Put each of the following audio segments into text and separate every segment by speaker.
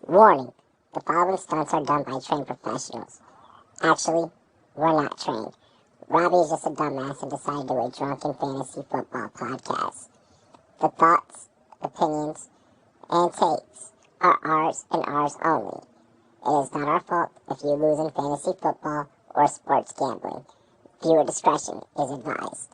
Speaker 1: Warning, the following stunts are done by trained professionals. Actually, we're not trained. Robbie is just a dumbass and decided to do a drunken fantasy football podcast. The thoughts, opinions, and takes are ours and ours only. It is not our fault if you lose in fantasy football or sports gambling. Viewer discretion is advised.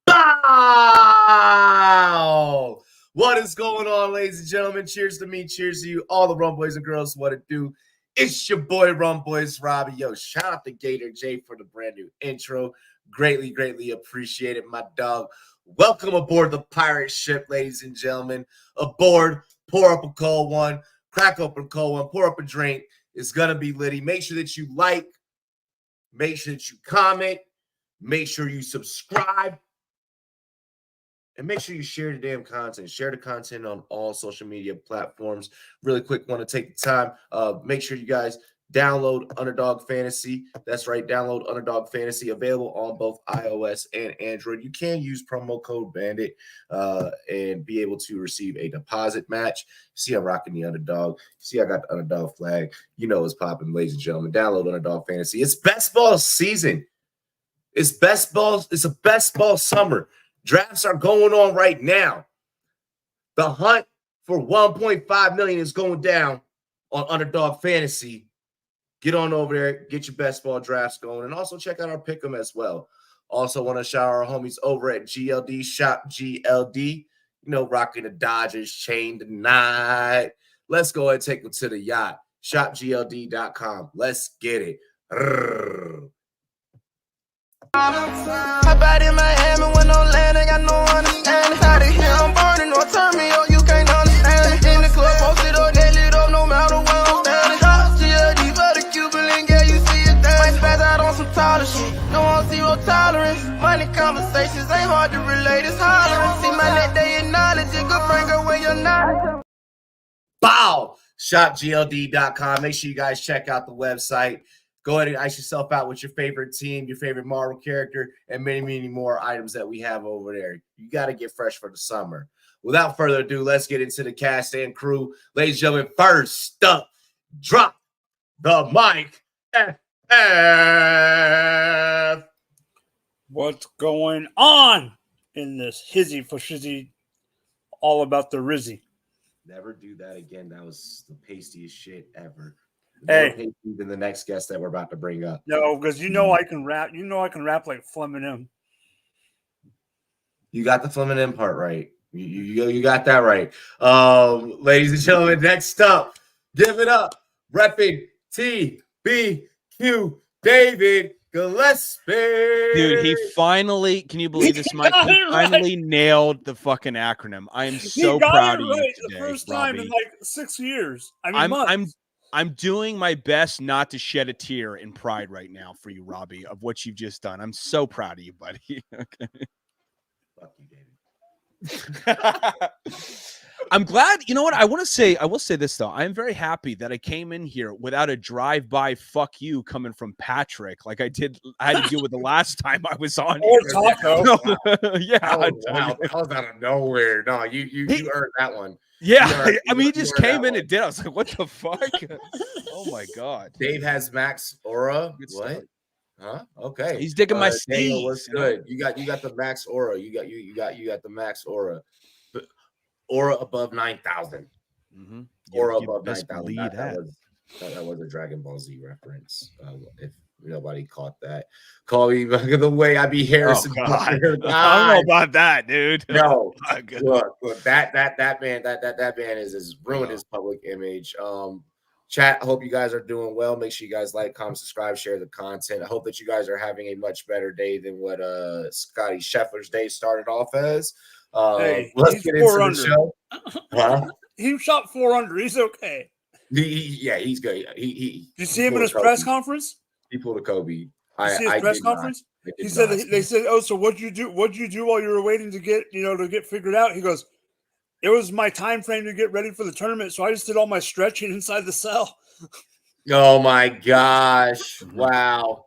Speaker 2: Bow! What is going on, ladies and gentlemen? Cheers to me, cheers to you, all the Rumboyz and girls. What it do? It's your boy Rumboyz Robbie. Yo, shout out to Gator J for the brand new intro. Greatly appreciate it, my dog. Welcome aboard the pirate ship, ladies and gentlemen. Aboard, pour up a cold one, crack open a cold one, pour up a drink. It's gonna be litty. Make sure that you like, make sure that you comment, make sure you subscribe, and make sure you share the damn content. Share the content on all social media platforms. Really quick, want to take the time. Make sure you guys download Underdog Fantasy. That's right, download Underdog Fantasy. Available on both iOS and Android. You can use promo code Bandit and be able to receive a deposit match. You see I'm rocking the Underdog. You see I got the Underdog flag. You know it's popping, ladies and gentlemen. Download Underdog Fantasy. It's best ball season. It's best ball. It's a best ball summer. Drafts are going on right now. The hunt for 1.5 million is going down on Underdog Fantasy. Get on over there, get your best ball drafts going, and also check out our pick'em as well. Also want to shout out our homies over at GLD Shop GLD. You know, rocking the Dodgers chain tonight. Let's go ahead and take them to the yacht. ShopGLD.com. Let's get it.
Speaker 3: Hop out in Miami with no land, ain't got no understanding. How to hear I'm burning, or turn me on, you can't understand it. In the club, posted up, they lit up, no matter where I'm standing. Drop GLD for the Cuban link, yeah, you see it there. Might spaz out on some taller shit, no on zero tolerance. Money conversations ain't hard to relate, it's hollering. See my net, they acknowledge it, good bring away your knowledge.
Speaker 2: Bow! ShopGLD.com. Make sure you guys check out the website. Go ahead and ice yourself out with your favorite team, your favorite Marvel character, and many more items that we have over there. You got to get fresh for the summer. Without further ado, let's get into the cast and crew. Ladies and gentlemen, first up, drop the mic. FF.
Speaker 4: What's going on in this hizzy for shizzy? All about the Rizzy.
Speaker 2: Never do that again. That was the pastiest shit ever.
Speaker 4: Hey,
Speaker 2: than the next guest that we're about to bring up.
Speaker 4: No, because you know I can rap. You know I can rap like Fleming.
Speaker 2: You got the Fleming part right. You got that right. Ladies and gentlemen, next up, give it up, repping TBQ David Gillespie.
Speaker 5: Dude, he finally, can you believe this, Mike? He finally nailed the fucking acronym. I am so proud of you today,
Speaker 4: the first time
Speaker 5: Robbie.
Speaker 4: in like 6 years. months.
Speaker 5: I'm doing my best not to shed a tear in pride right now for you, Robbie, of what you've just done. I'm so proud of you, buddy. Okay.
Speaker 2: Fuck you, David.
Speaker 5: I'm glad. You know what? I will say this, though. I'm very happy that I came in here without a drive-by fuck you coming from Patrick like I had to deal with the last time I was on
Speaker 4: Or
Speaker 5: here.
Speaker 4: Taco.
Speaker 5: Yeah.
Speaker 2: That was out of nowhere. No, you earned that one.
Speaker 5: Yeah, I mean, he just came in and did. I was like, "What the fuck?" Oh my god!
Speaker 2: Dave has max aura.
Speaker 5: Good
Speaker 2: What?
Speaker 5: start.
Speaker 2: Huh? Okay.
Speaker 5: He's digging my
Speaker 2: Daniel,
Speaker 5: steez.
Speaker 2: what's good? You got the max aura. You got the max aura. But aura above 9,000.
Speaker 5: Mm-hmm.
Speaker 2: Aura
Speaker 5: You
Speaker 2: above
Speaker 5: best
Speaker 2: 9,000.
Speaker 5: believe
Speaker 2: That was a Dragon Ball Z reference. If nobody caught that, call me the way I be Harrison.
Speaker 5: Oh, God. I don't know about that, dude.
Speaker 2: No,
Speaker 5: Oh,
Speaker 2: look, that man has ruined his public image. Chat, I hope you guys are doing well. Make sure you guys like, comment, subscribe, share the content. I hope that you guys are having a much better day than what Scotty Scheffler's day started off as.
Speaker 4: Hey,
Speaker 2: let's get into the show. Huh?
Speaker 4: He shot 4 under. He's okay.
Speaker 2: He's good. Did
Speaker 4: you see him in his press conference?
Speaker 2: He pulled a Kobe.
Speaker 4: You see his
Speaker 2: I
Speaker 4: press
Speaker 2: did not.
Speaker 4: conference?
Speaker 2: I did
Speaker 4: He said
Speaker 2: not.
Speaker 4: they said, "Oh, so what'd you do? What'd you do while you were waiting to get figured out?" He goes, "It was my time frame to get ready for the tournament, so I just did all my stretching inside the cell."
Speaker 2: Oh my gosh! Wow!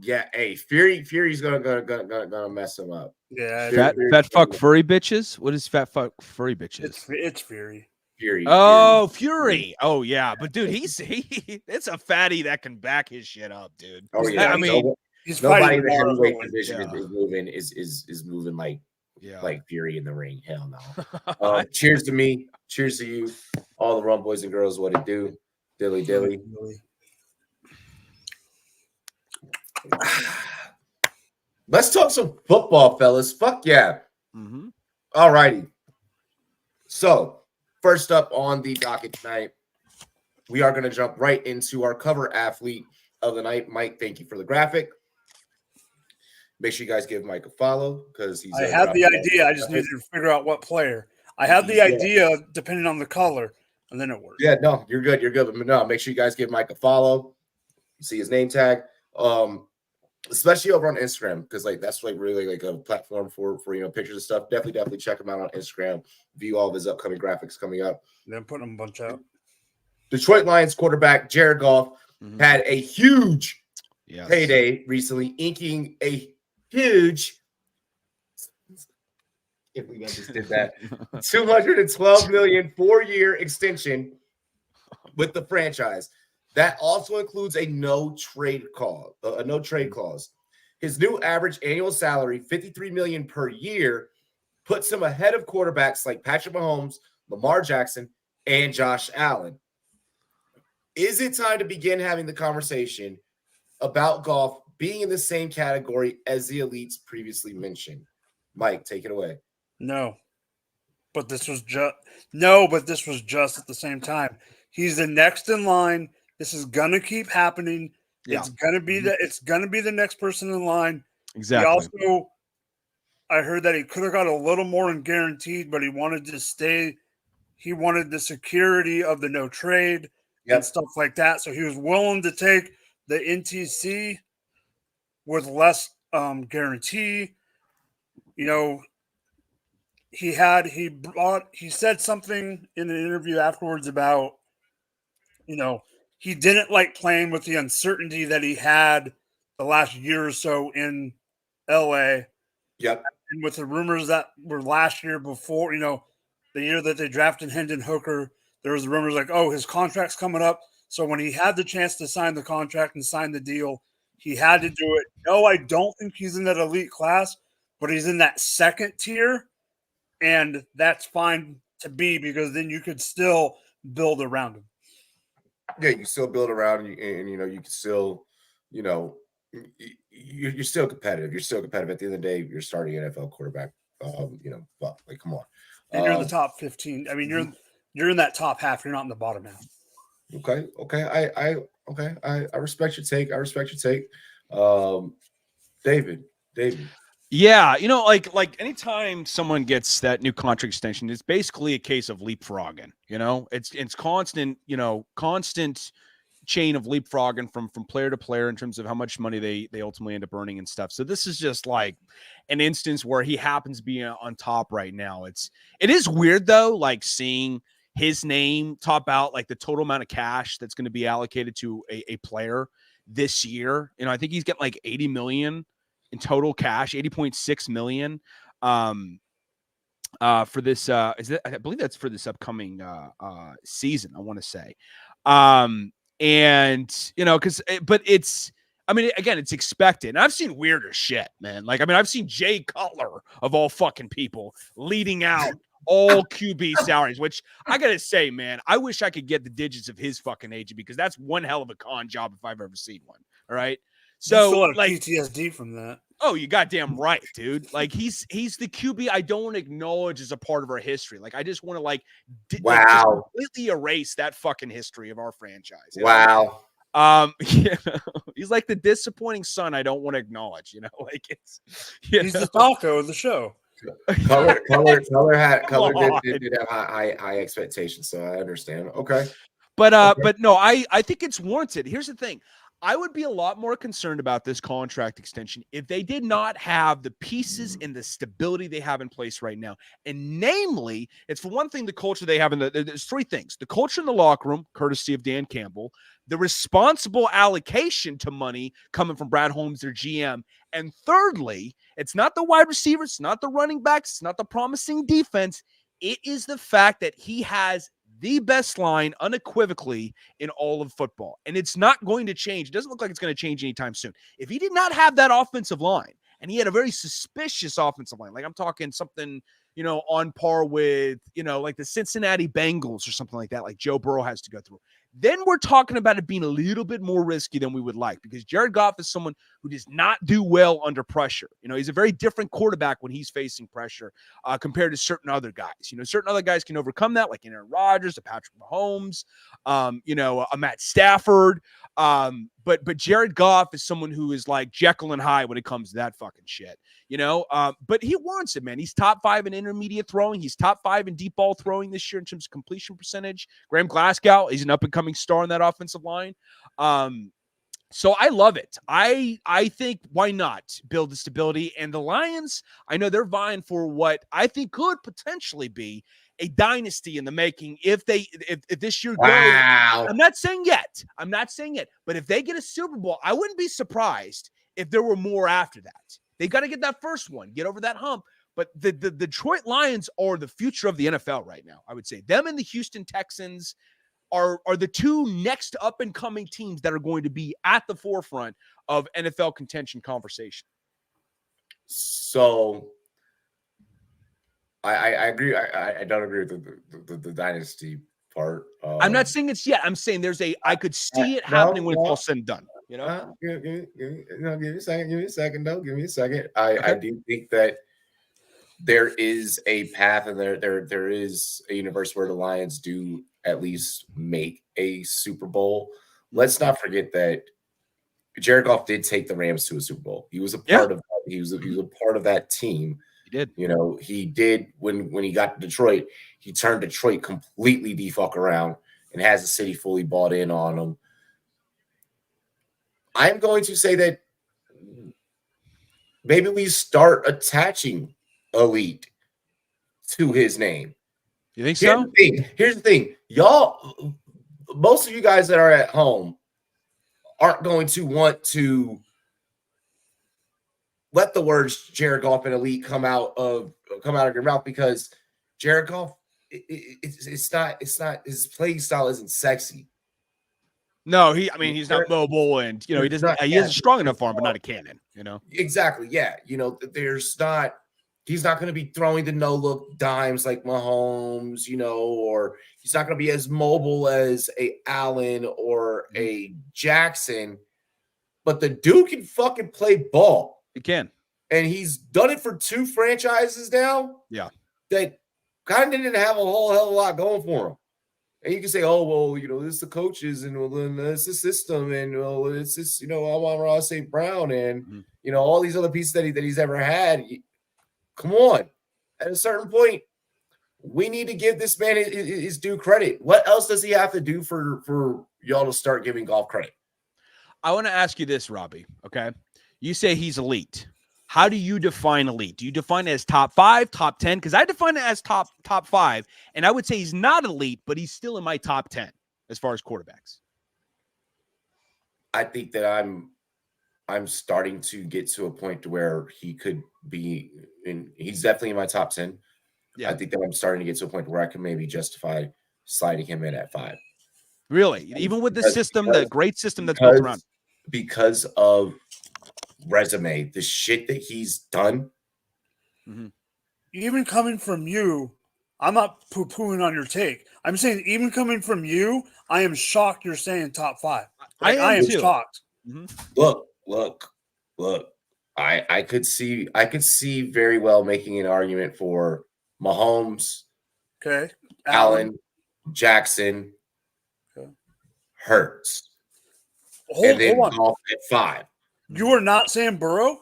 Speaker 2: Yeah. Hey, Fury's gonna mess him up.
Speaker 4: Yeah,
Speaker 5: Fat fuck furry bitches. What is fat fuck furry bitches?
Speaker 4: it's Fury.
Speaker 5: Oh, Fury. Oh yeah, but dude, it's a fatty that can back his shit up, dude.
Speaker 2: Oh yeah.
Speaker 5: I mean,
Speaker 4: he's
Speaker 2: nobody in
Speaker 4: fighting
Speaker 2: the heavyweight
Speaker 4: tomorrow.
Speaker 2: division is moving like Fury in the ring. Hell no.
Speaker 5: Yeah.
Speaker 2: Cheers to me. Cheers to you. All the Rum Boys and girls. What it do? Dilly dilly. Let's talk some football, fellas. Fuck yeah.
Speaker 5: Mm-hmm.
Speaker 2: All righty. So, first up on the docket tonight, we are going to jump right into our cover athlete of the night. Mike, thank you for the graphic. Make sure you guys give Mike a follow because he's.
Speaker 4: I had the idea. I just needed to figure out what player. I had the idea depending on the color, and then it worked.
Speaker 2: Yeah, no, you're good. You're good. But no, make sure you guys give Mike a follow. See his name tag. Especially over on Instagram, because like that's like really like a platform for pictures and stuff. Definitely check him out on Instagram. View all of his upcoming graphics coming up.
Speaker 4: Then put them a bunch out.
Speaker 2: Detroit Lions quarterback Jared Goff had a huge payday recently, inking a huge. If we just did that, $212 million 4-year extension with the franchise. That also includes a no trade clause. His new average annual salary, $53 million per year, puts him ahead of quarterbacks like Patrick Mahomes, Lamar Jackson, and Josh Allen. Is it time to begin having the conversation about Goff being in the same category as the elites previously mentioned? Mike, take it away.
Speaker 4: No, but this was just at the same time. He's the next in line. This is gonna keep happening. Yeah. It's gonna be the next person in line.
Speaker 5: Exactly.
Speaker 4: I heard that he could have got a little more in guaranteed, but he wanted to stay. He wanted the security of the no trade and stuff like that. So he was willing to take the NTC with less guarantee. You know, he said something in an interview afterwards about, you know, he didn't like playing with the uncertainty that he had the last year or so in LA.
Speaker 2: Yep.
Speaker 4: And with the rumors that were last year before, you know, the year that they drafted Hendon Hooker, there was rumors like, oh, his contract's coming up. So when he had the chance to sign the contract and sign the deal, he had to do it. No, I don't think he's in that elite class, but he's in that second tier. And that's fine to be, because then you could still build around him.
Speaker 2: Yeah, you still build around, and you know, you can still, you know, you're still competitive. You're still competitive. At the end of the day, you're starting NFL quarterback. You know, well, like, come on.
Speaker 4: And you're in the top 15. I mean, you're in that top half. You're not in the bottom half.
Speaker 2: Okay. I respect your take. David.
Speaker 5: Yeah, you know, like anytime someone gets that new contract extension, it's basically a case of leapfrogging. You know, it's constant chain of leapfrogging from player to player in terms of how much money they ultimately end up earning and stuff. So this is just like an instance where he happens to be on top right now. It is weird though, like seeing his name top out like the total amount of cash that's going to be allocated to a player this year. You know, I think he's getting like 80 million in total cash, 80.6 million for this I believe that's for this upcoming season, I want to say. And you know, but it's, I mean, again, it's expected. And I've seen weirder shit, man. Like, I mean, I've seen Jay Cutler of all fucking people leading out all QB salaries, which I gotta say, man, I wish I could get the digits of his fucking agent, because that's one hell of a con job if I've ever seen one. All right. So
Speaker 4: still have like PTSD from that.
Speaker 5: Oh, you goddamn right, dude. Like he's the QB I don't want to acknowledge as a part of our history. Like I just want to like just completely erase that fucking history of our franchise.
Speaker 2: Wow.
Speaker 5: Yeah, he's like the disappointing son I don't want to acknowledge. You know, like
Speaker 4: he's the Falco of the show.
Speaker 2: Color did have high expectations, so I understand. Okay.
Speaker 5: But no, I think it's warranted. Here's the thing. I would be a lot more concerned about this contract extension if they did not have the pieces and the stability they have in place right now. And namely, it's for one thing, the culture they have there's three things: the culture in the locker room, courtesy of Dan Campbell, the responsible allocation to money coming from Brad Holmes, their GM. And thirdly, it's not the wide receivers, it's not the running backs, it's not the promising defense. It is the fact that he has the best line unequivocally in all of football. And it's not going to change. It doesn't look like it's going to change anytime soon. If he did not have that offensive line, and he had a very suspicious offensive line, like I'm talking something, on par with, like the Cincinnati Bengals or something like that, like Joe Burrow has to go through, then we're talking about it being a little bit more risky than we would like, because Jared Goff is someone who does not do well under pressure. He's a very different quarterback when he's facing pressure compared to certain other guys. Certain other guys can overcome that, like Aaron Rodgers, a Patrick Mahomes, a Matt Stafford. But Jared Goff is someone who is like Jekyll and Hyde when it comes to that fucking shit, but he warrants it, man. He's top 5 in intermediate throwing. He's top 5 in deep ball throwing this year in terms of completion percentage. Graham Glasgow, he's an up and coming star in that offensive line. So I love it. I think, why not build the stability? And the Lions, I know they're vying for what I think could potentially be a dynasty in the making if this year goes. I'm not saying yet. But if they get a Super Bowl, I wouldn't be surprised if there were more after that. They got to get that first one, get over that hump. But the Detroit Lions are the future of the NFL right now. I would say them and the Houston Texans are the two next up-and-coming teams that are going to be at the forefront of NFL contention conversation.
Speaker 2: So I agree. I don't agree with the dynasty part.
Speaker 5: I'm not saying it's yet. I'm saying I could see it happening when it's all said and done.
Speaker 2: Give me a second, though. Give me a second. I do think that there is a path, and there is a universe where the Lions do at least make a Super Bowl. Let's not forget that Jared Goff did take the Rams to a Super Bowl. He was a part of that. He was a part of that team.
Speaker 5: He did.
Speaker 2: He did when he got to Detroit. He turned Detroit completely the fuck around and has the city fully bought in on him. I'm going to say that maybe we start attaching elite to his name.
Speaker 5: You think so?
Speaker 2: Here's the thing. Y'all, most of you guys that are at home aren't going to want to let the words Jared Goff and elite come out of your mouth, because Jared Goff, it's not his playing style isn't sexy.
Speaker 5: No, he's not mobile, and he doesn't. He has a strong enough arm, but not a cannon.
Speaker 2: Exactly. Yeah. He's not going to be throwing the no-look dimes like Mahomes, or he's not going to be as mobile as a Allen or a Jackson. But the dude can fucking play ball.
Speaker 5: He can.
Speaker 2: And he's done it for 2 franchises now.
Speaker 5: Yeah. That
Speaker 2: kind of didn't have a whole hell of a lot going for him. And you can say, oh, well, this is the coaches, and it's the system, and it's just, I'm on Ross St. Brown, and, all these other pieces that he's ever had. Come on. At a certain point, we need to give this man his due credit. What else does he have to do for y'all to start giving Goff credit?
Speaker 5: I want to ask you this, Robbie, okay? You say he's elite. How do you define elite? Do you define it as top 5, top 10? Because I define it as top 5, and I would say he's not elite, but he's still in my top 10 as far as quarterbacks.
Speaker 2: I think that I'm starting to get to a point to where he could be he's definitely in my top 10. Yeah. I think that I'm starting to get to a point where I can maybe justify sliding him in at 5.
Speaker 5: Really? Even with the system, the great system that's built around.
Speaker 2: Because of resume, the shit that he's done.
Speaker 4: Mm-hmm. Even coming from you, I'm not poo-pooing on your take. I'm saying even coming from you, I am shocked you're saying top 5. I am shocked.
Speaker 2: Mm-hmm. Look. I could see very well making an argument for Mahomes, Allen, Jackson, Hurts, and then Goff at 5.
Speaker 4: You are not saying Burrow?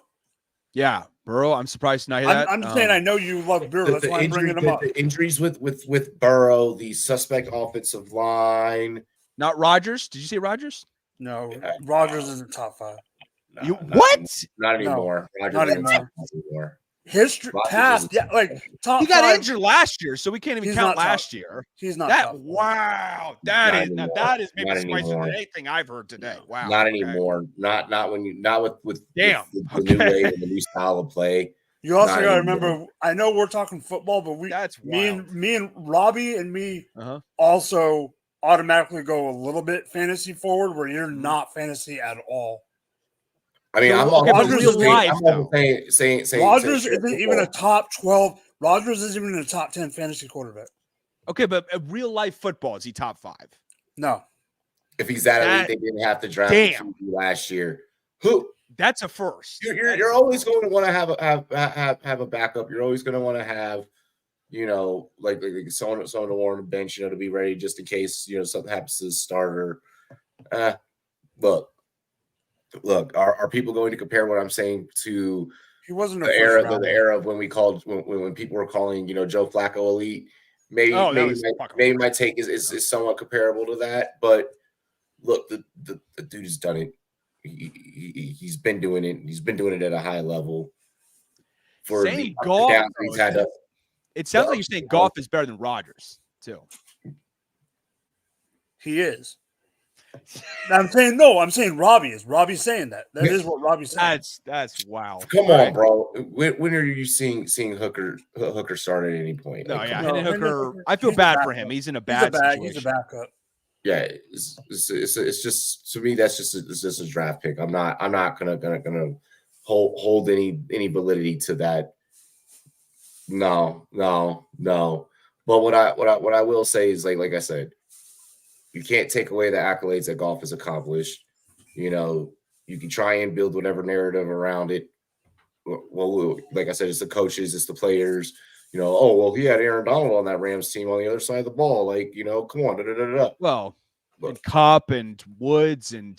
Speaker 5: Yeah, Burrow. I'm surprised to not hear that.
Speaker 4: I'm saying I know you love Burrow. That's why I'm bringing him up.
Speaker 2: The injuries with Burrow, the suspect offensive line,
Speaker 5: Not Rodgers. Did you say Rodgers?
Speaker 4: No, Rodgers isn't top 5.
Speaker 2: No,
Speaker 5: You
Speaker 2: not
Speaker 5: what?
Speaker 2: anymore. Not anymore. Rodgers
Speaker 4: not
Speaker 2: isn't
Speaker 4: anymore.
Speaker 2: top anymore.
Speaker 4: History
Speaker 2: Rodgers
Speaker 4: past,
Speaker 2: isn't
Speaker 4: yeah, like top
Speaker 5: He got
Speaker 4: 5.
Speaker 5: injured last year, so we can't even
Speaker 4: He's
Speaker 5: count
Speaker 4: not top.
Speaker 5: last year.
Speaker 4: He's not
Speaker 5: That
Speaker 4: top 5.
Speaker 5: wow,
Speaker 2: Not
Speaker 5: that is
Speaker 2: anymore.
Speaker 5: that is maybe
Speaker 2: Not
Speaker 5: spicier
Speaker 2: anymore.
Speaker 5: than anything I've heard today. Wow,
Speaker 2: Not
Speaker 5: okay.
Speaker 2: anymore. Not when you not with
Speaker 5: Damn.
Speaker 2: with the new way and the new style of play.
Speaker 4: You also
Speaker 2: Not
Speaker 4: got to
Speaker 2: anymore.
Speaker 4: remember. I know we're talking football, but
Speaker 5: That's
Speaker 4: me and Robbie and me
Speaker 5: Uh-huh.
Speaker 4: also automatically go a little bit fantasy forward, where you're
Speaker 5: Mm-hmm.
Speaker 4: not fantasy at all.
Speaker 2: I mean,
Speaker 5: So,
Speaker 2: I'm
Speaker 5: okay,
Speaker 2: also
Speaker 4: but
Speaker 2: saying-
Speaker 4: real
Speaker 5: life,
Speaker 2: I'm also
Speaker 5: though.
Speaker 2: saying
Speaker 4: Rodgers
Speaker 2: saying
Speaker 4: isn't even a top 12. Rodgers isn't even a top 10 fantasy quarterback.
Speaker 5: Okay, but real life football, is he top 5?
Speaker 4: No.
Speaker 2: if he's that elite,
Speaker 5: That-
Speaker 2: they didn't have to draft
Speaker 5: Damn.
Speaker 2: the QB last year. Who
Speaker 5: That's a first.
Speaker 2: you're always going to want to have a backup. You're always going to want to have, like someone to warm the bench, to be ready just in case something happens to the starter. Look, are people going to compare what I'm saying to
Speaker 4: He wasn't a
Speaker 2: the
Speaker 4: first
Speaker 2: era
Speaker 4: rounder.
Speaker 2: the era of when we called when people were calling Joe Flacco elite? Maybe
Speaker 5: Oh, that
Speaker 2: maybe
Speaker 5: was
Speaker 2: my,
Speaker 5: fucking
Speaker 2: maybe my take is somewhat comparable to that, but look, the dude has done it. He's been doing it. He's been doing it at a high level. For
Speaker 5: Saying
Speaker 2: the ups and
Speaker 5: golf,
Speaker 2: downs he's had to,
Speaker 5: It sounds like you're saying Goff is better than Rodgers, too.
Speaker 4: He is. I'm saying Robbie is. Robbie's saying that. That is what Robbie's saying.
Speaker 5: That's wow.
Speaker 2: come
Speaker 5: All
Speaker 2: on,
Speaker 5: right.
Speaker 2: bro. When are you seeing Hooker start at any point?
Speaker 5: No,
Speaker 2: Like,
Speaker 5: yeah,
Speaker 2: come on.
Speaker 5: Hendon
Speaker 4: No,
Speaker 5: Hooker.
Speaker 4: Hendon
Speaker 5: I feel
Speaker 4: Hooker,
Speaker 5: bad
Speaker 4: he's a
Speaker 5: for him.
Speaker 4: backup.
Speaker 5: He's in a bad situation.
Speaker 4: He's a backup.
Speaker 2: Yeah, it's just to me that's just a draft pick. I'm not gonna hold any validity to that. No. But what I will say is like I said, you can't take away the accolades that Goff has accomplished. You can try and build whatever narrative around it. Well, like I said, it's the coaches, it's the players. Oh well, he had Aaron Donald on that Rams team on the other side of the ball. Like, come on,
Speaker 5: Well,
Speaker 2: Look.
Speaker 5: and Cup and Woods and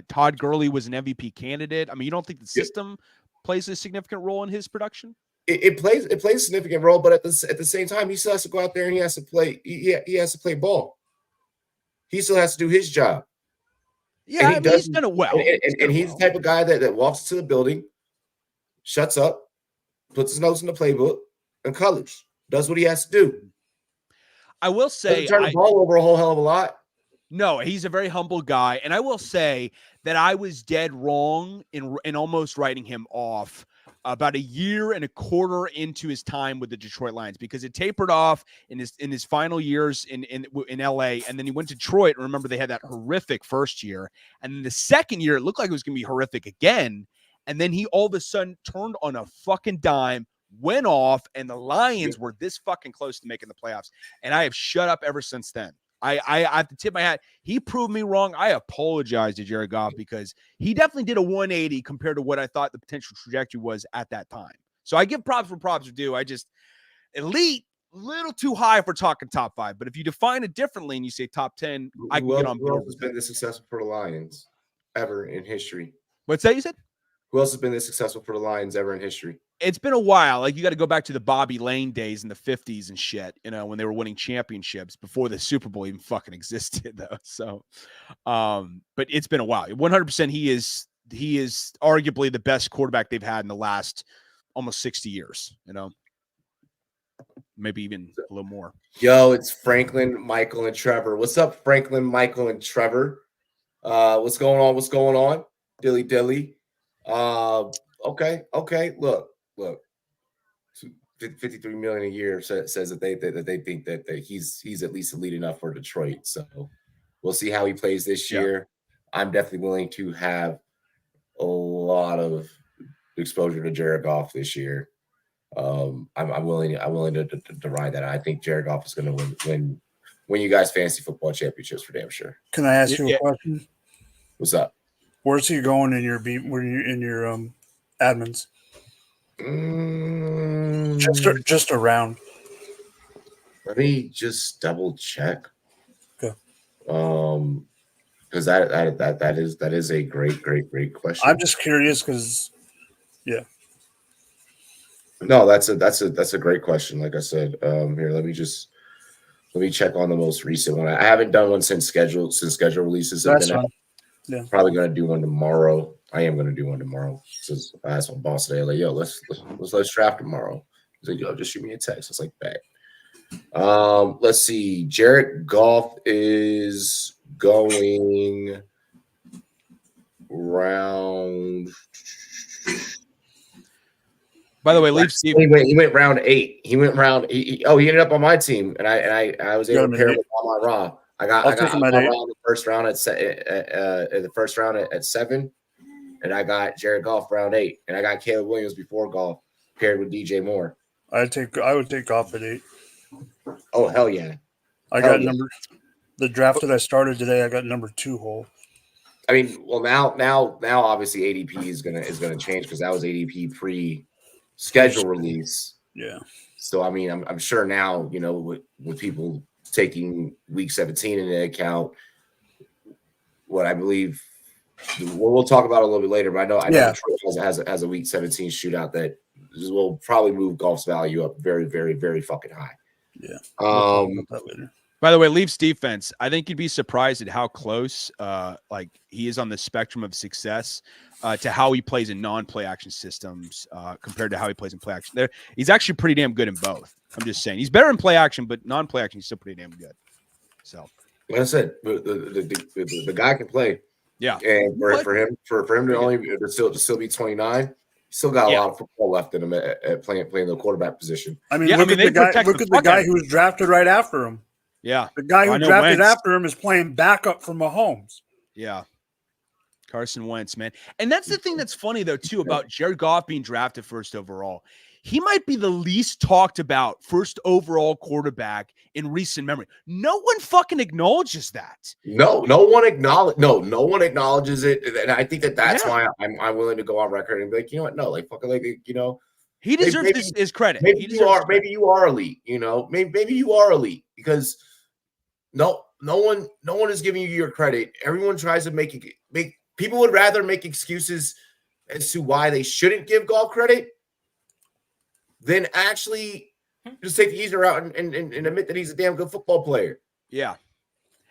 Speaker 5: Todd Gurley was an MVP candidate. I mean, you don't think the system plays a significant role in his production?
Speaker 2: It plays a significant role, but at the same time, he still has to go out there and he has to play. He has to play ball. He still has to do his job.
Speaker 5: Yeah,
Speaker 2: And
Speaker 5: he's done it well.
Speaker 2: And he's the type of guy that walks to the building, shuts up, puts his nose in the playbook, and colors. Does what he has to do.
Speaker 5: I will say,
Speaker 2: Doesn't turn the ball over a whole hell of a lot.
Speaker 5: no, he's a very humble guy, and I will say that I was dead wrong in almost writing him off about a year and a quarter into his time with the Detroit Lions, because it tapered off in his final years in LA, and then he went to Detroit. Remember, they had that horrific first year, and then the second year it looked like it was going to be horrific again, and then he all of a sudden turned on a fucking dime, went off, and the Lions were this fucking close to making the playoffs, and I have shut up ever since then. I have to tip my hat. He proved me wrong. I apologize to Jared Goff because he definitely did a 180 compared to what I thought the potential trajectory was at that time. So I give props where props are due. I just elite, little too high for talking top 5. But if you define it differently and you say top 10, I can get on
Speaker 2: Who
Speaker 5: board
Speaker 2: else has
Speaker 5: with
Speaker 2: been
Speaker 5: that.
Speaker 2: this successful for the Lions ever in history?
Speaker 5: What's that you said?
Speaker 2: Who else has been this successful for the Lions ever in history?
Speaker 5: It's been a while. Like, you got to go back to the Bobby Lane days in the 50s and shit, when they were winning championships before the Super Bowl even fucking existed, though. So, but it's been a while. 100%. He is arguably the best quarterback they've had in the last almost 60 years, maybe even a little more.
Speaker 2: Yo, it's Franklin, Michael, and Trevor. What's up, Franklin, Michael, and Trevor? What's going on? Dilly. Okay. Look. 53 million a year says that they think that he's at least elite enough for Detroit. So we'll see how he plays this year. I'm definitely willing to have a lot of exposure to Jared Goff this year. I'm willing to ride that. I think Jared Goff is going to win you guys fantasy football championships for damn sure.
Speaker 4: Can I ask you a question?
Speaker 2: What's up?
Speaker 4: Where's he going in your admins? Just around.
Speaker 2: Let me just double check.
Speaker 4: Okay.
Speaker 2: Because that is a great question.
Speaker 4: I'm just curious because, yeah.
Speaker 2: No, that's a great question. Like I said, here let me just Let me check on the most recent one. I haven't done one since schedule releases.
Speaker 4: That's fine. Yeah.
Speaker 2: Probably gonna do one tomorrow. I am gonna do one tomorrow. Since I asked my boss today, like, yo, let's draft tomorrow. He's like, yo, just shoot me a text. It's like, bet. Let's see. Jared Goff is going round.
Speaker 5: By the way, leave Steve.
Speaker 2: He went round 8. He went round. He ended up on my team, and I was able to pair him with all my raw. I got my raw in the first round at 7, and I got Jared Goff round 8, and I got Caleb Williams before Goff paired with DJ Moore.
Speaker 4: I would take Goff at 8.
Speaker 2: Oh hell yeah!
Speaker 4: The draft that I started today. I got number 2 hole.
Speaker 2: I mean, well now obviously ADP is gonna change because that was ADP pre-schedule release.
Speaker 4: Yeah. So
Speaker 2: I mean, I'm sure now with people taking week 17 into account, what I believe we'll talk about a little bit later. But I know Detroit has a week 17 shootout that will probably move Goff's value up very, very, very fucking high.
Speaker 4: Yeah.
Speaker 5: By the way, Leafs defense, I think you'd be surprised at how close like he is on the spectrum of success to how he plays in non-play action systems compared to how he plays in play action. There, he's actually pretty damn good in both. I'm just saying. He's better in play action, but non-play action, he's still pretty damn good. So
Speaker 2: like I said, the guy can play.
Speaker 5: Yeah.
Speaker 2: And for him to still be 29, still got a lot of football left in him at playing the quarterback position.
Speaker 4: I mean, look at the guy who was drafted right after him.
Speaker 5: Yeah.
Speaker 4: The guy who drafted after him is playing backup for Mahomes.
Speaker 5: Yeah. Carson Wentz, man. And that's the thing that's funny, though, too, about Jared Goff being drafted first overall. He might be the least talked about first overall quarterback in recent memory. No one fucking acknowledges that.
Speaker 2: No one acknowledges it. And I think that's why I'm willing to go on record and be like, you know what? No, like, fucking, like,
Speaker 5: he deserves his credit.
Speaker 2: Maybe you are elite, maybe you are elite because no one is giving you your credit. Everyone tries to make people would rather make excuses as to why they shouldn't give Goff credit than actually just take the easier route and admit that he's a damn good football player.
Speaker 5: Yeah.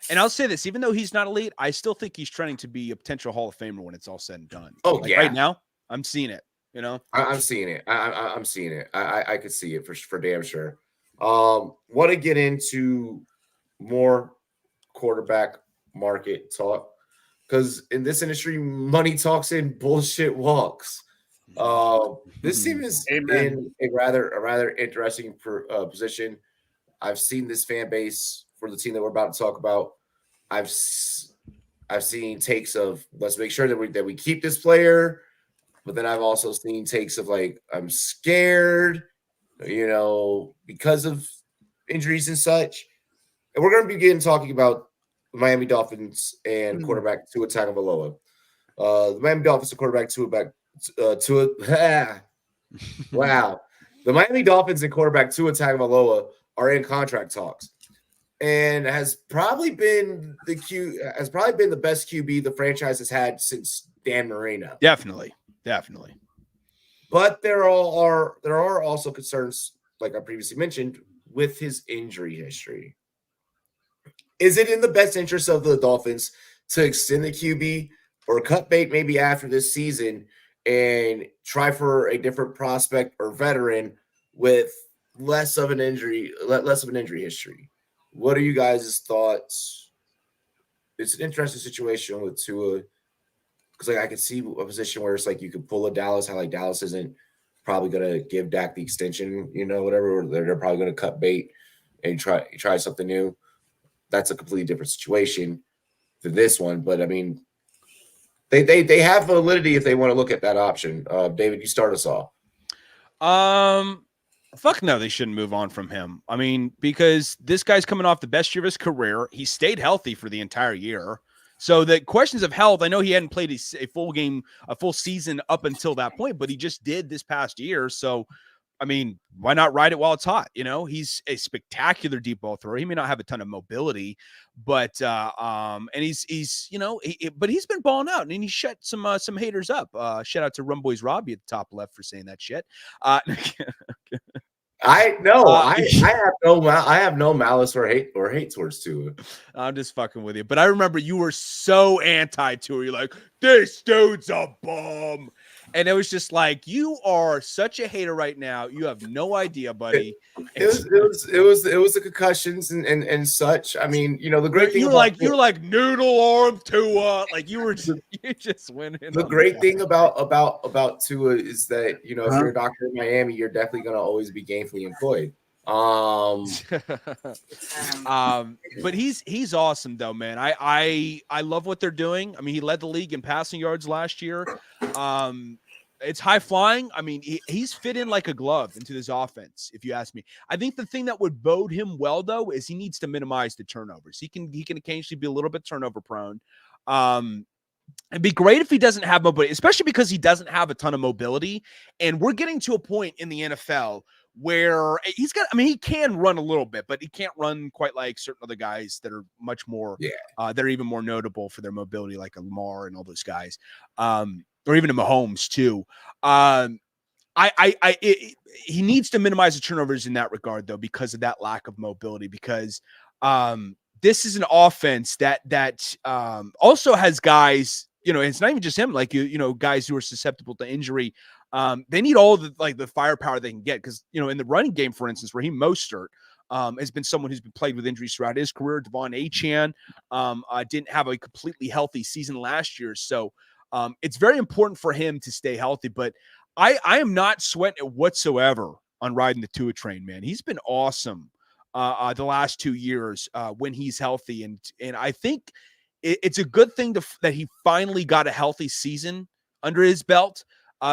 Speaker 5: And I'll say this, even though he's not elite, I still think he's trending to be a potential Hall of Famer when it's all said and done.
Speaker 2: Oh, yeah.
Speaker 5: Right now, I'm seeing it,
Speaker 2: I'm seeing it. I'm seeing it. I could see it for damn sure. Want to get into more quarterback market talk because in this industry, money talks and bullshit walks. This team is in a rather interesting position. I've seen this fan base for the team that we're about to talk about. I've seen takes of let's make sure that we keep this player, but then I've also seen takes of like I'm scared, because of injuries and such. And we're going to begin talking about the Miami Dolphins and quarterback Tua Tagovailoa. The Miami Dolphins and quarterback wow. The Miami Dolphins and quarterback Tua Tagovailoa are in contract talks and has probably been the best QB the franchise has had since Dan Marino.
Speaker 5: Definitely.
Speaker 2: But there are also concerns, like I previously mentioned, with his injury history. Is it in the best interest of the Dolphins to extend the QB or cut bait maybe after this season and try for a different prospect or veteran with less of an injury history? What are you guys' thoughts? It's an interesting situation with Tua because I could see a position where it's like you could pull a Dallas, how like Dallas isn't probably gonna give Dak the extension, whatever. Or they're probably gonna cut bait and try something new. That's a completely different situation than this one, but I mean, they have validity if they want to look at that option. David, you start us off.
Speaker 5: Fuck no, they shouldn't move on from him. I mean, because this guy's coming off the best year of his career. He stayed healthy for the entire year. So the questions of health, I know he hadn't played a full season up until that point, but he just did this past year. So, I mean, why not ride it while it's hot? He's a spectacular deep ball thrower. He may not have a ton of mobility, but and he's but he's been balling out and he shut some haters up. Shout out to Rumboyz Robbie at the top left for saying that shit.
Speaker 2: I have no malice or hate towards Tua.
Speaker 5: I'm just fucking with you. But I remember you were so anti-Tua. You're like, this dude's a bum. And it was just like, you are such a hater right now. You have no idea, buddy.
Speaker 2: It was the concussions and such. I mean, you know, the great thing
Speaker 5: you were like noodle arm Tua. Like you just winning.
Speaker 2: The great thing about Tua is that, you know, if you're a doctor in Miami, you're definitely gonna always be gainfully employed.
Speaker 5: But he's awesome though, man. I love what they're doing. I mean, he led the league in passing yards last year. It's high flying. I mean, he's fit in like a glove into this offense, if you ask me. I think the thing that would bode him well though is he needs to minimize the turnovers. He can occasionally be a little bit turnover prone. It'd be great if he doesn't have mobility, especially because he doesn't have a ton of mobility. And we're getting to a point in the NFL where he can run a little bit, but he can't run quite like certain other guys that are much more, that are even more notable for their mobility, like a Lamar and all those guys, or even a Mahomes too. He needs to minimize the turnovers in that regard, though, because of that lack of mobility. Because this is an offense that also has guys. You know, it's not even just him. Like guys who are susceptible to injury. They need all the firepower they can get, because in the running game, for instance, Raheem Mostert has been someone who's been plagued with injuries throughout his career. Devon Achane didn't have a completely healthy season last year, so it's very important for him to stay healthy. But I am not sweating it whatsoever on riding the Tua train, man. He's been awesome the last 2 years when he's healthy, and I think it's a good thing that he finally got a healthy season under his belt.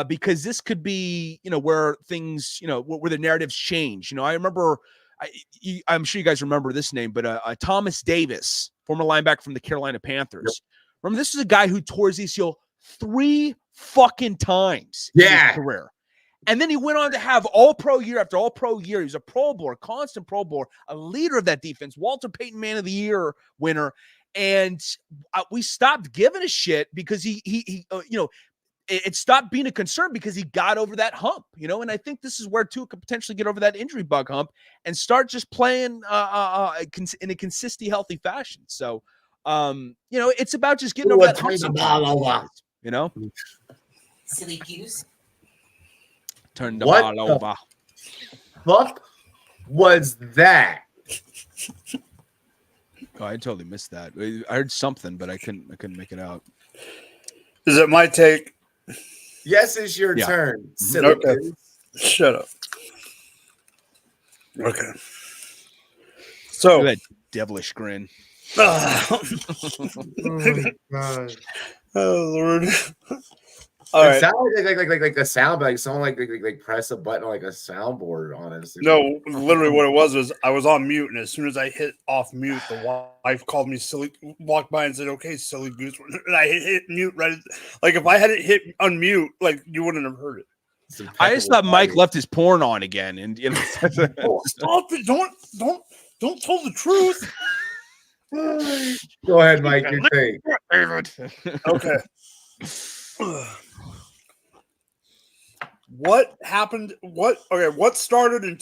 Speaker 5: Because this could be, where things, where the narratives change. I remember, I'm sure you guys remember this name, but Thomas Davis, former linebacker from the Carolina Panthers. Yep. Remember, this is a guy who tore his ACL 3 fucking times in his career. And then he went on to have all-pro year after all-pro year. He was a Pro Bowler, constant Pro Bowler, a leader of that defense, Walter Payton Man of the Year winner. And we stopped giving a shit because it stopped being a concern because he got over that hump, and I think this is where Tua could potentially get over that injury bug hump and start just playing in a consistent, healthy fashion. So, it's about just getting over that hump.
Speaker 6: Silly goose.
Speaker 5: Turn the ball over.
Speaker 2: Fuck was that?
Speaker 5: Oh, I totally missed that. I heard something, but I couldn't make it out.
Speaker 4: Is it my take?
Speaker 2: Yes, it's your turn. Silly
Speaker 4: okay. Shut up. Okay. So
Speaker 5: that devilish grin.
Speaker 2: Oh God.
Speaker 4: Oh Lord.
Speaker 2: All right. It sounds like a sound, like someone like press a button on like a soundboard on it.
Speaker 4: No, literally what it was I was on mute, and as soon as I hit off mute, the wife called me silly, walked by and said, "Okay, silly goose," and I hit mute right. Like if I hadn't hit unmute, like you wouldn't have heard it.
Speaker 5: I just thought Mike left his porn on again, and
Speaker 4: stop it! Don't tell the truth.
Speaker 2: Go ahead, Mike. Your thing.
Speaker 4: Okay. What happened? What started in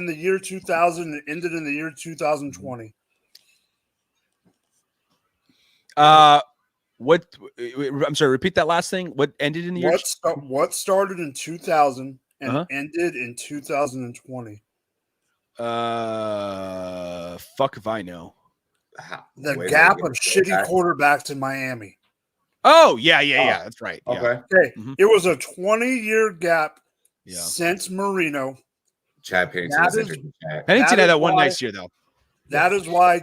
Speaker 4: the year 2000 and ended in the year 2020?
Speaker 5: What? I'm sorry. Repeat that last thing. What ended in the year?
Speaker 4: What started in 2000 and ended in 2020?
Speaker 5: Fuck if I know.
Speaker 4: The gap of shitty quarterbacks in Miami.
Speaker 5: Oh, yeah. That's right.
Speaker 2: Okay.
Speaker 5: Yeah.
Speaker 4: Okay. Mm-hmm. It was a 20-year gap since Marino.
Speaker 2: Chad Pennington.
Speaker 5: Pennington had that one nice year, though.
Speaker 4: That is why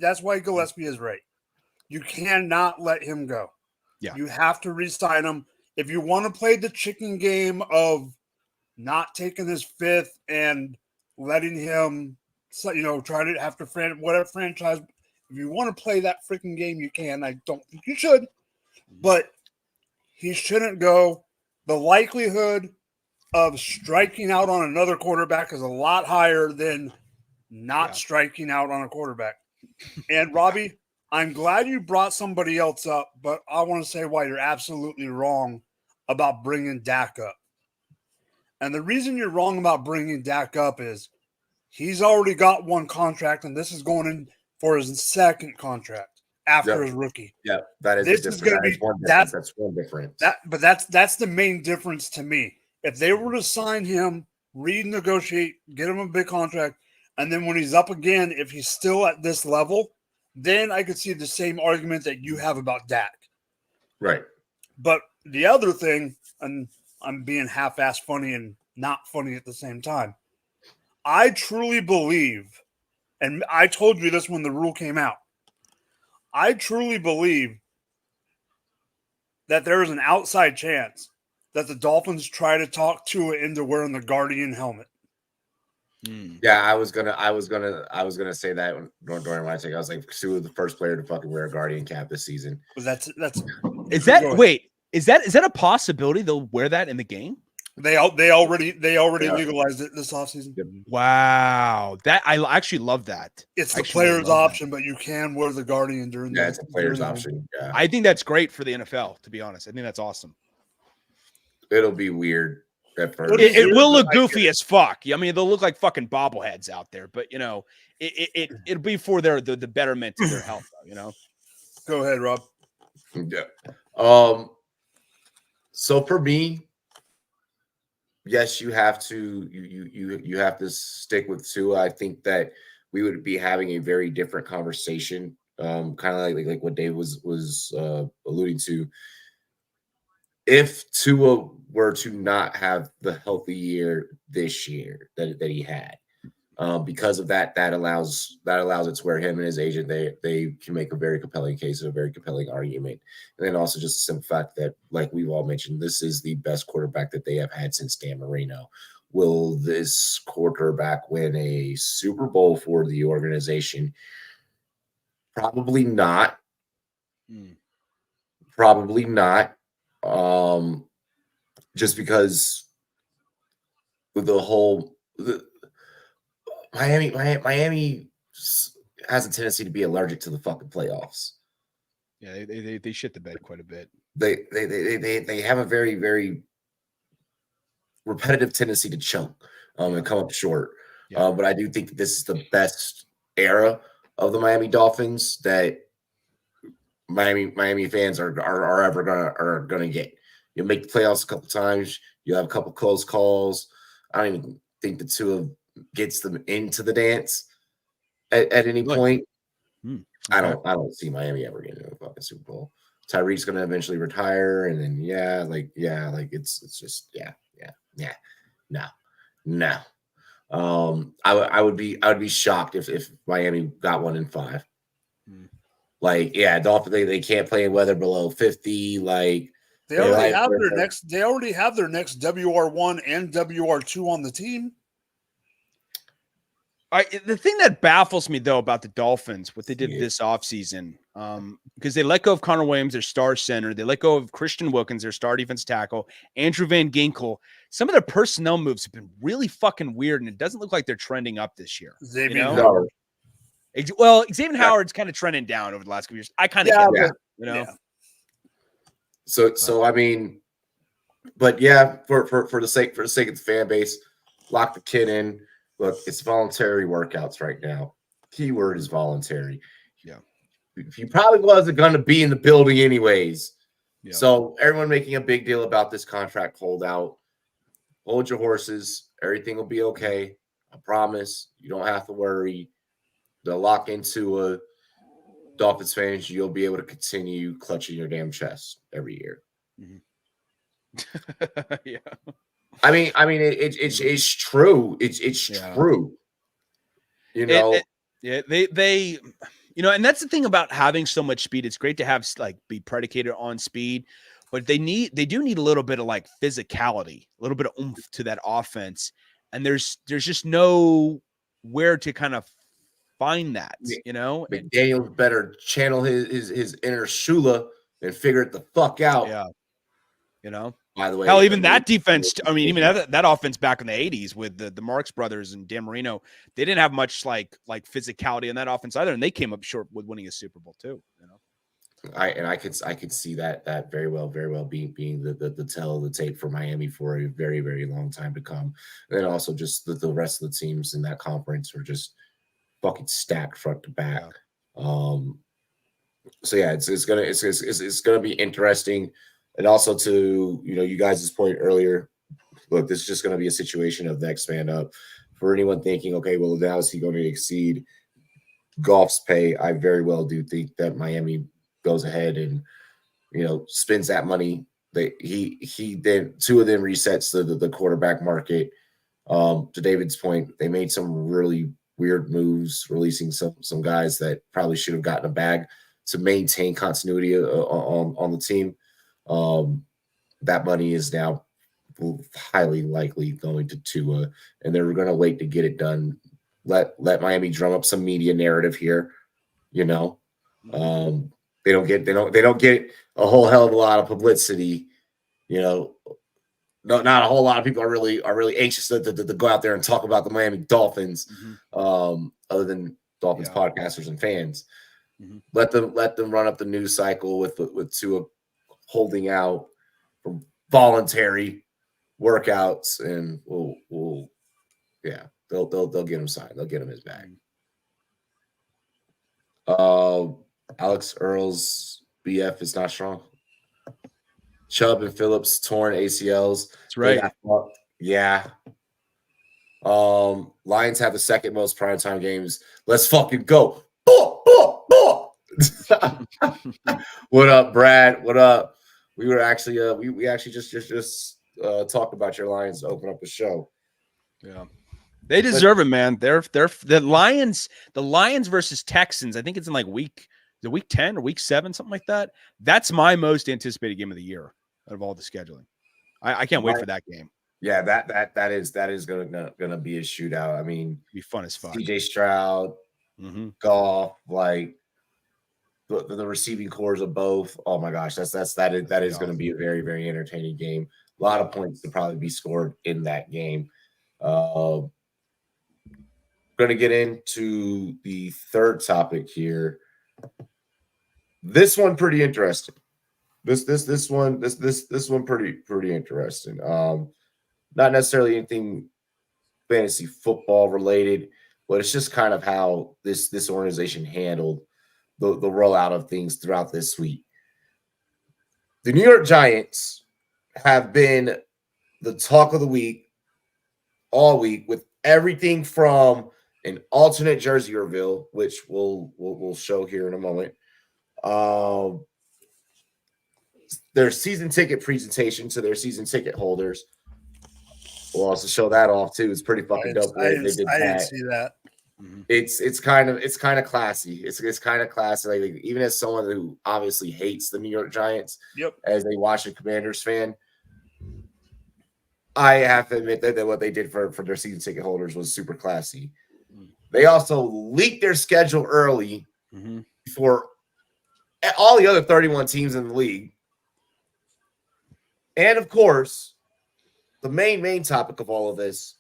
Speaker 4: that's why Gillespie is right. You cannot let him go.
Speaker 5: Yeah.
Speaker 4: You have to re-sign him. If you want to play the chicken game of not taking his fifth and letting him, try to have to whatever franchise. If you want to play that freaking game, you can. I don't think you should. But he shouldn't go. The likelihood of striking out on another quarterback is a lot higher than not striking out on a quarterback. And Robbie, I'm glad you brought somebody else up, but I want to say why you're absolutely wrong about bringing Dak up. And the reason you're wrong about bringing Dak up is he's already got one contract, and this is going in for his second contract after his rookie.
Speaker 2: Yeah, that is
Speaker 4: this is going to be that's
Speaker 2: one difference.
Speaker 4: But that's the main difference to me. If they were to sign him, renegotiate, get him a big contract, and then when he's up again, if he's still at this level, then I could see the same argument that you have about Dak.
Speaker 2: Right.
Speaker 4: But the other thing, and I'm being half-assed funny and not funny at the same time, I truly believe, and I told you this when the rule came out, I truly believe that there is an outside chance that the Dolphins try to talk Tua into wearing the Guardian helmet.
Speaker 2: Yeah, I was gonna say that during my take. I was like, Tua was the first player to fucking wear a Guardian cap this season.
Speaker 4: Is that
Speaker 5: a possibility they'll wear that in the game?
Speaker 4: They already legalized it this offseason.
Speaker 5: Wow, that I actually love that.
Speaker 4: It's the player's option, but you can wear the Guardian during the
Speaker 2: it's a player's option. Yeah.
Speaker 5: I think that's great for the NFL, to be honest. I think that's awesome.
Speaker 2: It'll be weird at first.
Speaker 5: It will look goofy as fuck. I mean, they'll look like fucking bobbleheads out there, but you know, it'll be for the betterment of their health, though, you know.
Speaker 4: Go ahead, Rob.
Speaker 2: Yeah. So for me, yes, you have to you have to stick with Tua. I think that we would be having a very different conversation, kind of like what Dave was alluding to. If Tua were to not have the healthy year this year that he had, because of that allows it to where him and his agent they can make a very compelling case, a very compelling argument, and then also just the simple fact that, like we've all mentioned, this is the best quarterback that they have had since Dan Marino. Will this quarterback win a Super Bowl for the organization? Probably not. Probably not. Just because with the whole Miami has a tendency to be allergic to the fucking playoffs.
Speaker 5: Yeah, they shit the bed quite a bit.
Speaker 2: They have a very, very repetitive tendency to choke and come up short. Yeah. But I do think that this is the best era of the Miami Dolphins that Miami fans are ever gonna get. You'll make the playoffs a couple times. You have a couple close calls. I don't even think the Tua gets them into the dance at any point. Okay. I don't see Miami ever getting a fucking Super Bowl. Tyreek's gonna eventually retire, and then it's just no. I would be shocked if Miami got 1 in 5. Dolphins they can't play in weather below 50. Like
Speaker 4: they already have their next. They already have their next WR1 and WR2 on the team.
Speaker 5: The thing that baffles me, though, about the Dolphins, what they did this offseason, because they let go of Connor Williams, their star center. They let go of Christian Wilkins, their star defense tackle, Andrew Van Ginkel. Some of their personnel moves have been really fucking weird, and it doesn't look like they're trending up this year.
Speaker 4: Xavier
Speaker 5: Howard's kind of trending down over the last couple years. I kind of get that, you know.
Speaker 2: Yeah. So I mean, but yeah, for the sake of the fan base, lock the kid in. Look, it's voluntary workouts right now. Keyword is voluntary.
Speaker 5: Yeah.
Speaker 2: He probably wasn't going to be in the building anyways. Yeah. So everyone making a big deal about this contract holdout. Hold your horses. Everything will be okay. I promise. You don't have to worry. They'll lock into a Dolphins fans. You'll be able to continue clutching your damn chest every year.
Speaker 5: Mm-hmm. Yeah.
Speaker 2: I mean, it's true. It's true. You know,
Speaker 5: they and that's the thing about having so much speed. It's great to have be predicated on speed, but they do need a little bit of physicality, a little bit of oomph to that offense. And there's just no where to kind of find that, you know.
Speaker 2: McDaniel better channel his inner Shula and figure it the fuck out.
Speaker 5: Yeah, you know.
Speaker 2: By the way,
Speaker 5: hell, even that defense. I mean, even that offense back in the '80s with the Marks brothers and Dan Marino, they didn't have much like physicality in that offense either, and they came up short with winning a Super Bowl too. You know.
Speaker 2: I could see that very well being the tell of the tape for Miami for a very, very long time to come. And then also just the rest of the teams in that conference are just fucking stacked front to back. So yeah, it's gonna be interesting. And also to you guys' point earlier, look, this is just gonna be a situation of next man up. For anyone thinking, okay, well, now is he going to exceed Goff's pay? I very well do think that Miami goes ahead and spends that money. He then two of them resets the quarterback market. To David's point, they made some really weird moves, releasing some guys that probably should have gotten a bag to maintain continuity on the team. That money is now highly likely going to Tua, and they're going to wait to get it done. Let Miami drum up some media narrative here. They don't get a whole hell of a lot of publicity. Not a whole lot of people are really anxious to go out there and talk about the Miami Dolphins, other than Dolphins podcasters and fans. Let them run up the news cycle with Tua holding out from voluntary workouts, and they'll get him signed. They'll get him his bag. Alex Earl's BF is not strong. Chubb and Phillips torn ACLs.
Speaker 5: That's right.
Speaker 2: Yeah. Lions have the second most primetime games. Let's fucking go. What up, Brad? What up? We were actually we actually just talked about your Lions to open up the show.
Speaker 5: Yeah. They deserve it, man. They're the Lions versus Texans. I think it's in like week 10 or week 7, something like that. That's my most anticipated game of the year out of all the scheduling. I can't wait for that game.
Speaker 2: Yeah, that is gonna be a shootout. I mean,
Speaker 5: it'll be fun as fuck.
Speaker 2: CJ Stroud, Goff, like the receiving cores of both. Oh my gosh, that is going to be a very, very entertaining game. A lot of points to probably be scored in that game. Going to get into the third topic here. This one pretty interesting. This one pretty interesting. Not necessarily anything fantasy football related, but it's just kind of how this organization handled the rollout of things throughout this week. The New York Giants have been the talk of the week all week, with everything from an alternate jersey reveal, which we'll show here in a moment. Their season ticket presentation to their season ticket holders. We'll also show that off too. It's pretty fucking dope.
Speaker 4: I didn't see that.
Speaker 2: It's kind of classy. It's kind of classy. Like, even as someone who obviously hates the New York Giants, as a Washington Commanders fan, I have to admit that what they did for their season ticket holders was super classy. They also leaked their schedule early before all the other 31 teams in the league. And of course, the main topic of all of this,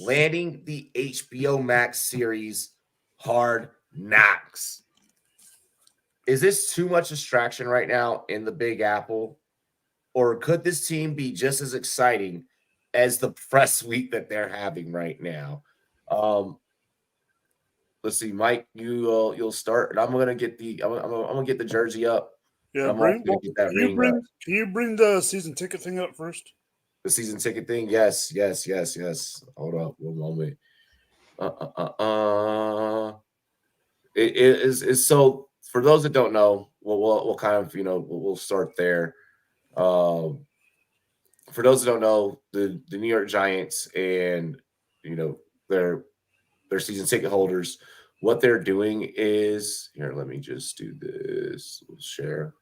Speaker 2: landing the HBO Max series Hard Knocks. Is this too much distraction right now in the Big Apple? Or could this team be just as exciting as the press week that they're having right now? Let's see, Mike, you'll start, and I'm gonna get the jersey up.
Speaker 4: Yeah, can you bring the season ticket thing up first?
Speaker 2: The season ticket thing, yes. Hold up, one moment. It is so. For those that don't know, we'll kind of we'll start there. For those that don't know, the New York Giants and their season ticket holders, what they're doing is here. Let me just do this. We'll share,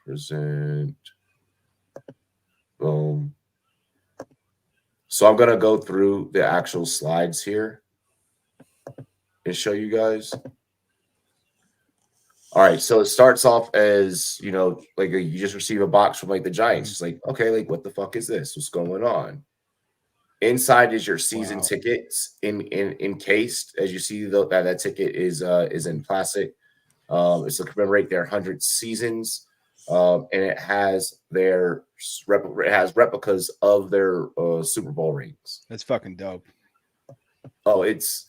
Speaker 2: present. Boom. So I'm gonna go through the actual slides here and show you guys. All right, so it starts off as like you just receive a box from like the Giants. It's like, okay, like what the fuck is this? What's going on? Inside is your season tickets in encased. As you see, that ticket is in plastic. It's to commemorate their 100 seasons, and it has replicas of their Super Bowl rings.
Speaker 5: That's fucking dope.
Speaker 2: Oh, it's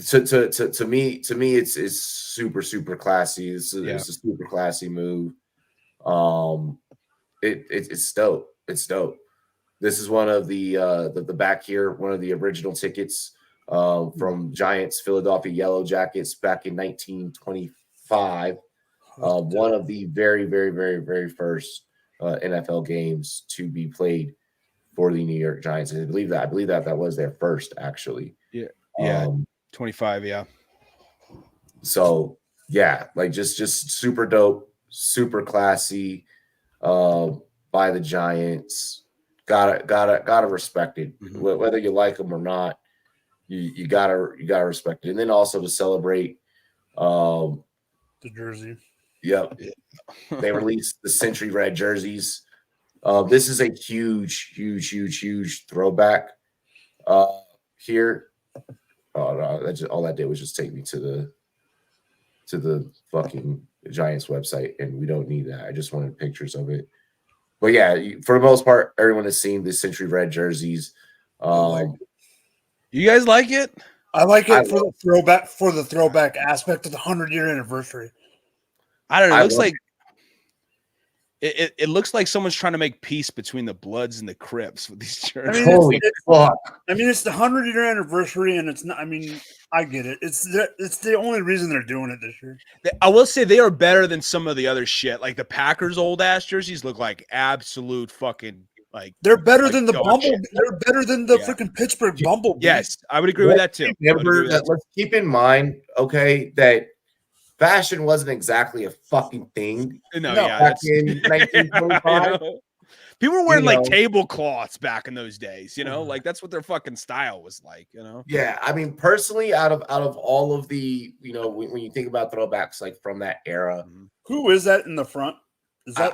Speaker 2: to me it's super super classy. It's a super classy move. It's dope. It's dope. This is one of the back here, one of the original tickets from Giants Philadelphia Yellow Jackets back in 1925. One of the very, very, very, very first NFL games to be played for the New York Giants. And I believe that was their first, actually.
Speaker 5: Yeah. 25. Yeah.
Speaker 2: So yeah, like just super dope, super classy by the Giants. Gotta respect it. Mm-hmm. Whether you like them or not, you gotta respect it. And then also to celebrate
Speaker 4: the jersey.
Speaker 2: Yep. They released the Century Red jerseys. This is a huge throwback here. Oh no, all that did was just take me to the fucking Giants website, and we don't need that. I just wanted pictures of it. But yeah, for the most part, everyone has seen the Century Red jerseys.
Speaker 5: You guys like it?
Speaker 4: I like it for the throwback aspect of the 100-year anniversary.
Speaker 5: I don't know. It looks like it looks like someone's trying to make peace between the Bloods and the Crips with these jerseys.
Speaker 2: Holy fuck!
Speaker 4: It's the 100-year anniversary, and it's not. I mean, I get it. It's the only reason they're doing it this year.
Speaker 5: I will say they are better than some of the other shit. Like the Packers' old ass jerseys look like absolute fucking like.
Speaker 4: They're better than the Bumblebee. They're better than the freaking Pittsburgh Bumblebee.
Speaker 5: Yes, I would agree with that too.
Speaker 2: Let's keep in mind, okay, that fashion wasn't exactly a fucking thing. Back in 1925.
Speaker 5: People were wearing like tablecloths back in those days, like that's what their fucking style was like,
Speaker 2: Yeah, I mean, personally, out of all of the, when you think about throwbacks like from that era,
Speaker 4: who is that in the front? Is that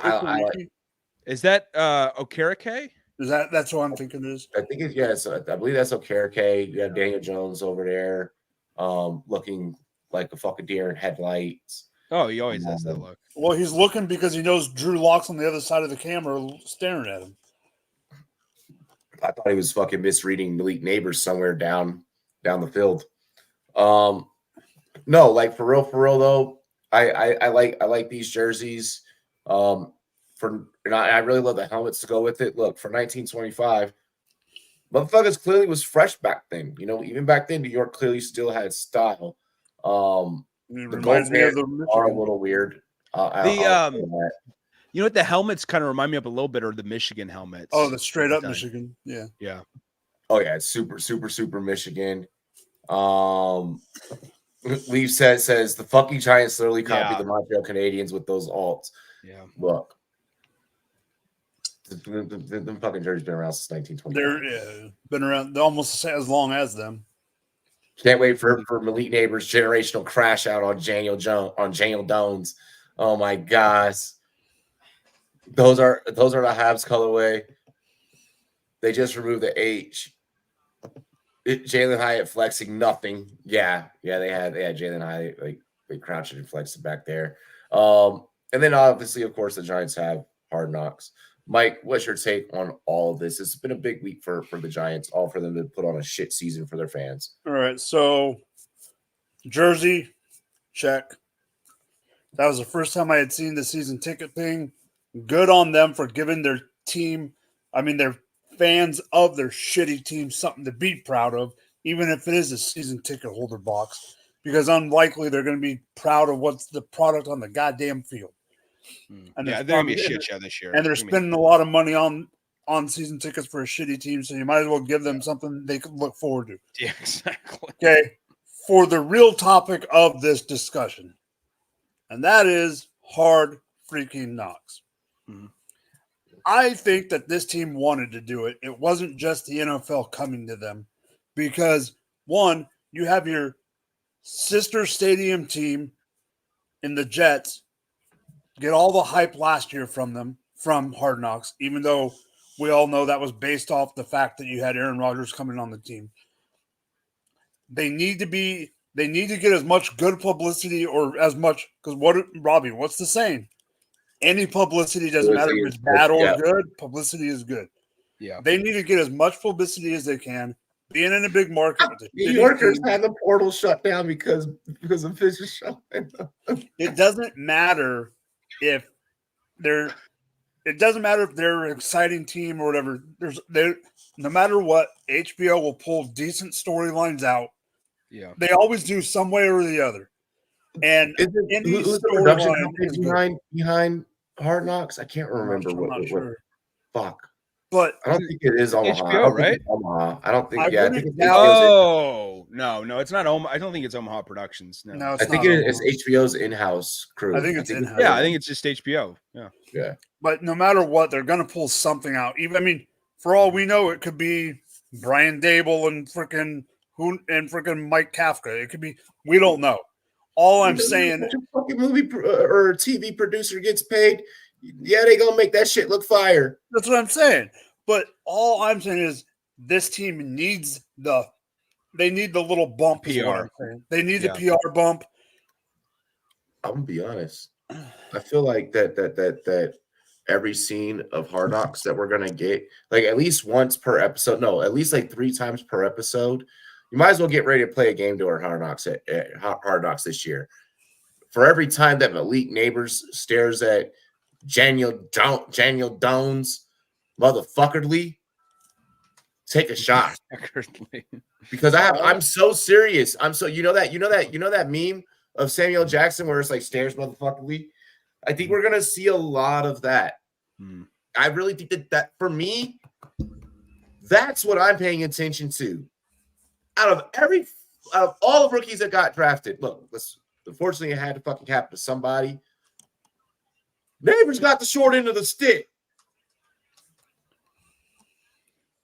Speaker 5: Okereke?
Speaker 4: That's what I'm thinking it is?
Speaker 2: I think I believe that's Okereke. You have Daniel Jones over there, looking like a fucking deer in headlights.
Speaker 5: Oh, he always has that look.
Speaker 4: Well, he's looking because he knows Drew Lock's on the other side of the camera staring at him.
Speaker 2: I thought he was fucking misreading Elite Neighbors somewhere down the field. No, like for real though, I like these jerseys. And I really love the helmets to go with it. Look, for 1925, motherfuckers clearly was fresh back then. Even back then, New York clearly still had style. The gold bands are a little weird.
Speaker 5: What the helmets kind of remind me of a little bit are the Michigan helmets.
Speaker 4: Oh, the straight up Michigan. Yeah.
Speaker 2: Oh yeah, it's super Michigan. Leaf says the fucking Giants literally copied the Montreal Canadiens with those alts.
Speaker 5: Yeah.
Speaker 2: Look. The fucking jersey's been around since 1920.
Speaker 4: They're been around almost as long as them.
Speaker 2: Can't wait for Elite Neighbors generational crash out on Daniel Jones. Oh my gosh. Those are the Habs colorway. They just removed the H. Jalen Hyatt flexing nothing. Yeah, they had Jalen Hyatt like crouching and flexing back there. And then obviously, of course, the Giants have Hard Knocks. Mike, what's your take on all of this? It's been a big week for the Giants, all for them to put on a shit season for their fans.
Speaker 4: All right, so jersey, check. That was the first time I had seen the season ticket thing. Good on them for giving their fans of their shitty team something to be proud of, even if it is a season ticket holder box, because unlikely they're going to be proud of what's the product on the goddamn field.
Speaker 5: And they're going to be a shit show this year.
Speaker 4: And they're spending a lot of money on season tickets for a shitty team, so you might as well give them something they can look forward to.
Speaker 5: Yeah, exactly.
Speaker 4: Okay, for the real topic of this discussion, and that is Hard freaking Knocks.
Speaker 5: Mm-hmm.
Speaker 4: I think that this team wanted to do it. It wasn't just the NFL coming to them, because one, you have your sister stadium team in the Jets get all the hype last year from Hard Knocks, even though we all know that was based off the fact that you had Aaron Rodgers coming on the team. They need to be They need to get as much good publicity or as much because Robbie, what's the saying? Any publicity doesn't matter if it's bad or good. Publicity is good.
Speaker 5: Yeah,
Speaker 4: they need to get as much publicity as they can. Being in a big market, with the
Speaker 2: New Yorkers had the portal shut down because of Fish's show.
Speaker 4: It doesn't matter if they're. It doesn't matter if they're an exciting team or whatever. No matter what, HBO will pull decent storylines out.
Speaker 5: Yeah,
Speaker 4: they always do some way or the other. And
Speaker 2: who's the production company behind Hard Knocks? I can't remember what. Fuck.
Speaker 4: But
Speaker 2: I don't think it is Omaha.
Speaker 5: HBO, right?
Speaker 2: Omaha. I don't think. I think it's
Speaker 5: HBO. No, it's not Omaha. I don't think it's Omaha Productions. No,
Speaker 2: I think it's HBO's in-house crew.
Speaker 4: I think it's in-house.
Speaker 5: Yeah, I think it's just HBO.
Speaker 2: Yeah.
Speaker 4: But no matter what, they're going to pull something out. Even for all we know, it could be Brian Dable and freaking Mike Kafka. It could be. We don't know. All I'm saying,
Speaker 2: a fucking movie or TV producer gets paid. Yeah, they gonna make that shit look fire.
Speaker 4: That's what I'm saying. But all I'm saying is this team needs the little bump.
Speaker 5: PR.
Speaker 4: They need the PR bump.
Speaker 2: I'm gonna be honest. I feel like that every scene of Hard Knocks that we're gonna get, like at least once per episode, no, at least like 3 times per episode. You might as well get ready to play a game to our Hard Knocks at Hard Knocks this year. For every time that Malik Neighbors stares at Daniel Jones, motherfuckerly, take a shot. Because I'm so serious. I'm so you know that meme of Samuel Jackson where it's like stares motherfuckerly. I think we're gonna see a lot of that. I really think that for me, that's what I'm paying attention to. Out of all the rookies that got drafted, look, unfortunately, it had to fucking happen to somebody. Neighbors got the short end of the stick.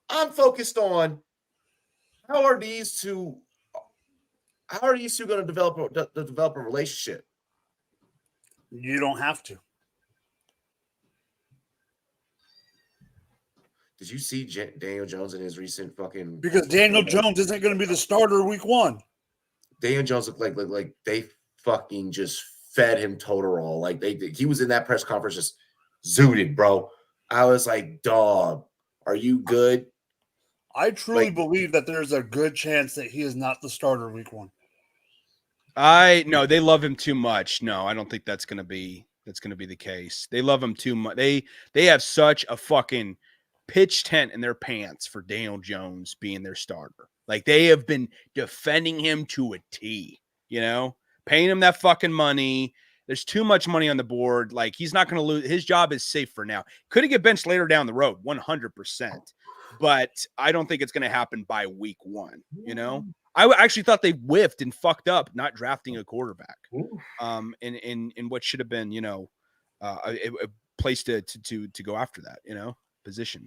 Speaker 2: I'm focused on how are these two going to develop a relationship?
Speaker 4: You don't have to.
Speaker 2: Did you see Daniel Jones in his recent fucking?
Speaker 4: Because Daniel Jones isn't going to be the starter week 1.
Speaker 2: Daniel Jones looked like they fucking just fed him Total. Like he was in that press conference just zooted, bro. I was like, dog, are you good?
Speaker 4: I truly believe that there's a good chance that he is not the starter week 1.
Speaker 5: No, they love him too much. No, I don't think that's gonna be the case. They love him too much. They have such a fucking pitch tent in their pants for Daniel Jones being their starter. Like they have been defending him to a T, paying him that fucking money. There's too much money on the board. Like he's not going to lose. His job is safe for now. Could he get benched later down the road? 100%. But I don't think it's going to happen by week 1. I actually thought they whiffed and fucked up not drafting a quarterback. In what should have been, a place to go after that, position.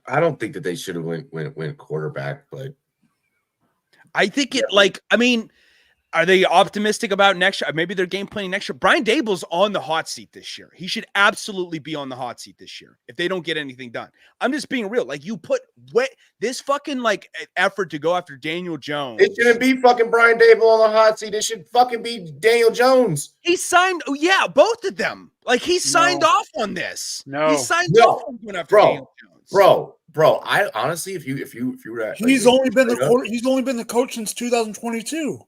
Speaker 2: I don't think that they should have went quarterback, but
Speaker 5: I think are they optimistic about next year? Maybe they're game planning next year. Brian Dable's on the hot seat this year. He should absolutely be on the hot seat this year if they don't get anything done. I'm just being real. Like you put this fucking effort to go after Daniel Jones.
Speaker 2: It shouldn't be fucking Brian Dable on the hot seat. It should fucking be Daniel Jones.
Speaker 5: He signed. Oh yeah, both of them. Like he signed off on this.
Speaker 4: No,
Speaker 5: he signed off on going after Daniel Jones.
Speaker 2: Bro. I honestly, if you were at,
Speaker 4: he's only been the coach since 2022.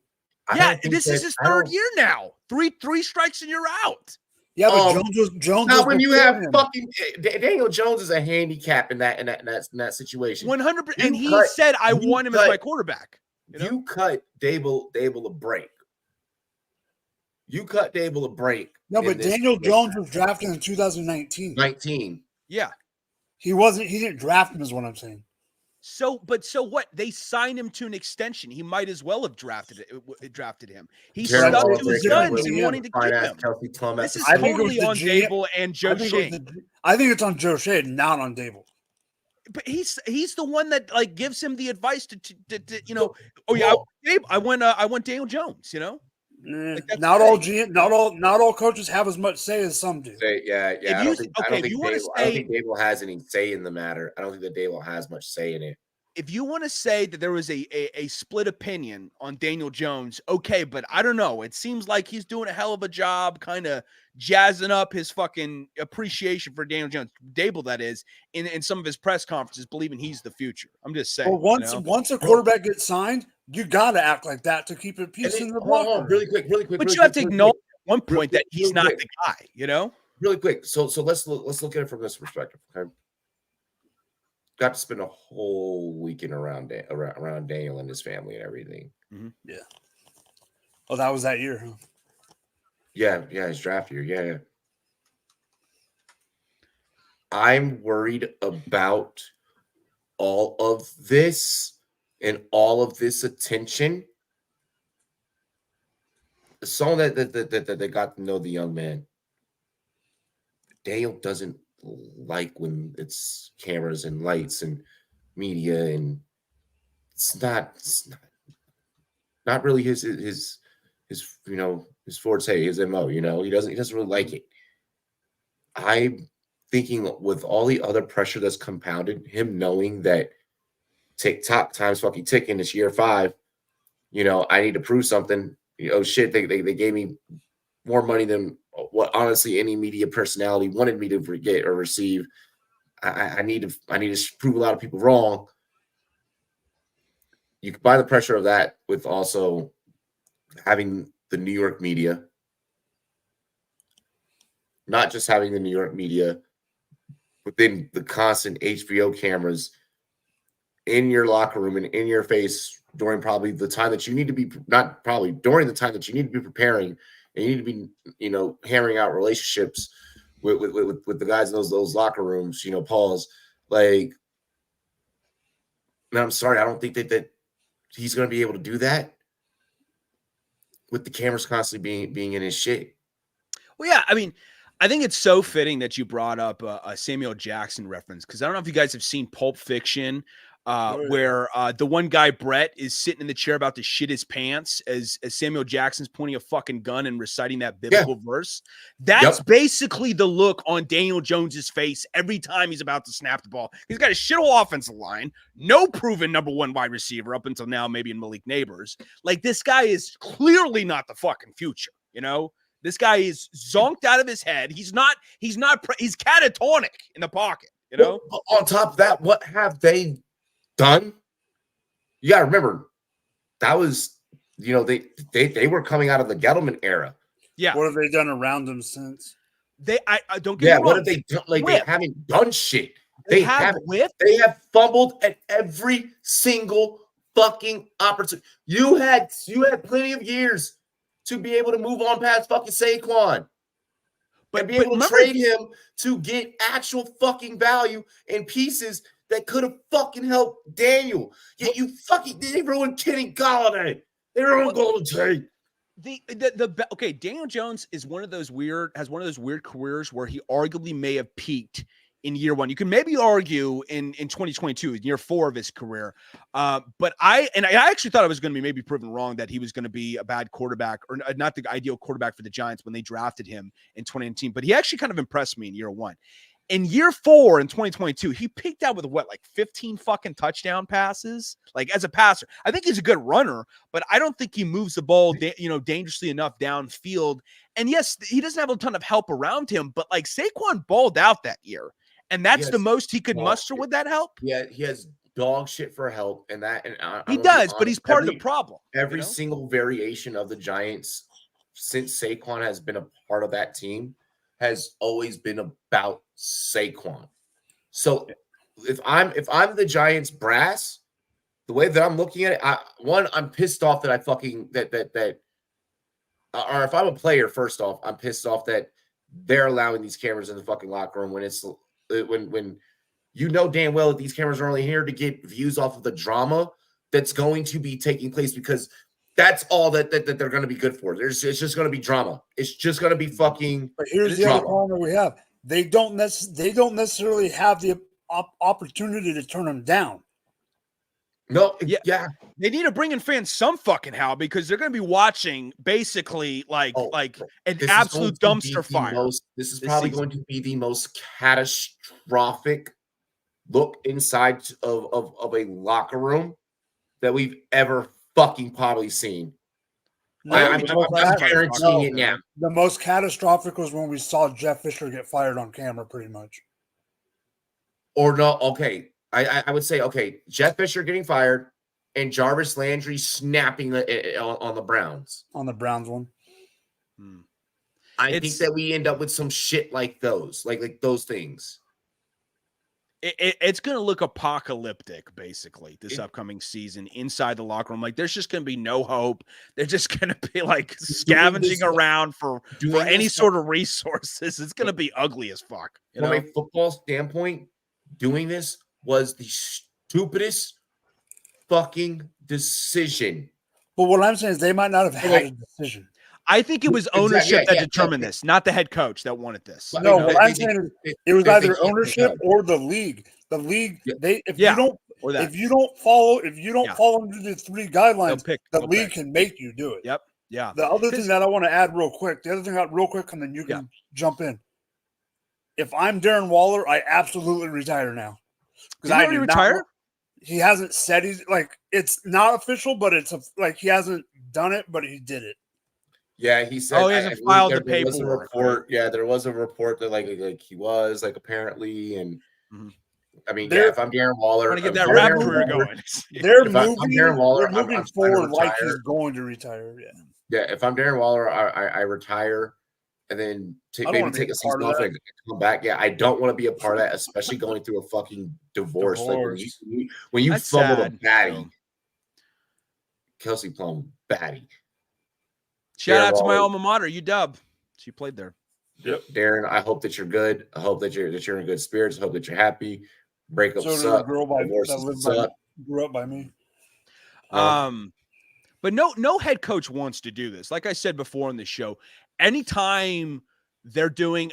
Speaker 5: Yeah, this is his 3rd year now. Three strikes and you're out.
Speaker 4: Yeah, but Jones.
Speaker 2: Not when you have fucking Daniel Jones is a handicap in that situation.
Speaker 5: 100%. And he said, "I want him as my quarterback."
Speaker 2: You cut Dable a break. You cut Dable a break.
Speaker 4: No, but Daniel Jones was drafted in 2019.
Speaker 2: 19.
Speaker 5: Yeah,
Speaker 4: he wasn't. He didn't draft him, is what I'm saying.
Speaker 5: So what? They signed him to an extension. He might as well have drafted him. He stuck to his guns and wanting to keep him. This is totally on Dable and Joe Shea.
Speaker 4: I think it's on Joe Shea, not on Dable.
Speaker 5: But he's the one that gives him the advice to Oh yeah, I want Daniel Jones.
Speaker 4: Not all coaches have as much say as some do.
Speaker 2: I don't think Dable has any say in the matter. I don't think that Dable has much say in it.
Speaker 5: if you want to say that there was a split opinion on Daniel Jones, okay, but I don't know. It seems like he's doing a hell of a job kind of jazzing up his fucking appreciation for Daniel Jones. Dable, that is, in some of his press conferences, believing he's the future. I'm just saying.
Speaker 4: Well, once a quarterback gets signed, you got to act like that to keep it peace in the block.
Speaker 2: Really quick.
Speaker 5: But you have to acknowledge at one point that he's not the guy, you know?
Speaker 2: Really quick. So let's look at it from this perspective, okay? Got to spend a whole weekend around Daniel and his family and everything.
Speaker 5: Mm-hmm.
Speaker 4: Yeah. Oh, that was that year, huh?
Speaker 2: Yeah, his draft year. Yeah. I'm worried about all of this and all of this attention. The song that they got to know the young man. Daniel doesn't like when it's cameras and lights and media, and it's not really his you know, his forte, his MO, you know, he doesn't really like it. I'm thinking with all the other pressure that's compounded, him knowing that TikTok time's fucking ticking, it's year 5, you know, I need to prove something. You know, shit, they gave me more money than what honestly any media personality wanted me to get or receive. I need to prove a lot of people wrong. You combine the pressure of that with also having the New York media, not just having the New York media, but then the constant HBO cameras in your locker room and in your face during probably the time that you need to be, not probably, during the time that you need to be preparing, and you need to be, you know, hammering out relationships with the guys in those locker rooms, you know, Paul's like, man, I'm sorry, I don't think that he's going to be able to do that with the cameras constantly being in his shit.
Speaker 5: Well, yeah, I mean, I think it's so fitting that you brought up a Samuel Jackson reference, because I don't know if you guys have seen Pulp Fiction, where the one guy, Brett, is sitting in the chair about to shit his pants as Samuel Jackson's pointing a fucking gun and reciting that biblical verse. That's basically the look on Daniel Jones's face every time he's about to snap the ball. He's got a shittle offensive line, no proven number 1 wide receiver up until now, maybe in Malik Neighbors. Like, this guy is clearly not the fucking future, you know? This guy is zonked out of his head. He's catatonic in the pocket, you know?
Speaker 2: Well, on top of that, what have they done? You got to remember, that was, you know, they were coming out of the Gettleman era.
Speaker 5: Yeah.
Speaker 4: What have they done around them since?
Speaker 5: I don't get me wrong.
Speaker 2: What have they done? Like, they haven't done shit. They have fumbled at every single fucking opportunity. You had plenty of years to be able to move on past fucking Saquon. But be able to trade him to get actual fucking value and pieces that could have fucking helped Daniel. Yet they ruined Kenny Golladay. They ruined Golden Tate.
Speaker 5: Okay, Daniel Jones has one of those weird careers where he arguably may have peaked in year 1. You can maybe argue in 2022, in year 4 of his career. But I actually thought I was going to be maybe proven wrong that he was going to be a bad quarterback, or not the ideal quarterback for the Giants when they drafted him in 2019. But he actually kind of impressed me in year 1. In year 4 in 2022, he peaked out with like 15 fucking touchdown passes, like as a passer. I think he's a good runner, but I don't think he moves the ball, dangerously enough downfield. And yes, he doesn't have a ton of help around him, but like Saquon balled out that year. And that's the most he could muster with that help.
Speaker 2: Yeah, he has dog shit for help, and
Speaker 5: he does, but he's part of the problem.
Speaker 2: Every single variation of the Giants since Saquon has been a part of that team has always been about Saquon. So if I'm the Giants brass, the way that I'm looking at it, I'm pissed off that or if I'm a player, first off, I'm pissed off that they're allowing these cameras in the fucking locker room when you know damn well that these cameras are only here to get views off of the drama that's going to be taking place, because that's all that they're going to be good for. It's just going to be drama. It's just going to be fucking.
Speaker 4: But here's the other problem that we have: they don't necessarily have the opportunity to turn them down.
Speaker 2: No,
Speaker 5: they need to bring in fans some fucking how, because they're going to be watching basically like an absolute dumpster fire.
Speaker 2: This is probably going to be the most catastrophic look inside of a locker room that we've ever fucking probably seen.
Speaker 4: No,
Speaker 2: I'm guaranteeing it now.
Speaker 4: The most catastrophic was when we saw Jeff Fisher get fired on camera, pretty much.
Speaker 2: Or no, okay. I would say, okay, Jeff Fisher getting fired and Jarvis Landry snapping on the Browns.
Speaker 4: On the Browns one.
Speaker 2: I think that we end up with some shit like those, like those things.
Speaker 5: It's going to look apocalyptic, basically, this upcoming season inside the locker room. Like, there's just going to be no hope. They're just going to be like scavenging around for any sort of resources. It's going to be ugly as fuck.
Speaker 2: From a football standpoint, doing this was the stupidest fucking decision.
Speaker 4: But what I'm saying is they might not have had a decision.
Speaker 5: I think it was ownership that determined this, not the head coach that wanted this.
Speaker 4: No, what I'm saying is it was either ownership or the league. The league, if you don't follow under the 3 guidelines, the league can make you do it.
Speaker 5: Yep. Yeah.
Speaker 4: The other thing that I want to add real quick, and then you can jump in. If I'm Darren Waller, I absolutely retire now.
Speaker 5: Did he already retire?
Speaker 4: He hasn't said he's like, it's not official, but it's like he hasn't done it, but he did it.
Speaker 2: Yeah, he said.
Speaker 5: He hasn't filed the paperwork.
Speaker 2: Yeah, there was a report that like he was like apparently, and I mean, if I'm Darren Waller,
Speaker 5: trying to get that rap career going.
Speaker 4: They're moving forward like he's going to retire.
Speaker 2: Yeah. If I'm Darren Waller, I retire, and then maybe take a season off and come back. Yeah, I don't want to be a part of that, especially going through a fucking divorce. Like when you fumbled a baddie, Kelsey Plum baddie.
Speaker 5: Shout out to my alma mater, UW. She played there.
Speaker 2: Yep, Darren. I hope that you're good. I hope that you're in good spirits. I hope that you're happy. Breakups suck.
Speaker 4: Grew up by me.
Speaker 5: But no head coach wants to do this. Like I said before on the show, anytime a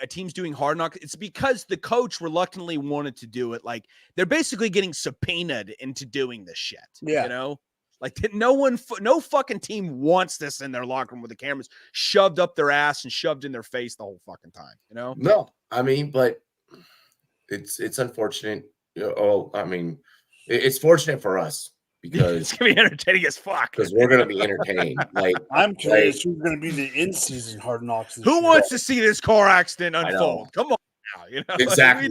Speaker 5: team's doing hard knock, it's because the coach reluctantly wanted to do it. Like they're basically getting subpoenaed into doing this shit.
Speaker 4: Yeah.
Speaker 5: You know? Like no fucking team wants this in their locker room with the cameras shoved up their ass and shoved in their face the whole fucking time. You know?
Speaker 2: No, I mean, but it's unfortunate. I mean, it's fortunate for us because
Speaker 5: it's gonna be entertaining as fuck.
Speaker 2: Because we're gonna be entertained. Like
Speaker 4: I'm curious who's gonna be the in-season Hard Knocks.
Speaker 5: Who wants to see this car accident unfold? Come on. You know?
Speaker 2: Exactly.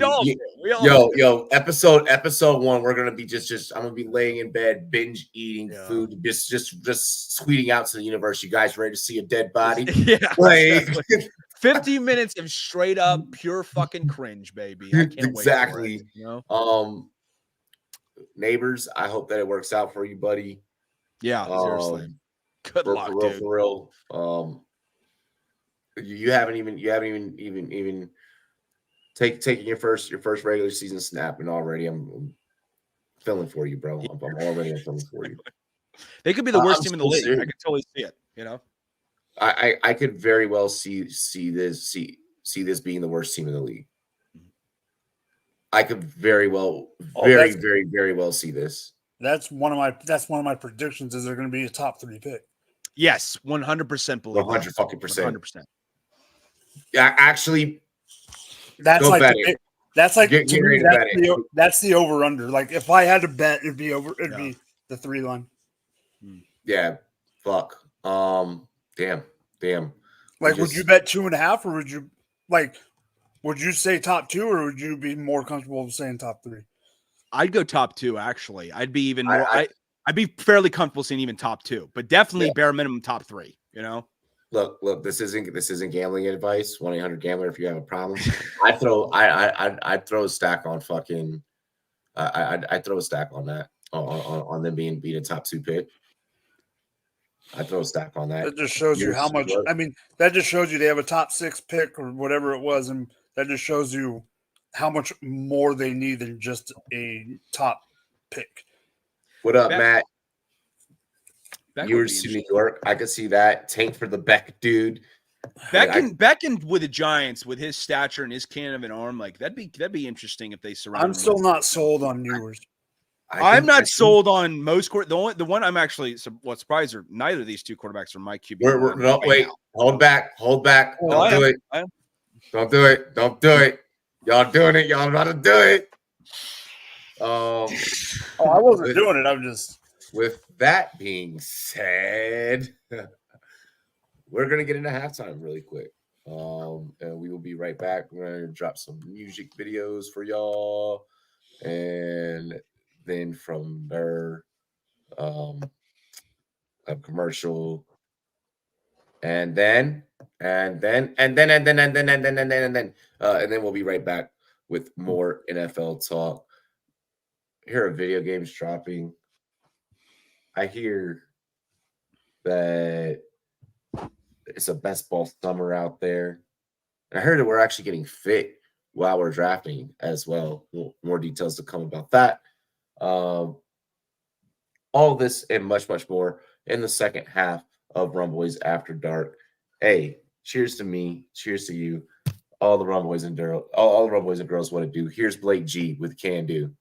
Speaker 2: Episode 1, we're gonna be just I'm gonna be laying in bed, binge eating food, just tweeting out to the universe. You guys ready to see a dead body?
Speaker 5: Yeah, exactly. 50 minutes of straight up pure fucking cringe, baby. I can't
Speaker 2: exactly.
Speaker 5: Wait for it, you know?
Speaker 2: Neighbors, I hope that it works out for you, buddy.
Speaker 5: Yeah, seriously. Good luck, dude.
Speaker 2: For real. You haven't even taking your first regular season snap, and already I'm feeling for you, bro. I'm already feeling for you.
Speaker 5: They could be the worst team in the league. I could totally see it. You know,
Speaker 2: I could very well see this being the worst team in the league. I could very well, very well see this.
Speaker 4: That's one of my predictions. Is they're going to be a top 3 pick?
Speaker 5: Yes, 100% believe.
Speaker 2: 100 fucking percent.
Speaker 5: 100%.
Speaker 2: Yeah, actually.
Speaker 4: That's like that's the over under. Like if I had to bet, it'd be the 3 line.
Speaker 2: Yeah, fuck. Damn.
Speaker 4: Like, would you bet 2.5, or would you say top 2, or would you be more comfortable saying top 3?
Speaker 5: I'd go top 2. Actually, I'd be even more. I'd be fairly comfortable saying even top 2, but definitely bare minimum top 3. You know.
Speaker 2: Look, this isn't gambling advice. 1-800-GAMBLER if you have a problem. I'd throw a stack on fucking I'd throw a stack on that on them being a top 2 pick. I'd throw a stack on that.
Speaker 4: That just shows you how much. I mean, that just shows you they have a top 6 pick or whatever it was, and that just shows you how much more they need than just a top pick.
Speaker 2: What up, Matt? University of New York. I could see that. Tank for the Beck dude.
Speaker 5: Beckin with the Giants with his stature and his cannon of an arm, like that'd be interesting if they surround.
Speaker 4: I'm still not sold on Ewers.
Speaker 5: I'm not sold on most court. The one I'm actually surprised are neither of these 2 quarterbacks are my QB.
Speaker 2: No, wait, hold back. Don't do it. Don't do it. Y'all doing it. Y'all about to do it. Um,
Speaker 4: I wasn't doing it. I'm just.
Speaker 2: With that being said, we're gonna get into halftime really quick. And we will be right back. We're gonna drop some music videos for y'all, and then from there, a commercial, and then we'll be right back with more NFL talk. Here are video games dropping. I hear that it's a best ball summer out there. And I heard that we're actually getting fit while we're drafting as well. More details to come about that. All this and much, much more in the second half of Rumboyz After Dark. Hey, cheers to me. Cheers to you. All the Rumboyz and girls, all the Rumboyz and girls want to do. Here's Blake G with Can Do.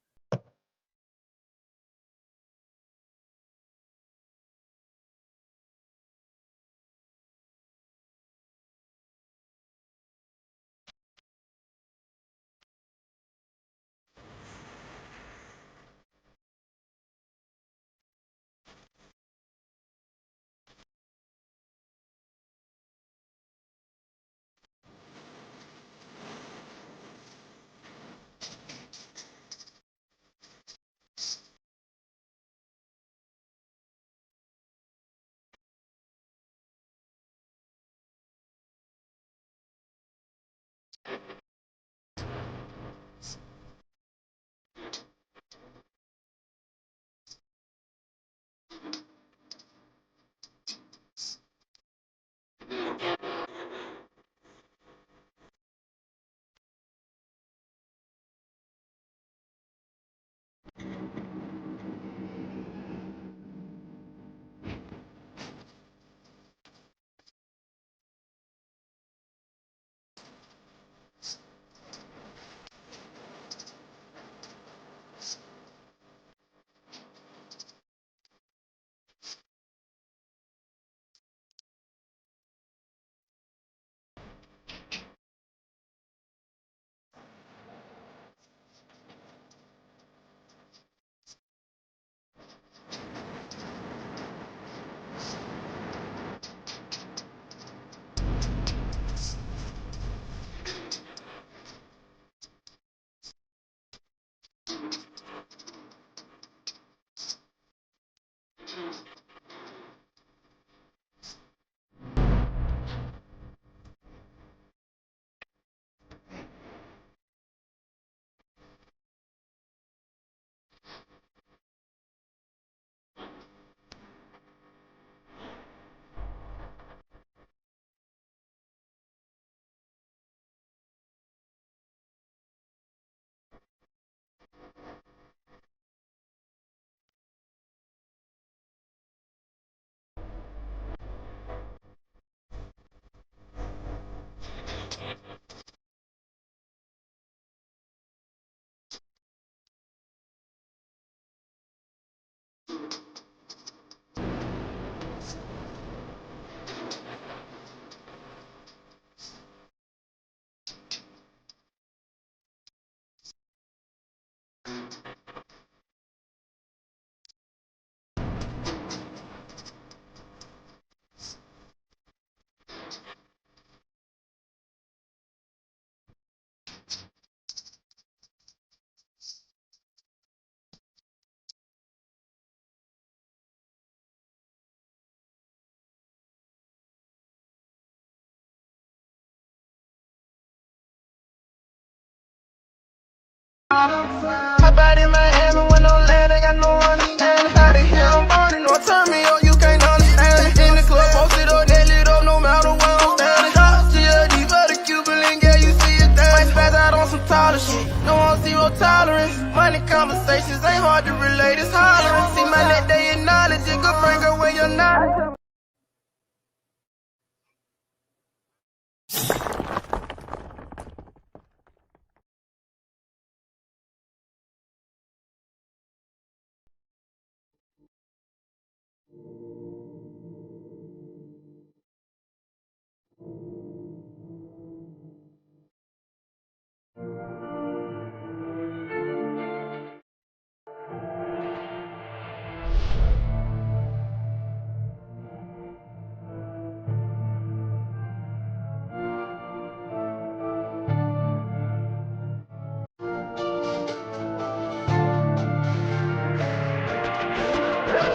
Speaker 3: Hop out in Miami with no land, ain't got no understanding. How the hell I'm burning, don't turn me on, you can't understand it. In the club, posted up, they lit up, no matter where I'm standing. Drop GLD for the Cuban link, yeah, you see it there. Might spaz out on some taller shit, no on zero tolerance. Money conversations ain't hard to relate, it's hollering. See my net, they acknowledge it, good bring her where you're not.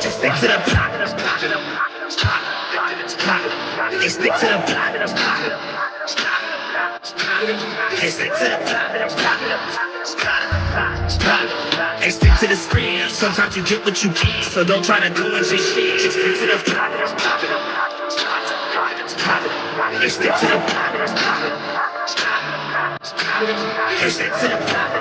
Speaker 3: Just stick to the plot. They stick to the plot. They stick to the plot. They stick to the screen. Sometimes you get what you get, so don't try to do it just shit. Just stick to the plot. They stick to the plot. They stick to the plot.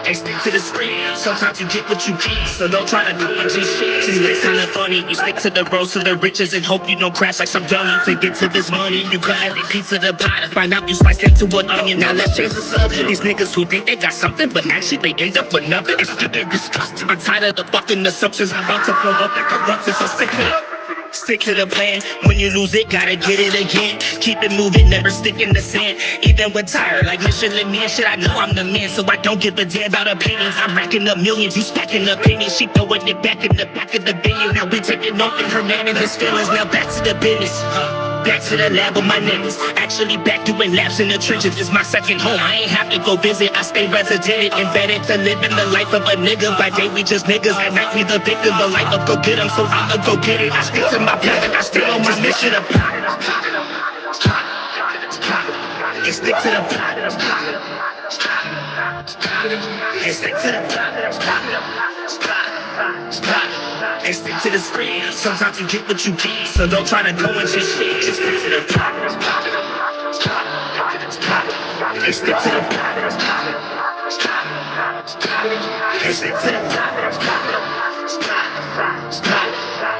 Speaker 3: They stick to the screen. Sometimes you get what you get, so don't try to do it just shit. See, it's kinda funny. You stick to the road to the riches and hope you don't crash like some dummy to get to this money. You cut every piece of the pie to find out you sliced into an onion. Now let's change the subject. These niggas who think they got something, but actually they end up with nothing. It's disgusting. I'm tired of the fucking assumptions. I'm about to blow up like corruption, so stick to it. Stick to the plan. When you lose it, gotta get it again. Keep it moving, never stick in the sand. Even when tired, like Michelin man, shit, I know I'm the man, so I don't give a damn about opinions. I'm racking up millions, you stacking opinions. She throwing it back in the back of the venue. Now we taking off in her man and his feelings. Now back to the business. Back to the lab with my niggas. Actually back doing laps in the trenches. It's my second home. I ain't have to go visit. I stay resident, embedded to living the life of a nigga. By day we just niggas. At night we the victim. The life of go get 'em, so I'ma go get it. I stick to my plan. I still on my mission. They stick to the plot. They stick to the plot. They stick to the screen. Sometimes you get what you get, so don't try to go and just shit. Just stick to the plot. They stick to the plot. They stick to the plot.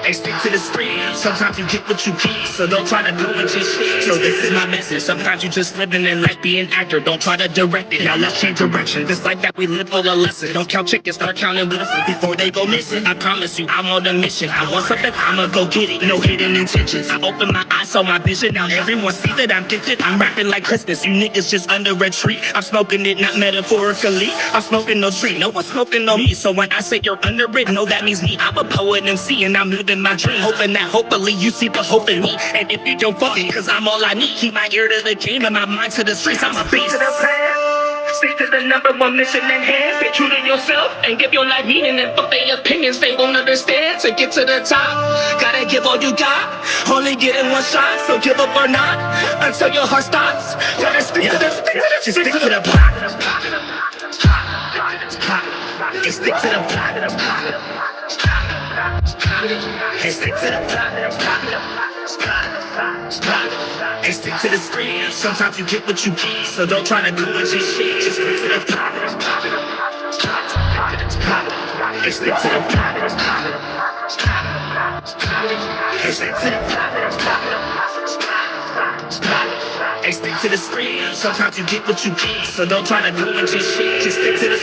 Speaker 3: They stick to the screen. Sometimes you get what you get, so don't try to do it just shit. So this is my message. Sometimes you just living in life, be an actor. Don't try to direct it. Now let's change direction. This life that we live for a lesson. Don't count chickens, start counting blessings before they go missing. I promise you, I'm on a mission. I want something, I'ma go get it. No hidden intentions. I open my eyes, saw my vision. Now everyone sees that I'm gifted. I'm rapping like Christmas. You niggas just under a tree. I'm smoking it, not metaphorically. I'm smoking no tree. No one's smoking no me. So when I say you're under it, no, that means me. I'm a poet MC and I'm living my dream. Hoping that hopefully you see the hope in me. And if you don't fuck it, cause I'm all I need. Keep my ear to the game and my mind to the streets. I'm a beast. To the plan. Stick to the number one mission in hand. Stay true to yourself and give your life meaning. And fuck their opinions, they won't understand. To get to the top, gotta give all you got. Only getting one shot, so give up or not until your heart stops. Gotta stick to the just stick to the plot. They stick to the plot. They stick to the plot. They stick to the screen. Sometimes you get what you get, so don't try to do it just shit. Just stick to the plot. They stick to the plot. They stick to the plot. They stick to the screen. Sometimes you get what you get, so don't try to do it just shit. Just stick to the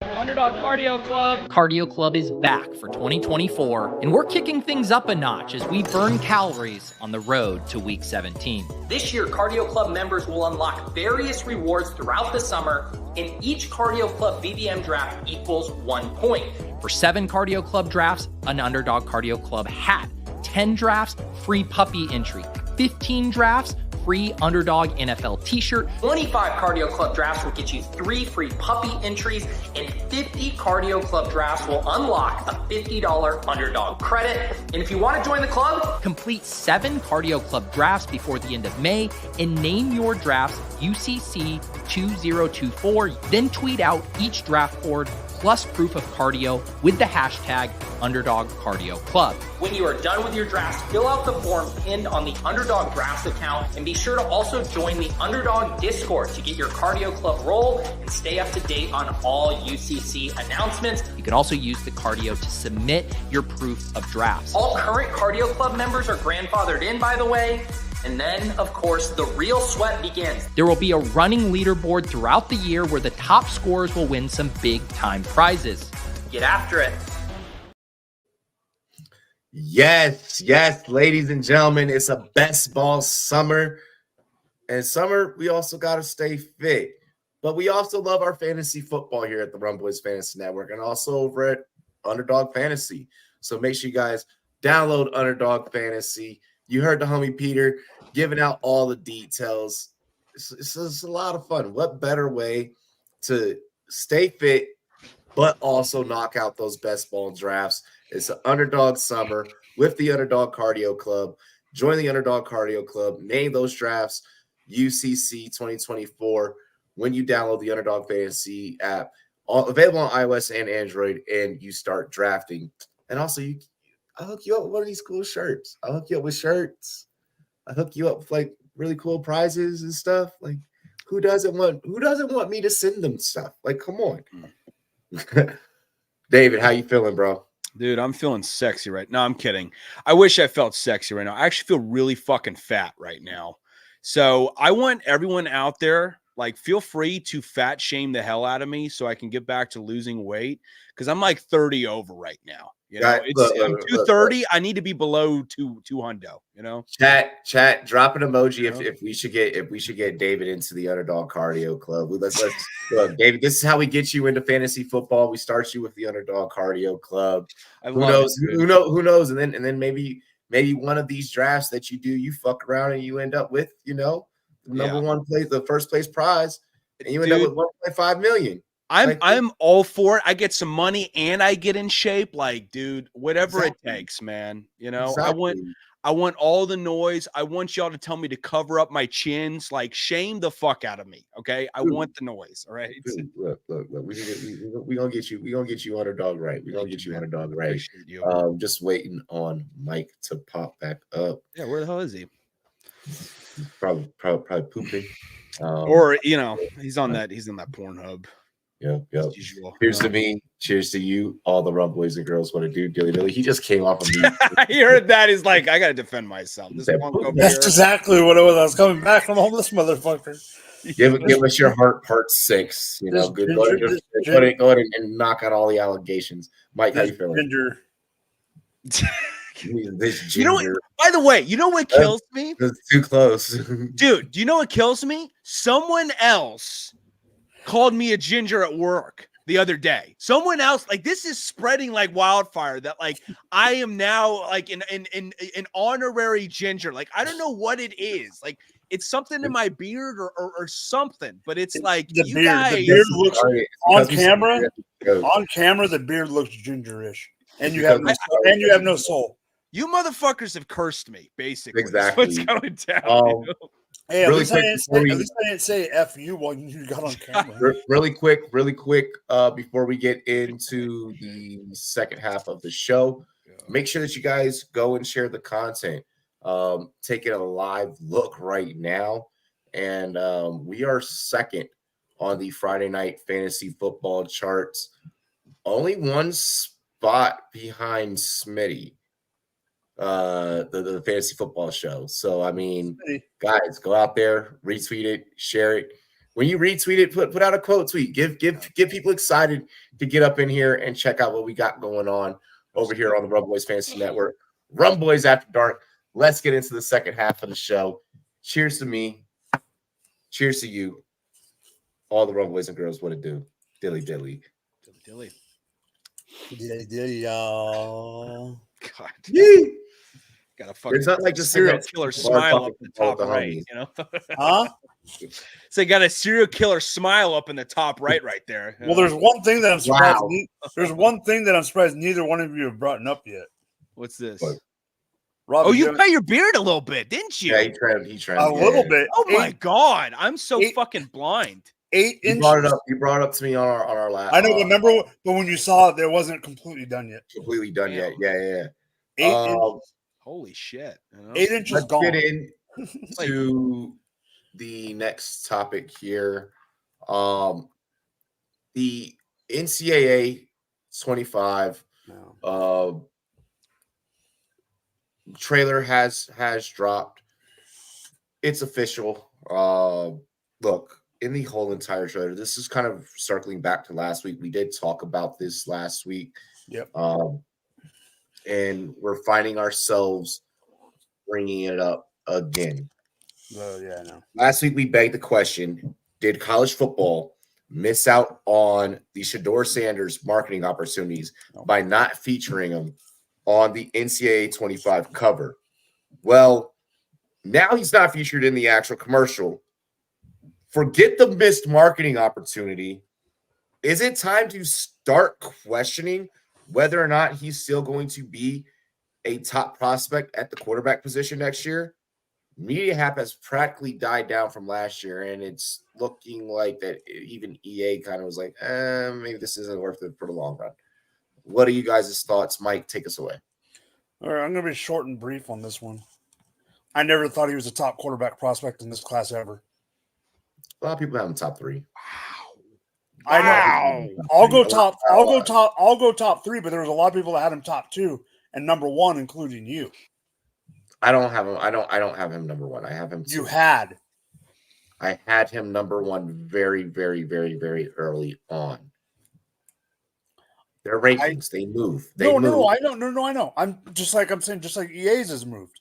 Speaker 6: Underdog Cardio Club. Cardio Club is back for 2024, and we're kicking things up a notch as we burn calories on the road to week 17. This year, Cardio Club members will unlock various rewards throughout the summer, and each Cardio Club BBM draft equals 1 point. For 7 Cardio Club drafts, an Underdog Cardio Club hat. 10 drafts, free puppy entry. 15 drafts, free Underdog NFL t-shirt. 25 Cardio Club drafts will get you 3 free puppy entries, and 50 Cardio Club drafts will unlock a $50 Underdog credit. And if you want to join the club, complete 7 Cardio Club drafts before the end of May and name your drafts UCC 2024. Then tweet out each draft board plus proof of cardio with the hashtag Underdog Cardio Club. When you are done with your drafts, fill out the form pinned on the Underdog Drafts account, and be sure to also join the Underdog Discord to get your Cardio Club roll and stay up to date on all UCC announcements. You can also use the cardio to submit your proof of drafts. All current Cardio Club members are grandfathered in, by the way. And then, of course, the real sweat begins. There will be a running leaderboard throughout the year where the top scorers will win some big-time prizes. Get after it.
Speaker 2: Yes, ladies and gentlemen, it's a best ball summer. And summer, we also got to stay fit. But we also love our fantasy football here at the Rumboyz Fantasy Network and also over at Underdog Fantasy. So make sure you guys download Underdog Fantasy. You heard the homie Peter giving out all the details. It's a lot of fun. What better way to stay fit, but also knock out those best ball drafts? It's an underdog summer with the Underdog Cardio Club. Join the Underdog Cardio Club. Name those drafts UCC 2024 when you download the Underdog Fantasy app. Available on iOS and Android, and you start drafting. And also, I'll hook you up with one of these cool shirts. I'll hook you up with shirts. I'll hook you up with like really cool prizes and stuff. Like, who doesn't want me to send them stuff? Like, come on. David, how you feeling, bro?
Speaker 5: Dude, I'm feeling sexy right now. No, I'm kidding. I wish I felt sexy right now. I actually feel really fucking fat right now. So I want everyone out there, like, feel free to fat shame the hell out of me so I can get back to losing weight, because I'm like 30 over right now. You know, I'm 230. I need to be below 200. You know,
Speaker 2: chat. Drop an emoji if we should get David into the Underdog Cardio Club. Let's look, David. This is how we get you into fantasy football. We start you with the Underdog Cardio Club. Who knows? And then maybe one of these drafts that you do, you fuck around and you end up with, you know, the first place prize, and you end up with 1.5 million.
Speaker 5: I'm all for it. I get some money and I get in shape. Like, dude, whatever it takes, man. You know, exactly. I want all the noise. I want y'all to tell me to cover up my chins. Like, shame the fuck out of me. Okay. I want the noise. All right.
Speaker 2: Dude, look. We gonna get you Underdog right. We gonna get you Underdog right. Just waiting on Mike to pop back up.
Speaker 5: Yeah, where the hell is he?
Speaker 2: Probably pooping.
Speaker 5: Or, you know, he's on that Pornhub.
Speaker 2: Yep. Cheers to me. Cheers to you. All the Rumboyz and girls want to do. Dilly. He just came off of me.
Speaker 5: I heard that. He's like, I got to defend myself.
Speaker 4: That's exactly what it was. I was coming back from homeless motherfucker.
Speaker 2: Give us your part 6. You know, good. Go ahead and knock out all the allegations. Mike, how you feeling?
Speaker 4: Ginger.
Speaker 2: This ginger.
Speaker 5: You know what, by the way, you know what kills me?
Speaker 2: That's too close.
Speaker 5: Dude, do you know what kills me? Someone else called me a ginger at work the other day. Someone else, like, this is spreading like wildfire, that like I am now like an honorary ginger. Like, I don't know what it is. Like, it's something in my beard or something, but it's like
Speaker 4: the beard looks on camera, the beard looks gingerish. And you have no soul.
Speaker 5: You motherfuckers have cursed me, basically.
Speaker 2: Exactly.
Speaker 5: That's what's going down.
Speaker 4: Hey, at least I didn't say F you while you got on camera.
Speaker 2: Really quick, before we get into the second half of the show, make sure that you guys go and share the content. Taking a live look right now, and we are second on the Friday night fantasy football charts. Only one spot behind Smitty. The fantasy football show. So I mean, guys, go out there, retweet it, share it. When you retweet it, put out a quote tweet. Give people excited to get up in here and check out what we got going on over here on the Rumboyz Fantasy Network. Rumboyz After Dark. Let's get into the second half of the show. Cheers to me. Cheers to you. All the Rumboyz and girls, what it do? Dilly.
Speaker 5: Dilly.
Speaker 4: Y'all.
Speaker 5: God.
Speaker 2: Yee.
Speaker 5: Got a fucking
Speaker 2: it's not like just
Speaker 5: serial killer smile up the top right, you know?
Speaker 4: Huh?
Speaker 5: So you got a serial killer smile up in the top right there.
Speaker 4: Well, there's one thing that I'm surprised. Wow. There's one thing that I'm surprised neither one of you have brought up yet.
Speaker 5: What's this?
Speaker 4: Robbie,
Speaker 5: you cut your beard a little bit, didn't you?
Speaker 2: Yeah, he tried
Speaker 4: a little bit.
Speaker 5: Oh my God, I'm so fucking blind.
Speaker 4: 8 inches.
Speaker 2: You brought it up to me on our last.
Speaker 4: I know, remember, but when you saw it, it wasn't completely done yet.
Speaker 2: Yeah.
Speaker 4: 8 inches.
Speaker 5: Holy shit! You know?
Speaker 4: 8 inches
Speaker 2: Let's
Speaker 4: gone.
Speaker 2: get into the next topic here. The NCAA 25 trailer has dropped. It's official. Look, in the whole entire trailer, this is kind of circling back to last week. We did talk about this last week.
Speaker 4: Yep.
Speaker 2: And we're finding ourselves bringing it up again.
Speaker 4: Oh, yeah, I know.
Speaker 2: Last week, we begged the question, did college football miss out on the Shedeur Sanders marketing opportunities by not featuring him on the NCAA 25 cover? Well, Now he's not featured in the actual commercial. Forget the missed marketing opportunity. Is it time to start questioning whether or not he's still going to be a top prospect at the quarterback position next year? Media hype has practically died down from last year, and it's looking like that even EA kind of was like, maybe this isn't worth it for the long run. What are you guys' thoughts? Mike, take us away.
Speaker 4: All right, I'm going to be short and brief on this one. I never thought he was a top quarterback prospect in this class ever.
Speaker 2: A lot of people have him top 3.
Speaker 4: I know. I'll go top 3, but there was a lot of people that had him top 2 and number 1, including you.
Speaker 2: I don't have him. I don't have him number 1. I have him.
Speaker 4: You had.
Speaker 2: I had him number 1 very, very, very, very early on. Their rankings, they move.
Speaker 4: No, I know. I'm saying, just like EA's has moved.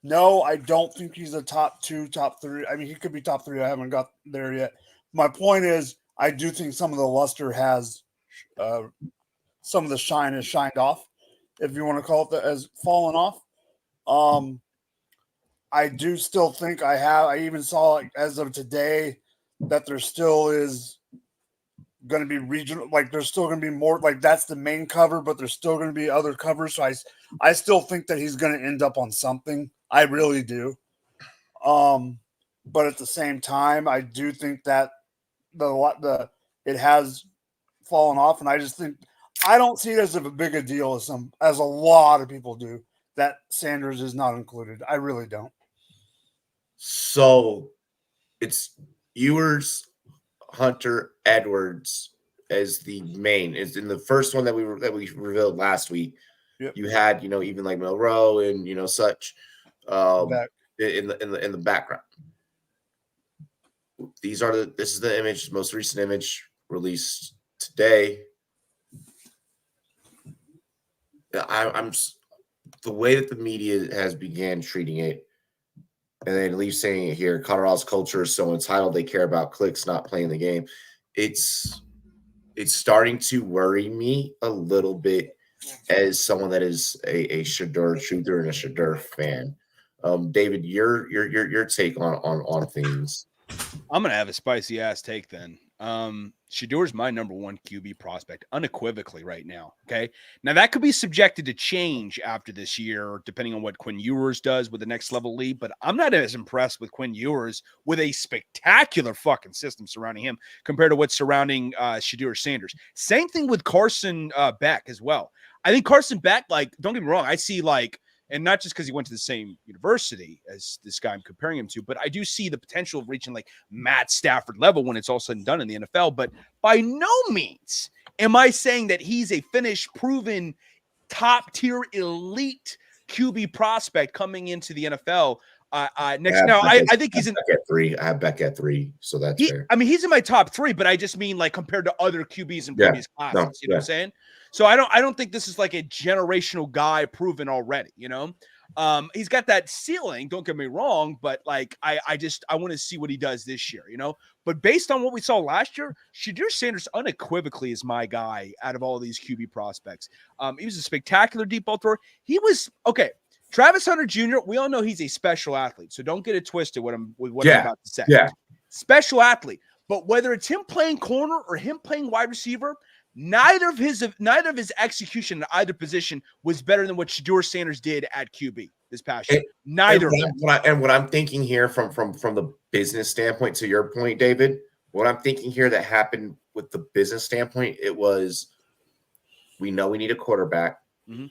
Speaker 4: No, I don't think he's a top 2, top 3. I mean, he could be top 3. I haven't got there yet. My point is, I do think some of the luster has, some of the shine has shined off, if you want to call it that, as fallen off. I do still think I even saw, like, as of today, that there still is going to be regional, like there's still going to be more, like that's the main cover, but there's still going to be other covers. So I still think that he's going to end up on something. I really do. But at the same time, I do think that it has fallen off, and I just think I don't see it as a big a deal as a lot of people do that Sanders is not included. I really don't.
Speaker 2: So it's Ewers, Hunter, Edwards as the main. Is in the first one that we revealed last week. Yep. You had, even like Monroe and such in the background. This is the image, most recent image released today. I'm the way that the media has began treating it, and then leave saying it here. Colorado's culture is so entitled; they care about clicks, not playing the game. It's starting to worry me a little bit as someone that is a Shedeur truther and a Shedeur fan. David, your take on things.
Speaker 5: I'm gonna have a spicy ass take then. Shedeur's my number 1 QB prospect unequivocally right now. Okay. Now that could be subjected to change after this year, depending on what Quinn Ewers does with the next level lead. But I'm not as impressed with Quinn Ewers with a spectacular fucking system surrounding him compared to what's surrounding Shedeur Sanders. Same thing with Carson Beck as well. I think Carson Beck, like, don't get me wrong, I see like, and not just because he went to the same university as this guy I'm comparing him to, but I do see the potential of reaching like Matt Stafford level when it's all said and done in the NFL. But by no means am I saying that he's a finished, proven, top-tier, elite QB prospect coming into the NFL next. Now, I think he's in
Speaker 2: at 3. I have Beck at 3, so that's fair.
Speaker 5: I mean, he's in my top 3, but I just mean like compared to other QBs in previous classes. You know what I'm saying? So I don't think this is like a generational guy proven already. He's got that ceiling. Don't get me wrong, but like I want to see what he does this year. But based on what we saw last year, Shedeur Sanders unequivocally is my guy out of all these QB prospects. He was a spectacular deep ball thrower. He was okay. Travis Hunter Jr., we all know he's a special athlete, so don't get it twisted with what I'm about to say.
Speaker 2: Yeah.
Speaker 5: Special athlete. But whether it's him playing corner or him playing wide receiver, neither of his execution at either position was better than what Shedeur Sanders did at QB this past year. Neither.
Speaker 2: And what I'm thinking here from the business standpoint, to your point, David, what I'm thinking here that happened with the business standpoint, it was, we know we need a quarterback.
Speaker 5: Mm-hmm.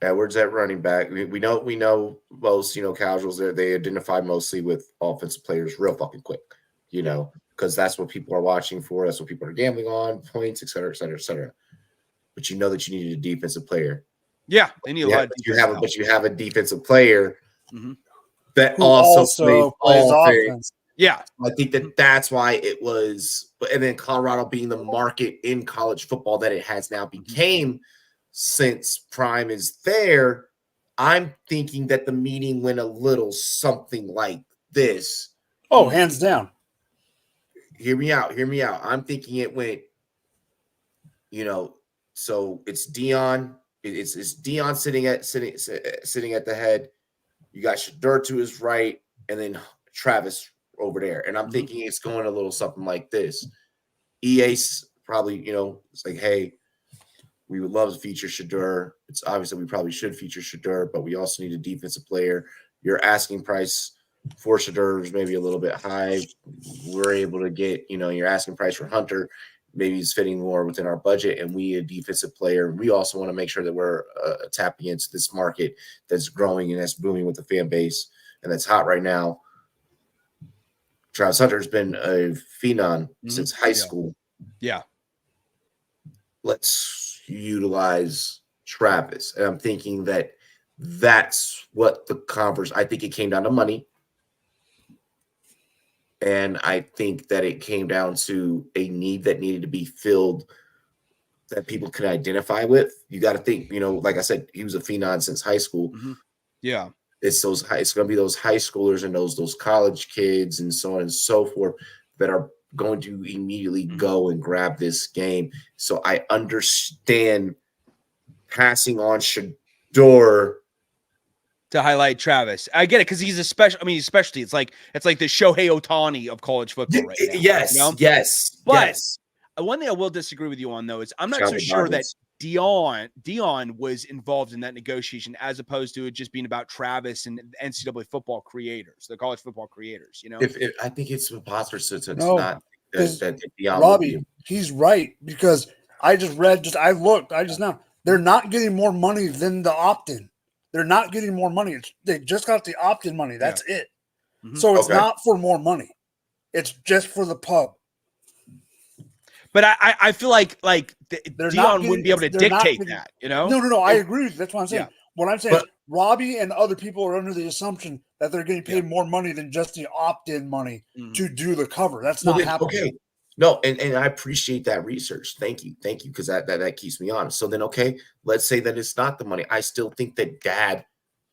Speaker 2: Edwards at running back. We know most, casuals there, they identify mostly with offensive players real fucking quick, because that's what people are watching for. That's what people are gambling on, points, et cetera, et cetera, et cetera. But you know that you needed a defensive player.
Speaker 5: Yeah, they need a lot of
Speaker 2: defense. But you have a defensive player that
Speaker 4: who
Speaker 2: also plays
Speaker 4: offense.
Speaker 5: Yeah.
Speaker 2: I think that's why it was, and then Colorado being the market in college football that it has now became since Prime is there, I'm thinking that the meeting went a little something like this.
Speaker 4: Oh, hands down.
Speaker 2: Hear me out. I'm thinking it went, so it's Dion, it's Dion sitting at the head. You got Shedeur to his right, and then Travis over there. And I'm thinking it's going a little something like this. EA's probably, it's like, hey, we would love to feature Shedeur. It's obvious that we probably should feature Shedeur, but we also need a defensive player. Your asking price for Shedeur is maybe a little bit high. We're able to get, your asking price for Hunter. Maybe he's fitting more within our budget, and we a defensive player. We also want to make sure that we're tapping into this market that's growing and that's booming with the fan base and that's hot right now. Travis Hunter's been a phenom since high school.
Speaker 5: Yeah.
Speaker 2: Let's utilize Travis. And I'm thinking that that's what the conference, I think it came down to money. And I think that it came down to a need that needed to be filled that people could identify with. You got to think, like I said, he was a phenom since high school.
Speaker 5: Yeah.
Speaker 2: It's going to be those high schoolers and those college kids and so on and so forth that are going to immediately go and grab this game. So I understand passing on Shedeur
Speaker 5: to highlight Travis. I get it because he's a special. I mean, especially it's like the Shohei Ohtani of college football right now.
Speaker 2: Yes.
Speaker 5: But one thing I will disagree with you on though is I'm not so sure that Dion was involved in that negotiation as opposed to it just being about Travis and NCAA football creators, the college football creators.
Speaker 2: If I think it's preposterous to not that Dion.
Speaker 4: Robbie, he's right because I looked now. They're not getting more money than the opt-in. They're not getting more money. They just got the opt-in money. That's it. So it's not for more money. It's just for the pub.
Speaker 5: But I feel like Dion wouldn't be able to dictate that,
Speaker 4: No. I agree with you. That's what I'm saying. Yeah. What I'm saying is Robbie and other people are under the assumption that they're getting paid more money than just the opt-in money to do the cover. That's not happening.
Speaker 2: Okay. No, and I appreciate that research. Thank you, because that keeps me honest. So then, let's say that it's not the money. I still think that Dad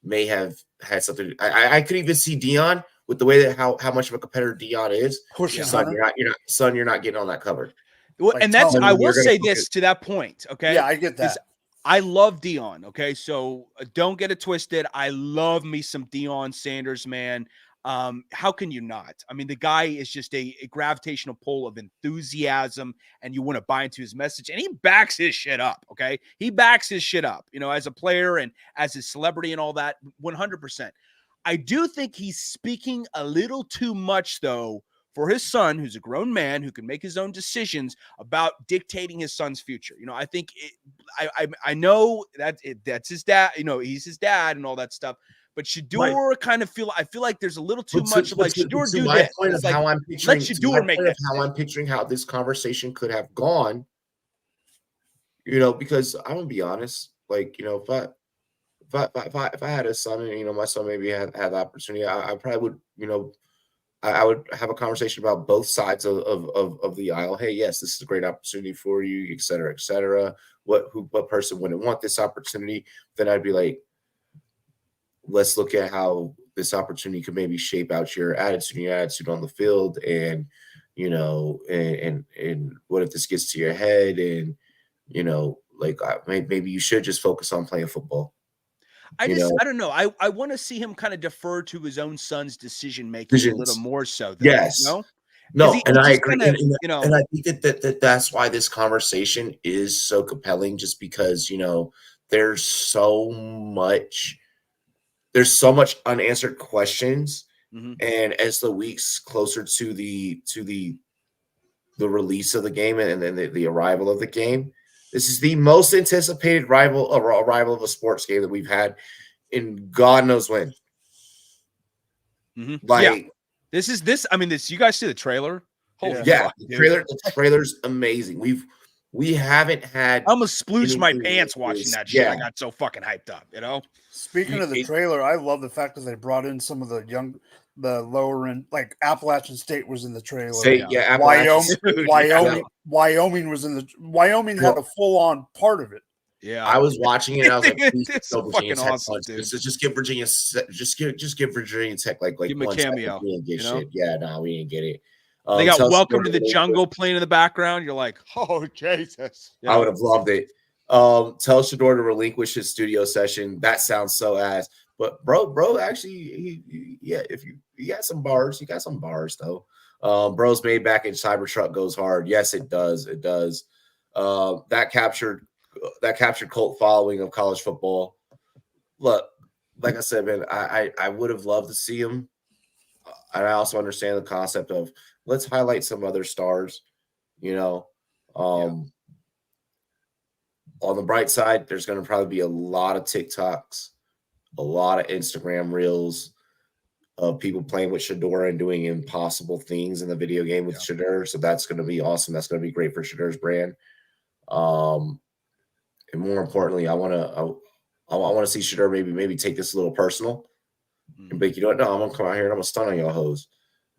Speaker 2: may have had something. I could even see Dion with the way that how much of a competitor Dion is. Son, you're not getting on that cover.
Speaker 5: Well, and that's I will say this to that point. Okay,
Speaker 4: yeah, I get that.
Speaker 5: I love Dion. Okay, so don't get it twisted. I love me some Dion Sanders, man. How can you not? I mean, the guy is just a gravitational pull of enthusiasm, and you want to buy into his message, and he backs his shit up. Okay, he backs his shit up. As a player and as a celebrity and all that, 100%. I do think he's speaking a little too much, though, for his son, who's a grown man who can make his own decisions about dictating his son's future. I think I know that's his dad. He's his dad and all that stuff. But Shedeur kind of I feel like there's a little too much of like Shedeur do this.
Speaker 2: Point of how I'm picturing, let Shedeur make this. How I'm picturing how this conversation could have gone. Because I'm gonna be honest, if I had a son and my son maybe had the opportunity, I probably would I would have a conversation about both sides of the aisle. Hey, yes, this is a great opportunity for you, et cetera, et cetera. What person wouldn't want this opportunity? Then I'd be like, let's look at how this opportunity could maybe shape out your attitude on the field. And, and what if this gets to your head and, maybe you should just focus on playing football.
Speaker 5: I don't know. I want to see him kind of defer to his own son's decision-making a little more so.
Speaker 2: Yes. No, and I agree. And I think that's why this conversation is so compelling, just because, there's so much unanswered questions. And as the weeks closer to the release of the game and then the arrival of the game, this is the most anticipated arrival of a sports game that we've had in God knows when.
Speaker 5: This. I mean, you guys see the trailer?
Speaker 2: Holy fuck, the trailer's amazing. We haven't had.
Speaker 5: I almost splooged my pants watching that shit. I got so fucking hyped up.
Speaker 4: Speaking of the trailer, I love the fact that they brought in some of the lower end, like Appalachian State was in the trailer. Wyoming was in the. Wyoming had a full on part of it.
Speaker 2: Yeah, I was watching it. And I was like,
Speaker 5: "It's so fucking awesome, dude."
Speaker 2: Just give Virginia Tech like
Speaker 5: give them a cameo.
Speaker 2: We didn't get shit. Yeah, no, we didn't get it.
Speaker 5: They got Welcome to the Jungle playing in the background. You're like, oh Jesus!
Speaker 2: I would have loved it. Tell Shador to relinquish his studio session. That sounds so ass. But bro, actually, if you got some bars, though. Bro's made back in Cybertruck goes hard. Yes, it does. It does. That captured cult following of college football. Look, like I said, man, I would have loved to see him. And I also understand the concept of let's highlight some other stars, On the bright side, there's going to probably be a lot of TikToks, a lot of Instagram reels of people playing with Shador and doing impossible things in the video game with Shador. So that's going to be awesome. That's going to be great for Shador's brand. And more importantly, I want to see Shador maybe take this a little personal and be like, no, I'm going to come out here and I'm going to stun on y'all hoes.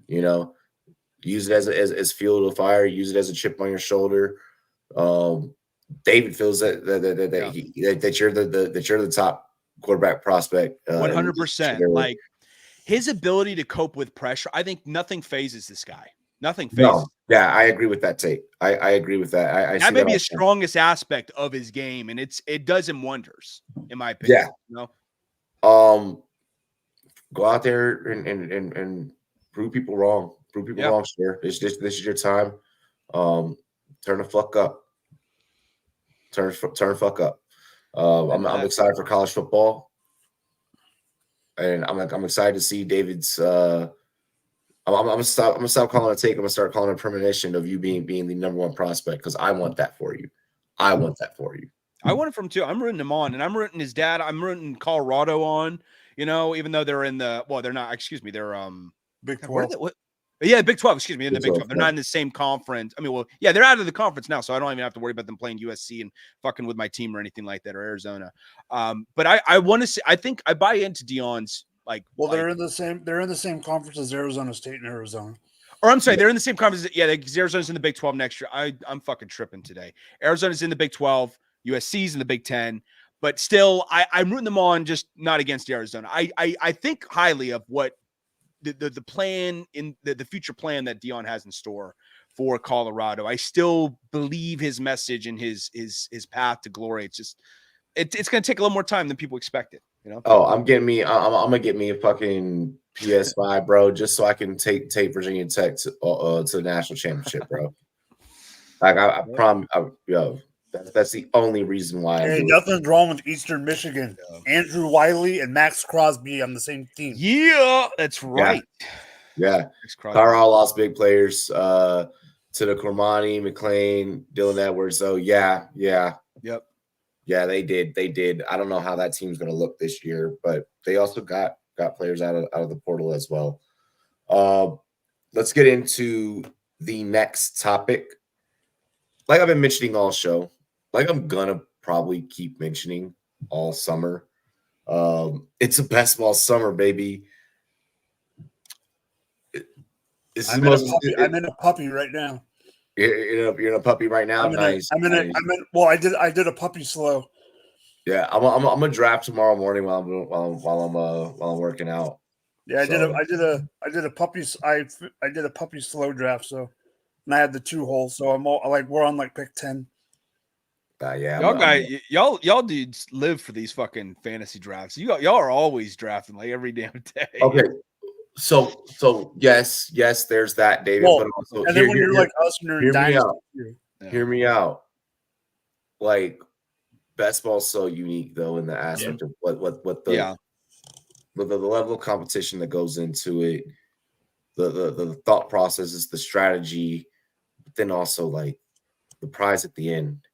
Speaker 2: Use it as fuel to the fire. Use it as a chip on your shoulder. David feels that you're the top quarterback prospect.
Speaker 5: 100%. Like his ability to cope with pressure, I think nothing phases this guy. Nothing phases.
Speaker 2: No. Yeah, I agree with that take. I agree with that.
Speaker 5: That may be his strongest aspect of his game, and it does him wonders, in my opinion.
Speaker 2: Yeah. Go out there and prove people wrong. Prove people wrong, sure. This is your time. Turn the fuck up. Turn the fuck up. I'm excited for college football, and I'm excited to see David's. I'm gonna stop calling it a take. I'm gonna start calling it a premonition of you being the number one prospect because I want that for you. I want it
Speaker 5: from him too. I'm rooting him on, and I'm rooting his dad. I'm rooting Colorado on. Even though they're in they're not. Excuse me, they're
Speaker 4: Big 12.
Speaker 5: Yeah, Big 12. Excuse me, in the Big 12. They're not in the same conference. I mean, they're out of the conference now, so I don't even have to worry about them playing USC and fucking with my team or anything like that, or Arizona. But I want to see. I think I buy into Deion's
Speaker 4: they're in the same. They're in the same conference as Arizona State and Arizona.
Speaker 5: Or I'm sorry, they're in the same conference. Yeah, because Arizona's in the Big 12 next year. I'm fucking tripping today. Arizona's in the Big 12. USC's in the Big 10. But still, I'm rooting them on, just not against Arizona. I think highly of what the plan in the future plan that Deion has in store for Colorado. I still believe his message and his path to glory. It's just it's going to take a little more time than people expected.
Speaker 2: Oh, I'm gonna get me a fucking PS5, bro, just so I can take Virginia Tech to the national championship, bro. Like I promise, that's the only reason why.
Speaker 4: Hey, nothing's wrong with Eastern Michigan. Andrew Wiley and Max Crosby on the same team.
Speaker 5: Yeah, that's right.
Speaker 2: Yeah. Colorado lost big players to the Cormani, McLean, Dylan Edwards. So
Speaker 5: Yep.
Speaker 2: Yeah, they did. I don't know how that team's going to look this year, but they also got players out of the portal as well. Let's get into the next topic. Like I've been mentioning all show, like I'm gonna probably keep mentioning all summer. It's a basketball summer, baby.
Speaker 4: I'm in a puppy right now.
Speaker 2: You're in a puppy right now. Nice.
Speaker 4: I did a puppy slow.
Speaker 2: Yeah, I'm gonna draft tomorrow morning while I'm working out.
Speaker 4: Yeah, I did a puppy slow draft. So, and I had the 2 holes. So we're on pick 10.
Speaker 5: Y'all dudes live for these fucking fantasy drafts. Y'all are always drafting every damn day.
Speaker 2: Okay. So yes, there's that, David.
Speaker 4: Well,
Speaker 2: but also,
Speaker 4: and then when you're like us and you're in Dynasty.
Speaker 2: Hear me out. Like basketball's so unique though in the aspect of what the level of competition that goes into it, the thought processes, the strategy, but then also the prize at the end.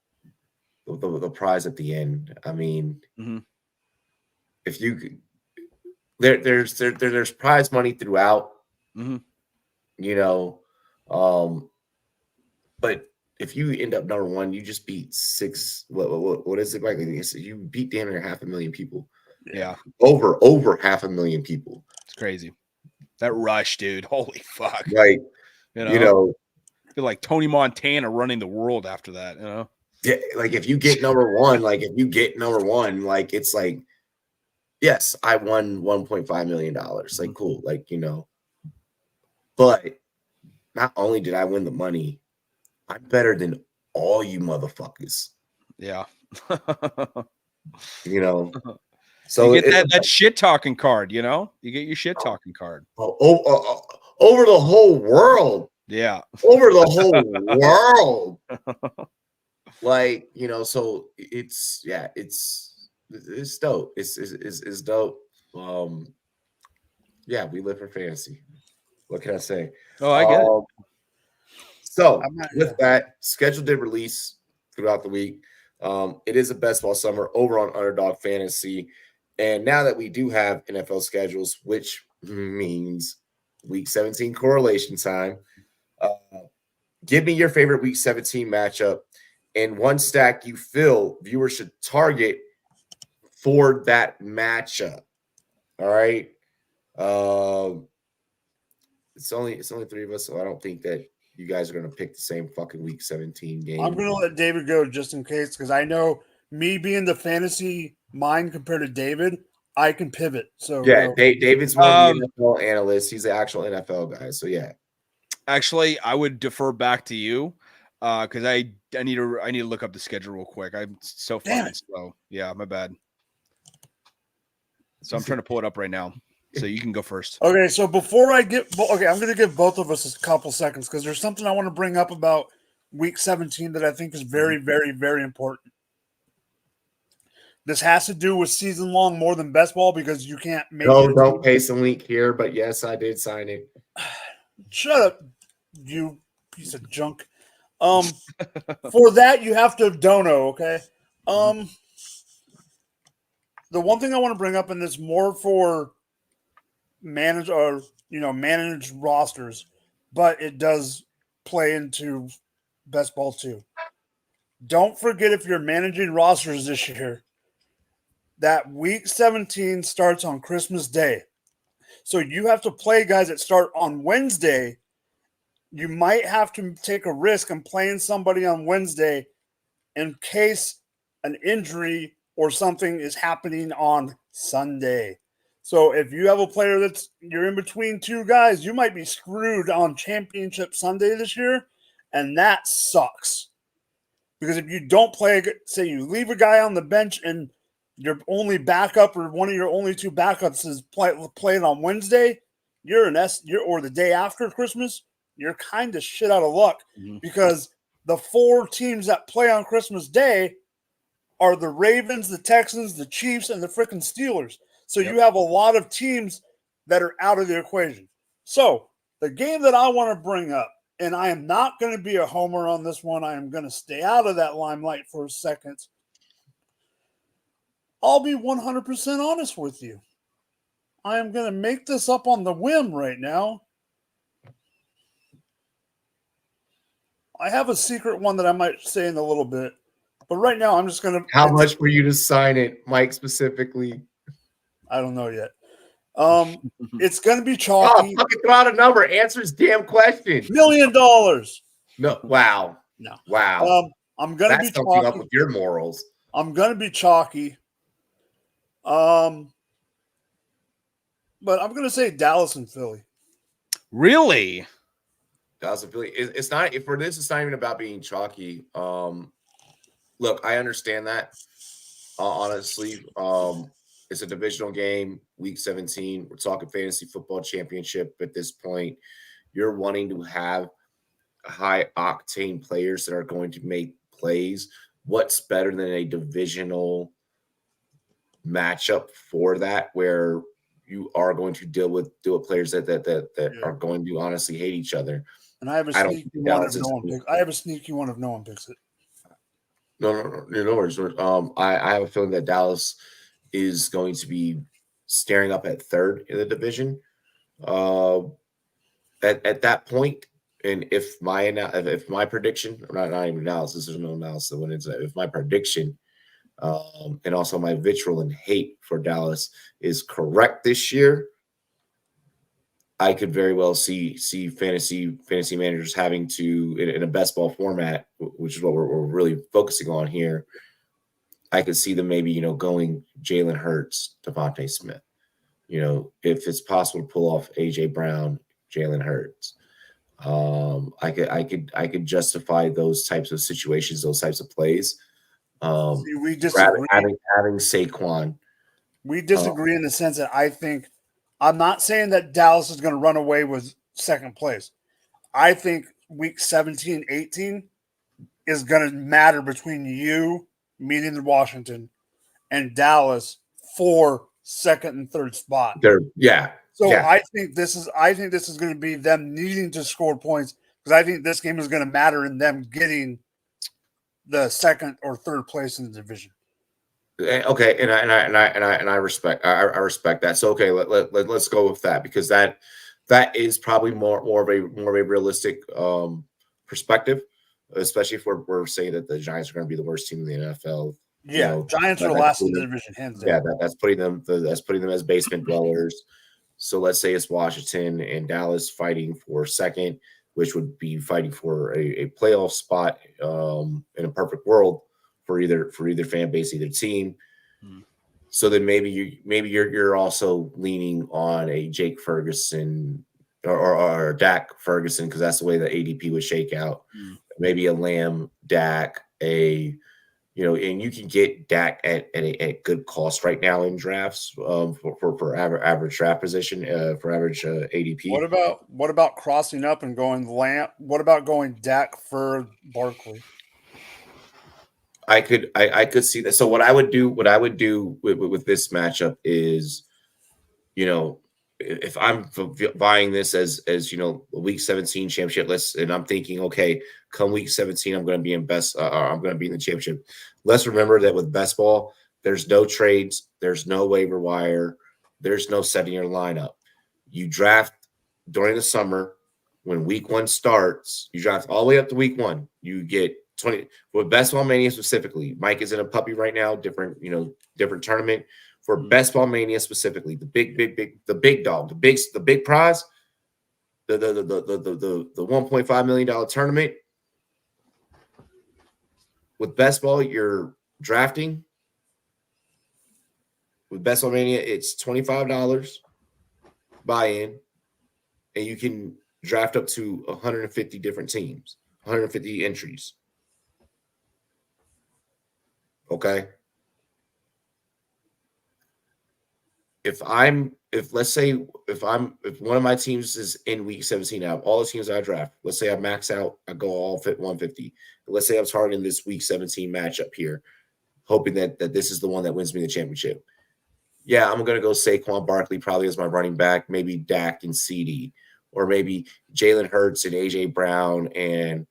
Speaker 2: The prize at the end. I mean, if you could. There's prize money throughout, but if you end up number one, you just beat what is it like? You beat damn near 500,000 people.
Speaker 5: Yeah,
Speaker 2: over 500,000 people.
Speaker 5: It's crazy. That rush, dude. Holy fuck!
Speaker 2: Like
Speaker 5: feel like Tony Montana running the world after that.
Speaker 2: Yeah, like if you get number one, it's like. Yes, I won $1.5 million. Like, cool. But not only did I win the money, I'm better than all you motherfuckers.
Speaker 5: Yeah.
Speaker 2: You know, so
Speaker 5: you get that shit talking card. You know, you get your shit talking card.
Speaker 2: Over the whole world.
Speaker 5: Yeah,
Speaker 2: over the whole world. Like, you know, so it's dope. It's dope. Yeah, we live for fantasy. What can I say?
Speaker 5: Oh, I get it.
Speaker 2: So with that, schedule did release throughout the week. It is a best ball summer over on Underdog Fantasy. And now that we do have NFL schedules, which means week 17 correlation time, give me your favorite week 17 matchup and one stack you feel viewers should target for that matchup. All right. It's only three of us, so I don't think that you guys are going to pick the same fucking week 17 game.
Speaker 4: I'm going to let David go just in case, because I know me being the fantasy mind compared to David, I can pivot. So
Speaker 2: yeah, David's more of the NFL analyst. He's the actual NFL guy. So yeah.
Speaker 5: Actually, I would defer back to you because I need to look up the schedule real quick. I'm so fucking slow. Yeah, my bad. So I'm trying to pull it up right now. So you can go first.
Speaker 4: Okay, so before I I'm going to give both of us a couple seconds because there's something I want to bring up about week 17 that I think is very, very, very important. This has to do with season long more than best ball because you can't make it.
Speaker 2: Don't paste a link here, but yes, I did sign it.
Speaker 4: Shut up, you piece of junk. For that, you have to dono, okay? The one thing I want to bring up, and it's more for managed rosters, but it does play into best ball too. Don't forget, if you're managing rosters this year, that week 17 starts on Christmas Day. So you have to play guys that start on Wednesday. You might have to take a risk in playing somebody on Wednesday in case an injury or something is happening on Sunday. So if you have a player you're in between two guys, you might be screwed on Championship Sunday this year, and that sucks. Because if you don't play, say you leave a guy on the bench and your only backup or one of your only two backups is playing on Wednesday, or the day after Christmas, you're kind of shit out of luck because the four teams that play on Christmas Day are the Ravens, the Texans, the Chiefs, and the freaking Steelers. So you have a lot of teams that are out of the equation. So the game that I want to bring up, and I am not going to be a homer on this one. I am going to stay out of that limelight for a second. I'll be 100% honest with you. I am going to make this up on the whim right now. I have a secret one that I might say in a little bit. But right now, I'm just going to...
Speaker 2: How much for you to sign it, Mike, specifically?
Speaker 4: I don't know yet. It's going to be chalky.
Speaker 2: Oh, fucking throw out a number. Answer his damn question.
Speaker 4: $1 million.
Speaker 2: No. Wow.
Speaker 4: No.
Speaker 2: Wow.
Speaker 4: I'm going to be chalky.
Speaker 2: Up with your morals.
Speaker 4: I'm going to be chalky. But I'm going to say Dallas and Philly.
Speaker 5: Really?
Speaker 2: Dallas and Philly. It's not even about being chalky. Look, I understand that. Honestly, it's a divisional game, week 17. We're talking fantasy football championship at this point. You're wanting to have high octane players that are going to make plays. What's better than a divisional matchup for that, where you are going to deal with players that are going to honestly hate each other?
Speaker 4: And I have a sneaky one if no one picks it.
Speaker 2: No worries. I have a feeling that Dallas is going to be staring up at third in the division. At that point, and if my prediction, not even analysis, there's no analysis when it's if my prediction, and also my vitriol and hate for Dallas is correct this year, I could very well see fantasy managers having to, in a best ball format, which is what we're really focusing on here. I could see them maybe, going Jalen Hurts, Devontae Smith. If it's possible to pull off AJ Brown, Jalen Hurts. I could justify those types of situations, those types of plays.
Speaker 4: See, we disagree.
Speaker 2: Having Saquon.
Speaker 4: We disagree in the sense that I'm not saying that Dallas is going to run away with second place. I think week 17, 18 is going to matter between you meeting the Washington and Dallas for second and third spot. I think this is going to be them needing to score points because I think this game is going to matter in them getting the second or third place in the division.
Speaker 2: Okay, and I respect that. So okay, let's go with that because that is probably more of a realistic perspective, especially if we're saying that the Giants are going to be the worst team in the NFL.
Speaker 4: Yeah, Giants are last in the division, hands down.
Speaker 2: Yeah, that's putting them as basement dwellers. So let's say it's Washington and Dallas fighting for second, which would be fighting for a playoff spot in a perfect world for either fan base, either team. So then maybe you're also leaning on a Jake Ferguson or Dak Ferguson because that's the way the ADP would shake out. Maybe a Lamb, Dak, and you can get Dak at a good cost right now in drafts for average draft position for average ADP.
Speaker 4: What about crossing up and going Lamb? What about going Dak for Barkley?
Speaker 2: I could see that. So what I would do with this matchup is, if I'm buying this as a week 17 championship, and I'm thinking, okay, come week 17, I'm going to be in I'm going to be in the championship. Let's remember that with best ball, there's no trades, there's no waiver wire, there's no setting your lineup. You draft during the summer when week 1 starts. You draft all the way up to week 1. You get 20 with Best Ball Mania specifically. Mike is in a puppy right now, different tournament. For Best Ball Mania specifically, the big dog, the big prize, the $1.5 million tournament. With Best Ball, you're drafting. With Best Ball Mania, it's $25 buy-in, and you can draft up to 150 different teams, 150 entries. Okay. If one of my teams is in week 17 out, all the teams I draft, let's say I max out, I go all fit 150. Let's say I'm targeting this week 17 matchup here, hoping that this is the one that wins me the championship. Yeah, I'm going to go Saquon Barkley probably as my running back, maybe Dak and CD, or maybe Jalen Hurts and AJ Brown and,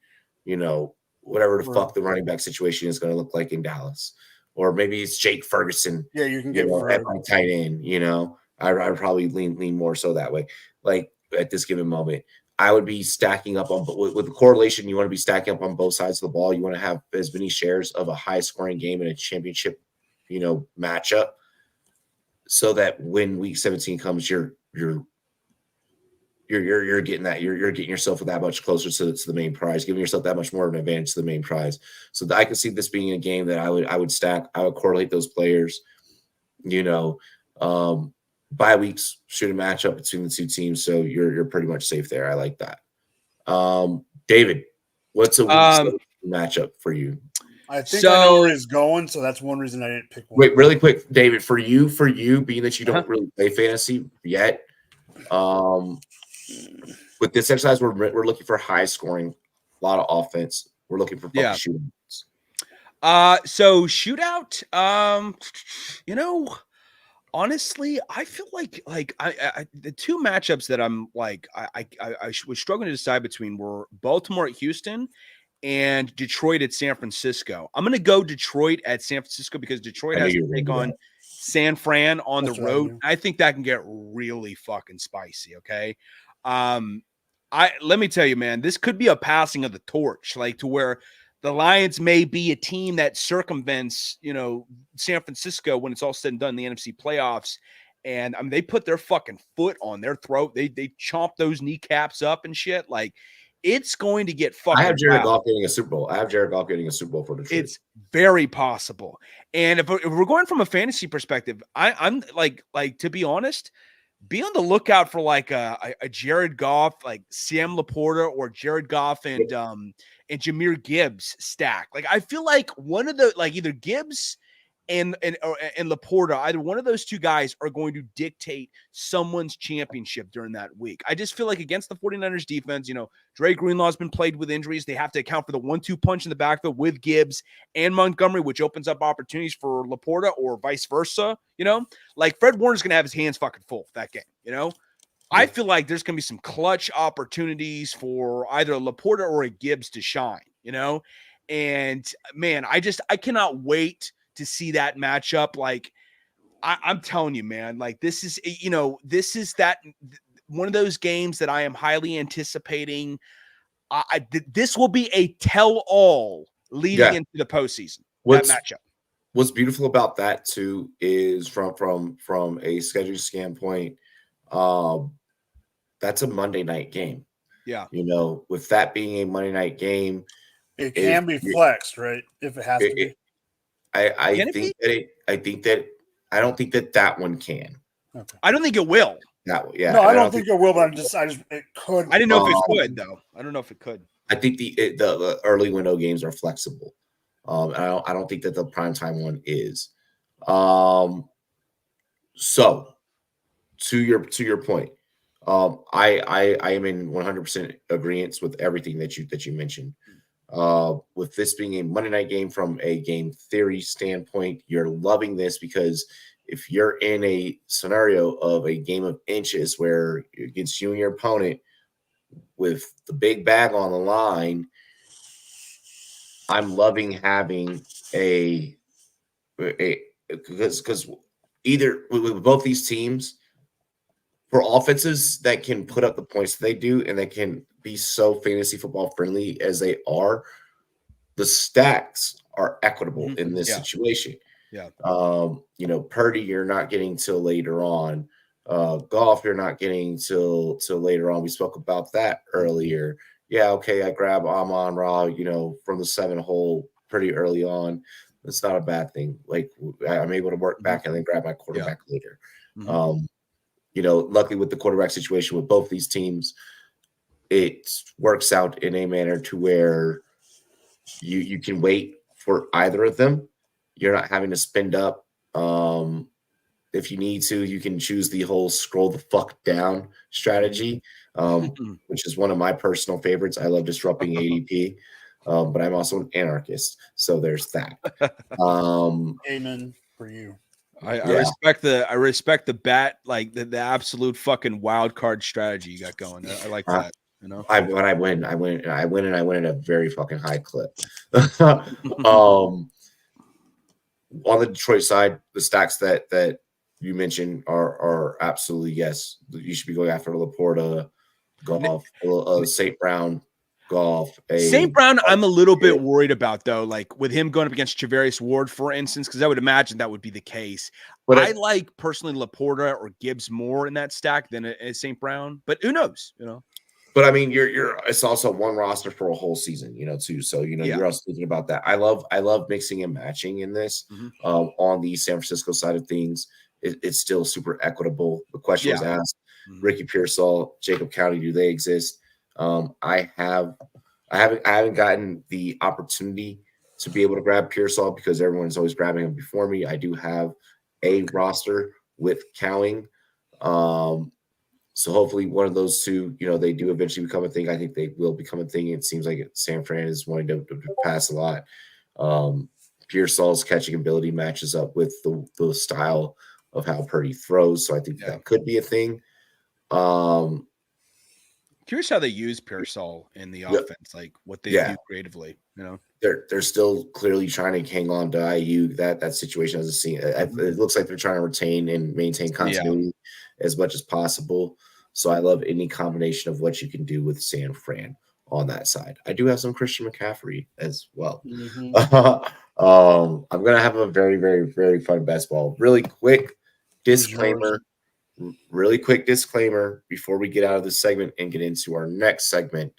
Speaker 2: whatever the fuck the running back situation is going to look like in Dallas. Or maybe it's Jake Ferguson.
Speaker 4: Yeah, you can get
Speaker 2: at my tight end. I probably lean more so that way. Like at this given moment, I would be stacking up on with the correlation. You want to be stacking up on both sides of the ball. You want to have as many shares of a high scoring game in a championship, matchup, so that when week 17 comes, you're getting that. You're getting yourself that much closer to the main prize, giving yourself that much more of an advantage to the main prize. So I can see this being a game that I would stack. I would correlate those players. Bye weeks should a matchup between the two teams, so you're pretty much safe there. I like that. David, what's a week matchup for you?
Speaker 4: I think I know where he's going, so that's one reason I didn't pick one.
Speaker 2: Wait, really quick, David, for you, being that you don't really play fantasy yet. With this exercise, we're looking for high scoring, a lot of offense. We're looking for shootouts.
Speaker 5: So shootout. Honestly, I feel like I the two matchups that I'm like I was struggling to decide between were Baltimore at Houston and Detroit at San Francisco. I'm going to go Detroit at San Francisco because Detroit has to take on San Fran on the road. I think that can get really fucking spicy. Okay. Let me tell you, man, this could be a passing of the torch, like to where the Lions may be a team that circumvents, San Francisco when it's all said and done in the NFC playoffs. And I mean, they put their fucking foot on their throat. They chomp those kneecaps up and shit. Like, it's going to get fucking.
Speaker 2: I have Jared Goff getting a Super Bowl. for Detroit.
Speaker 5: It's very possible. And if we're going from a fantasy perspective, I'm like to be honest, be on the lookout for like a Jared Goff, like Sam Laporta, or Jared Goff and and Jahmyr Gibbs stack. Like I feel like one of the either Gibbs and Laporta, either one of those two guys are going to dictate someone's championship during that week. I just feel like against the 49ers defense, Dre Greenlaw's been plagued with injuries. They have to account for the 1-2 punch in the backfield with Gibbs and Montgomery, which opens up opportunities for Laporta or vice versa. Like Fred Warner's going to have his hands fucking full that game, I feel like there's going to be some clutch opportunities for either a Laporta or a Gibbs to shine, and man, I cannot wait to see that matchup. Like I'm telling you, man, like this is that one of those games that I am highly anticipating. This will be a tell-all leading into the postseason. That matchup.
Speaker 2: What's beautiful about that too is from a scheduling standpoint, that's a Monday night game.
Speaker 5: Yeah.
Speaker 2: With that being a Monday night game,
Speaker 4: it can be flexed, right? If it has to be.
Speaker 2: I don't think that one can.
Speaker 5: Okay. I don't think it will.
Speaker 2: No,
Speaker 4: I don't think it will, but it could.
Speaker 5: I didn't know if it could though. I don't know if it could.
Speaker 2: I think the early window games are flexible. I don't think that the primetime one is. So to your point, I am in 100% agreement with everything that you mentioned. With this being a Monday night game from a game theory standpoint, you're loving this because if you're in a scenario of a game of inches where against you and your opponent with the big bag on the line, I'm loving having because either with both these teams, for offenses that can put up the points that they do and that can be so fantasy football friendly as they are, the stacks are equitable in this situation.
Speaker 5: Yeah.
Speaker 2: Purdy, you're not getting till later on. Golf, you're not getting till later on. We spoke about that earlier. Yeah, okay, I grab Amon-Ra, from the 7-hole pretty early on. That's not a bad thing. Like I'm able to work back and then grab my quarterback later. Luckily with the quarterback situation with both these teams, it works out in a manner to where you can wait for either of them. You're not having to spend up. If you need to, you can choose the whole scroll the fuck down strategy, which is one of my personal favorites. I love disrupting ADP, but I'm also an anarchist. So there's that.
Speaker 4: Amen for you.
Speaker 5: I respect the bat, like the absolute fucking wild card strategy you got going. I like that. When
Speaker 2: I win at a very fucking high clip. On the Detroit side, the stacks that you mentioned are absolutely yes. You should be going after Laporta, Golf, St. Brown, Golf.
Speaker 5: St. Brown, I'm a little bit worried about though, like with him going up against Charvarius Ward, for instance, because I would imagine that would be the case. But I like personally Laporta or Gibbs more in that stack than St. Brown. But who knows?
Speaker 2: But I mean, it's also one roster for a whole season, too. So you're also thinking about that. I love mixing and matching in this. On the San Francisco side of things, it's still super equitable. The question was asked: Ricky Pearsall, Jacob County, do they exist? I haven't gotten the opportunity to be able to grab Pearsall because everyone's always grabbing him before me. I do have a roster with Cowing. So hopefully one of those two, they do eventually become a thing. I think they will become a thing. It seems like San Fran is wanting to pass a lot. Pearsall's catching ability matches up with the style of how Purdy throws. So I think that could be a thing.
Speaker 5: Curious how they use Pearsall in the offense, like what they do creatively.
Speaker 2: They're still clearly trying to hang on to IU. That situation doesn't seem. It looks like they're trying to retain and maintain continuity as much as possible. So I love any combination of what you can do with San Fran on that side. I do have some Christian McCaffrey as well. I'm gonna have a very, very, very fun best ball. Really quick disclaimer before we get out of this segment and get into our next segment.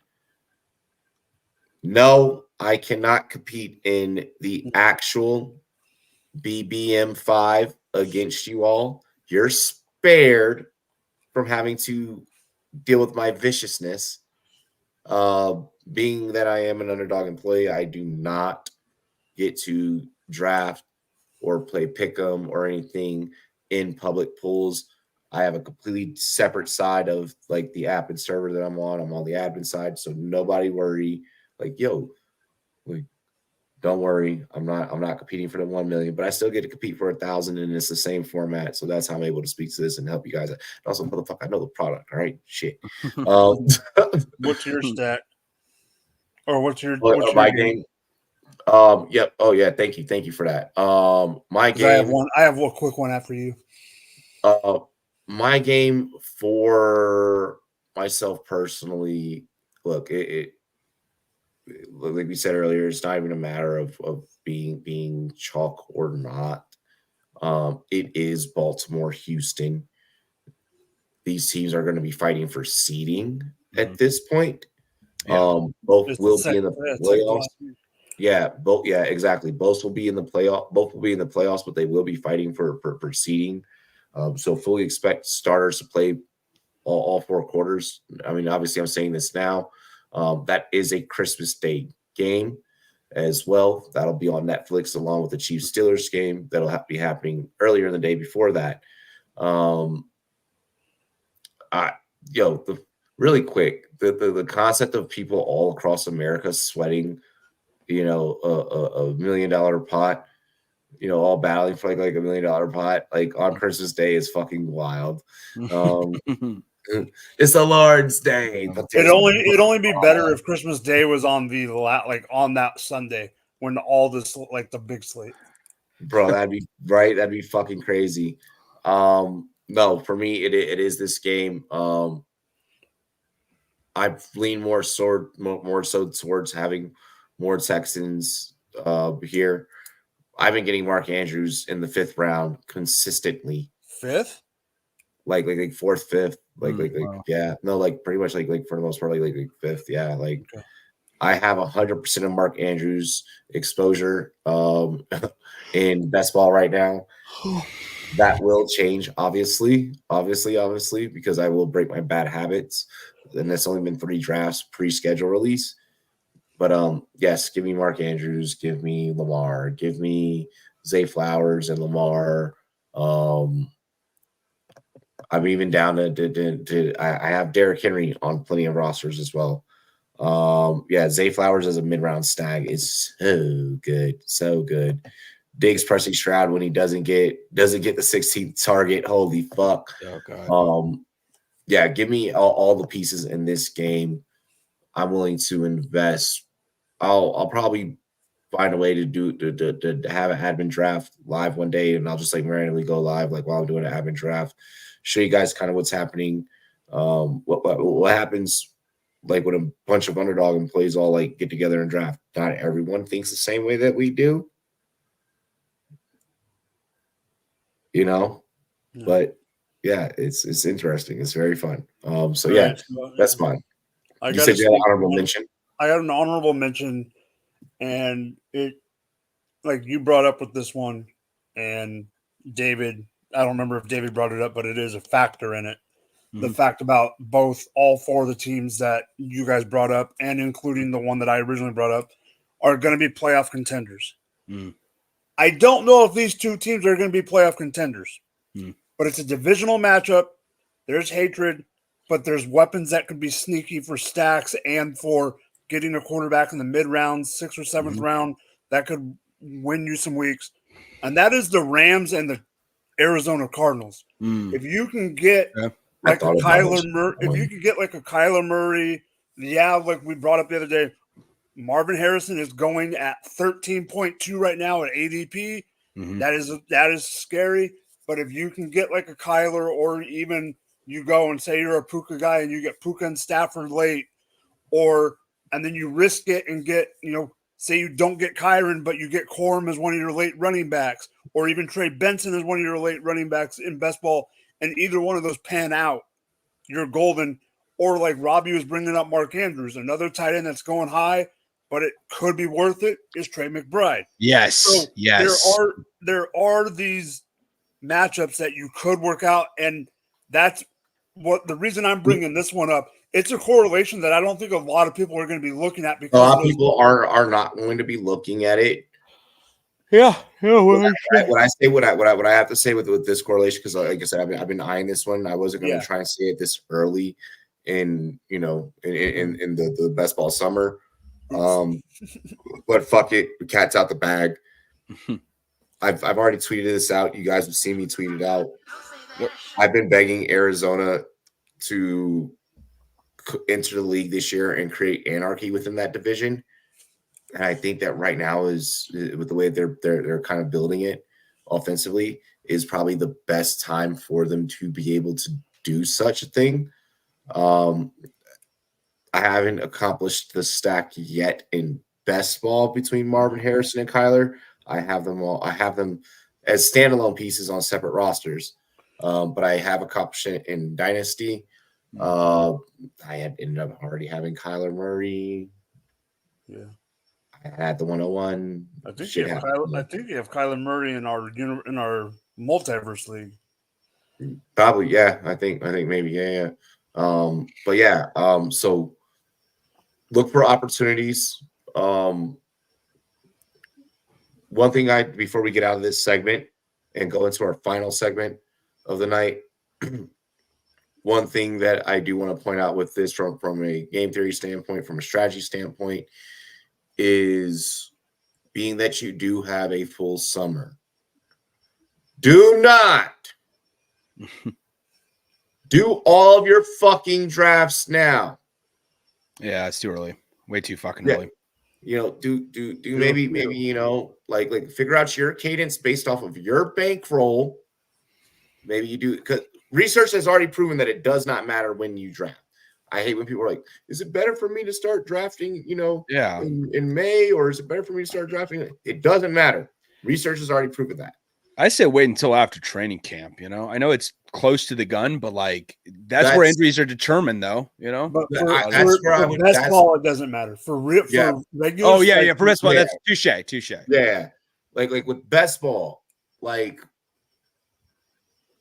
Speaker 2: No, I cannot compete in the actual BBM5 against you all. You're spared from having to deal with my viciousness Being that I am an underdog employee, I do not get to draft or play pick'em or anything in public pools. I have a completely separate side of like the app and server that I'm on the admin side, so nobody worry. Like, yo, like, don't worry, I'm not competing for the 1 million, but I still get to compete for 1,000, and it's the same format. So that's how I'm able to speak to this and help you guys. And also, motherfucker, I know the product. All right, shit.
Speaker 4: What's your stat? Or what's your
Speaker 2: my game? Yep. Oh yeah. Thank you for that. My game.
Speaker 4: I have one quick one after you.
Speaker 2: My game for myself personally. Look, it like we said earlier, it's not even a matter of being chalk or not. It is Baltimore, Houston. These teams are going to be fighting for seeding at this point.
Speaker 4: Yeah.
Speaker 2: Both will be in the playoffs. Yeah, exactly. Both will be in the playoffs, but they will be fighting for seeding. So fully expect starters to play all 4 quarters. I mean, obviously, I'm saying this now. That is a Christmas Day game as well. That'll be on Netflix along with the Chiefs Steelers game. That'll be happening earlier in the day before that. Really quick, the concept of people all across America sweating, a $1 million pot, all battling for like $1 million pot, like on Christmas Day is fucking wild. It's the Lord's Day.
Speaker 4: It'd only be better if Christmas Day was on on that Sunday when all this like the big slate.
Speaker 2: Bro, that'd be right. That'd be fucking crazy. No, for me, it is this game. I've leaned more so towards having more Texans here. I've been getting Mark Andrews in the 5th round consistently.
Speaker 4: 5th?
Speaker 2: Like 4th, 5th, wow. Yeah, no, like pretty much like for the most part, like 5th, yeah. Like okay. I have 100% of Mark Andrews exposure in best ball right now. That will change, obviously, because I will break my bad habits. And that's only been 3 drafts pre-schedule release. But yes, give me Mark Andrews, give me Lamar, give me Zay Flowers and Lamar. I'm even down to I have Derrick Henry on plenty of rosters as well. Zay Flowers as a mid-round snag is so good. Diggs pressing Stroud when he doesn't get the 16th target. Holy fuck!
Speaker 5: Oh god.
Speaker 2: Give me all the pieces in this game. I'm willing to invest. I'll probably find a way to have an admin draft live one day, and I'll just like randomly go live like while I'm doing an admin draft. Show you guys kind of what's happening. What happens like when a bunch of underdog employees all like get together and draft. Not everyone thinks the same way that we do. But yeah, it's interesting. It's very fun. That's fine. You said you had an honorable mention.
Speaker 4: I got an honorable mention, and it like you brought up with this one, and David. I don't remember if David brought it up, but it is a factor in it. Mm-hmm. The fact about all 4 of the teams that you guys brought up, and including the one that I originally brought up, are going to be playoff contenders. Mm. I don't know if these 2 teams are going to be playoff contenders, but it's a divisional matchup. There's hatred, but there's weapons that could be sneaky for stacks and for getting a quarterback in the mid-round, 6th or 7th round that could win you some weeks. And that is the Rams and the Arizona Cardinals. If you can get like a Kyler Murray, like we brought up the other day, Marvin Harrison is going at 13.2 right now at ADP. That is scary. But if you can get like a Kyler, or even you go and say you're a Puka guy and you get Puka and Stafford late, and then you risk it and get, say you don't get Kyron, but you get Corum as one of your late running backs, or even Trey Benson as one of your late running backs in best ball, and either one of those pan out, you're golden. Or like Robbie was bringing up Mark Andrews, another tight end that's going high, but it could be worth it, is Trey McBride.
Speaker 5: Yes,
Speaker 4: so
Speaker 5: yes.
Speaker 4: There are these matchups that you could work out, and that's what the reason I'm bringing this one up it's a correlation that I don't think a lot of people are going to be looking at because
Speaker 2: a lot of people are not going to be looking at it.
Speaker 5: Yeah.
Speaker 2: What I have to say with this correlation, because like I said, I've been eyeing this one. I wasn't going to try and say it this early in the best ball summer. But fuck it, the cat's out the bag. I've already tweeted this out. You guys have seen me tweet it out. I've been begging Arizona to enter the league this year and create anarchy within that division. And I think that right now is, with the way they're kind of building it offensively, is probably the best time for them to be able to do such a thing. I haven't accomplished the stack yet in best ball between Marvin Harrison and Kyler. I have them as standalone pieces on separate rosters, but I have accomplished it in Dynasty. I had ended up already having Kyler Murray.
Speaker 4: Yeah.
Speaker 2: I had the 101.
Speaker 4: I think you have Kyler Murray in our multiverse league.
Speaker 2: Probably, yeah. I think maybe, yeah. But yeah. So look for opportunities. One thing before we get out of this segment and go into our final segment of the night, one thing that I do want to point out with this from a game theory standpoint, from a strategy standpoint, is being that you do have a full summer. Do not do all of your fucking drafts now.
Speaker 5: Yeah, it's too early. Way too fucking early.
Speaker 2: Do maybe like figure out your cadence based off of your bankroll. Maybe you do, because research has already proven that it does not matter when you draft. I hate when people are like, is it better for me to start drafting, in May, or is it better for me to start drafting? It doesn't matter. Research has already proven that.
Speaker 5: I say wait until after training camp. I know it's close to the gun, but that's where injuries are determined, though.
Speaker 4: But for best ball, it doesn't matter. For regular.
Speaker 5: For best ball, that's touche.
Speaker 2: Yeah, like with best ball,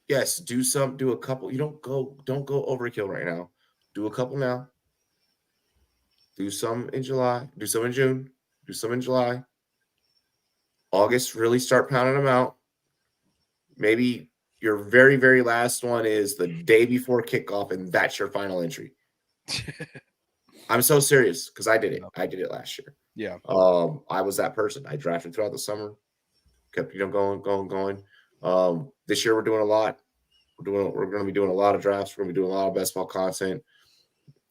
Speaker 2: yes, do a couple. You don't go overkill right now. Do a couple now. Do some in July. Do some in June. Do some in July. August, really start pounding them out. Maybe your very, very last one is the day before kickoff, and that's your final entry. I'm so serious because I did it. I did it last year.
Speaker 5: Yeah.
Speaker 2: I was that person. I drafted throughout the summer. Kept going. This year we're doing a lot. We're going to be doing a lot of drafts. We're going to be doing a lot of best ball content.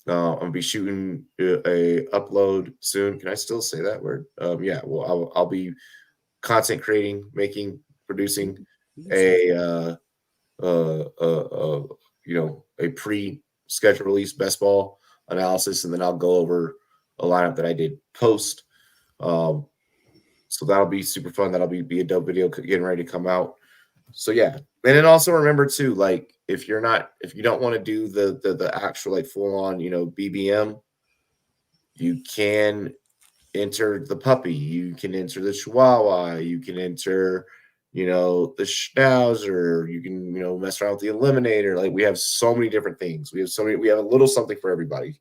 Speaker 2: I'm going to be shooting a upload soon. Can I still say that word? Yeah. Well, I'll be content creating, producing a pre-schedule release best ball analysis, and then I'll go over a lineup that I did post. So that'll be super fun. That'll be a dope video getting ready to come out. So yeah. And then also remember too, if you don't want to do the actual full on, BBM, you can enter the puppy, you can enter the chihuahua, you can enter, the schnauzer, you can, mess around with the eliminator. We have so many different things. We have a little something for everybody.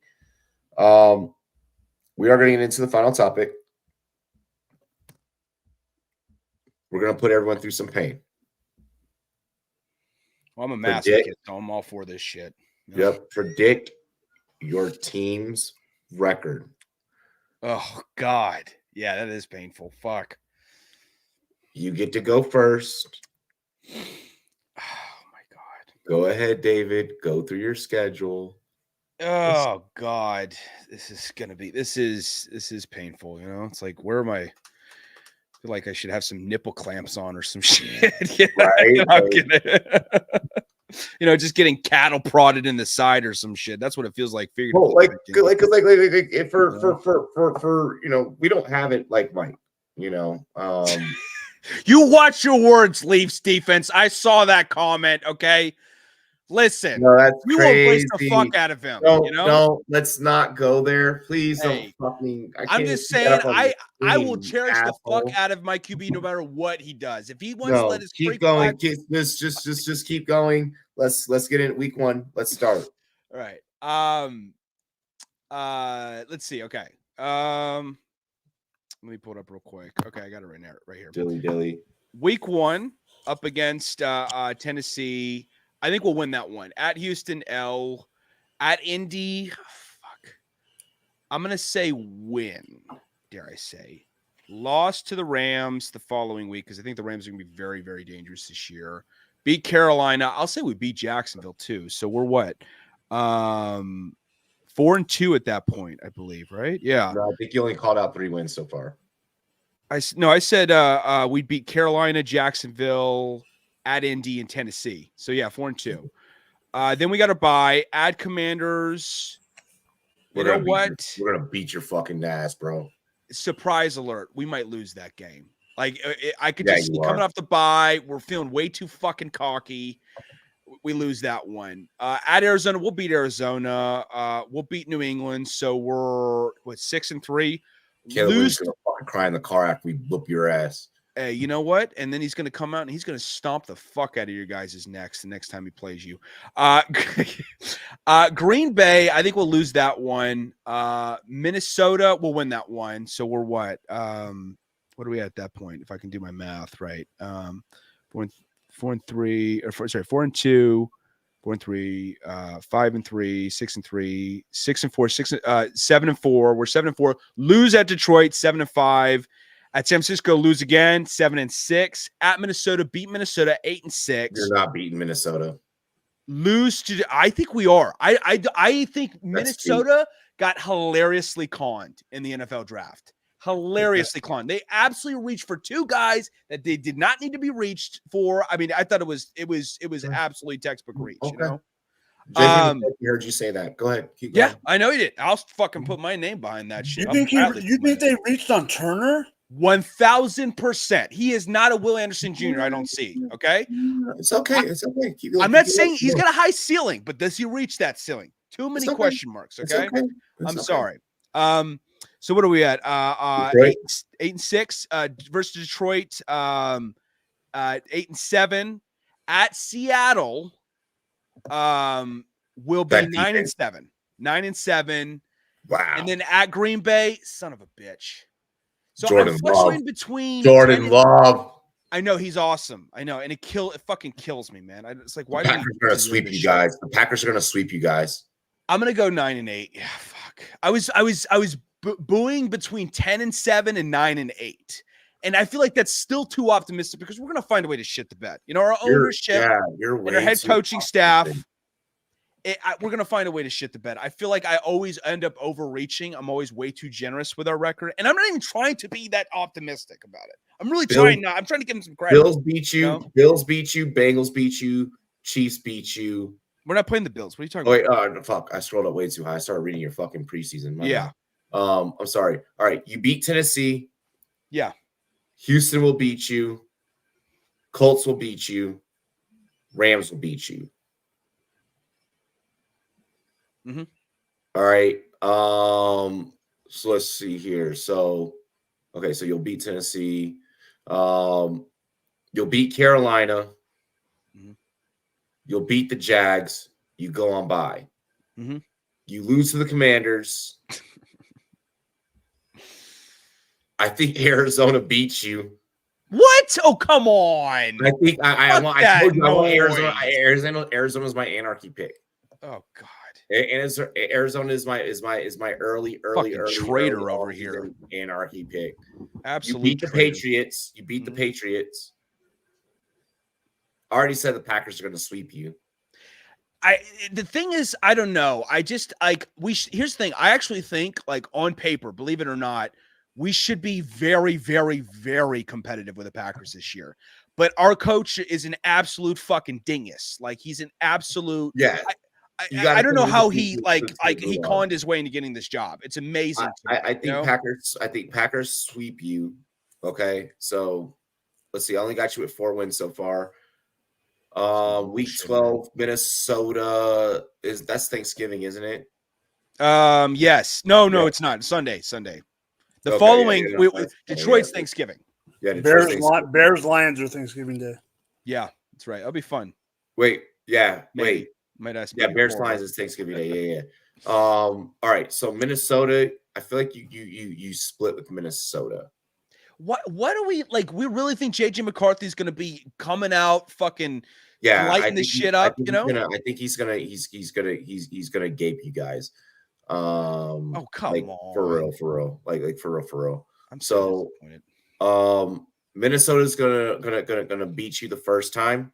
Speaker 2: We are going to get into the final topic. We're going to put everyone through some pain.
Speaker 5: Well, I'm a masochist, so I'm all for this shit.
Speaker 2: Yep. Predict your team's record.
Speaker 5: Oh, God. Yeah, that is painful. Fuck.
Speaker 2: You get to go first.
Speaker 5: Oh, my God.
Speaker 2: Go ahead, David. Go through your schedule.
Speaker 5: Oh, God. This is painful. It's like, where am I? I feel like I should have some nipple clamps on or some shit. Right? Just getting cattle prodded in the side or some shit. That's what it feels like.
Speaker 2: For we don't have it like Mike.
Speaker 5: You watch your words, Leafs defense. I saw that comment. Okay. Listen,
Speaker 2: no, that's
Speaker 5: we
Speaker 2: crazy.
Speaker 5: Won't place the fuck out of him.
Speaker 2: No, let's not go there. Please don't fucking.
Speaker 5: I'm just saying, I will cherish the fuck out of my QB no matter what he does. If he wants to let his
Speaker 2: keep going, just keep going. Let's get in week one. Let's start.
Speaker 5: All right. Let's see. Okay. Let me pull it up real quick. Okay, I got it right here.
Speaker 2: Dilly.
Speaker 5: Week 1 up against Tennessee. I think we'll win that one. At Houston, L. At Indy, fuck. I'm gonna say win. Dare I say? Lost to the Rams the following week because I think the Rams are gonna be very, very dangerous this year. Beat Carolina. I'll say we beat Jacksonville too. So we're what? 4-2 at that point, I believe, right? Yeah.
Speaker 2: No, I think you only called out 3 wins so far.
Speaker 5: I said we'd beat Carolina, Jacksonville, at Indy, and Tennessee. So yeah, 4-2. Then we got to bye at Commanders. You know what?
Speaker 2: We're gonna beat your fucking ass, bro.
Speaker 5: Surprise alert! We might lose that game. Like I could just see coming off the bye. We're feeling way too fucking cocky. We lose that one. At Arizona, we'll beat Arizona. We'll beat New England. So we're 6-3.
Speaker 2: Caleb's gonna fucking cry in the car after we whoop your ass.
Speaker 5: Hey, you know what? And then he's going to come out and he's going to stomp the fuck out of your guys' necks the next time he plays you. Green Bay, I think we'll lose that one. Minnesota will win that one. So we're what? What are we at that point? If I can do my math right. 4-3, or 4-2, 4-3, 5-3, 6-3, 6-4, 7-4. We're 7-4. Lose at Detroit, 7-5. At San Francisco, lose again, 7-6. At Minnesota, beat Minnesota, 8-6.
Speaker 2: You're not beating Minnesota.
Speaker 5: Lose to, I think we are. I think Minnesota got hilariously conned in the NFL draft. Hilariously conned. They absolutely reached for 2 guys that they did not need to be reached for. I mean, I thought it was absolutely textbook reach.
Speaker 2: Okay.
Speaker 5: You know.
Speaker 2: I heard you say that. Go ahead. Keep going.
Speaker 5: Yeah, I know you did. I'll fucking put my name behind that shit.
Speaker 4: You think they reached on Turner?
Speaker 5: 1000%. He is not a Will Anderson Jr. I don't see. Okay.
Speaker 2: It's okay. It's okay. Keep going.
Speaker 5: I'm not saying he's got a high ceiling, but does he reach that ceiling? Too many question marks. Okay. I'm sorry. So what are we at? 8-6 versus Detroit. 8-7 at Seattle. Will be 9-7. 9-7.
Speaker 2: Wow.
Speaker 5: And then at Green Bay, son of a bitch. So
Speaker 2: Jordan
Speaker 5: I'm fluctuating between
Speaker 2: Jordan Love.
Speaker 5: I know he's awesome. I know, and it fucking kills me, man. It's like why
Speaker 2: the Packers are gonna sweep you guys. The Packers are gonna sweep you guys.
Speaker 5: I'm gonna go 9-8. Yeah, fuck. I was booing between 10-7 and 9-8, and I feel like that's still too optimistic because we're gonna find a way to shit the bed. You know, our ownership, and our head coaching staff. We're going to find a way to shit the bed. I feel like I always end up overreaching. I'm always way too generous with our record. And I'm not even trying to be that optimistic about it. I'm really trying not. I'm trying to give them some credit.
Speaker 2: Bills beat you. You know? Bills beat you. Bengals beat you. Chiefs beat you.
Speaker 5: We're not playing the Bills. What are you talking about?
Speaker 2: Wait, fuck. I scrolled up way too high. I started reading your fucking preseason.
Speaker 5: Yeah.
Speaker 2: I'm sorry. All right. You beat Tennessee.
Speaker 5: Yeah.
Speaker 2: Houston will beat you. Colts will beat you. Rams will beat you.
Speaker 5: Mm-hmm.
Speaker 2: All right. So let's see here. So you'll beat Tennessee. You'll beat Carolina.
Speaker 5: Mm-hmm.
Speaker 2: You'll beat the Jags. You go on by.
Speaker 5: Mm-hmm.
Speaker 2: You lose to the Commanders. I think Arizona beats you.
Speaker 5: What? Oh, come on.
Speaker 2: I think I told you I want Arizona. Arizona's my anarchy pick.
Speaker 5: Oh God.
Speaker 2: And Arizona is my early
Speaker 5: traitor over here.
Speaker 2: Anarchy pick.
Speaker 5: Absolutely.
Speaker 2: You beat the Patriots. You beat the Patriots. I already said the Packers are going to sweep you.
Speaker 5: The thing is, I don't know. I just here's the thing. I actually think, like, on paper, believe it or not, we should be very, very, very competitive with the Packers this year. But our coach is an absolute fucking dingus. Like, he's an absolute.
Speaker 2: Yeah.
Speaker 5: I don't know how he he conned his way into getting this job. It's amazing.
Speaker 2: I think Packers sweep you. Okay, so let's see. I only got you at 4 wins so far. Week 12, Minnesota that's Thanksgiving, isn't it?
Speaker 5: Yes. No, it's not. Sunday. The following Detroit's Thanksgiving.
Speaker 2: Yeah,
Speaker 4: Bears Lions are Thanksgiving Day.
Speaker 5: Yeah, that's right. That'll be fun.
Speaker 2: Wait.
Speaker 5: Might ask.
Speaker 2: Yeah, Bears Lions is Thanksgiving Day. Yeah. All right. So Minnesota, I feel like you split with Minnesota.
Speaker 5: What do we like? We really think JJ McCarthy's going to be coming out fucking lighting the shit up, you know?
Speaker 2: I think he's gonna gape you guys.
Speaker 5: Oh, come
Speaker 2: like,
Speaker 5: on.
Speaker 2: for real. Like for real.
Speaker 5: I'm so
Speaker 2: disappointed. Minnesota's gonna beat you the first time.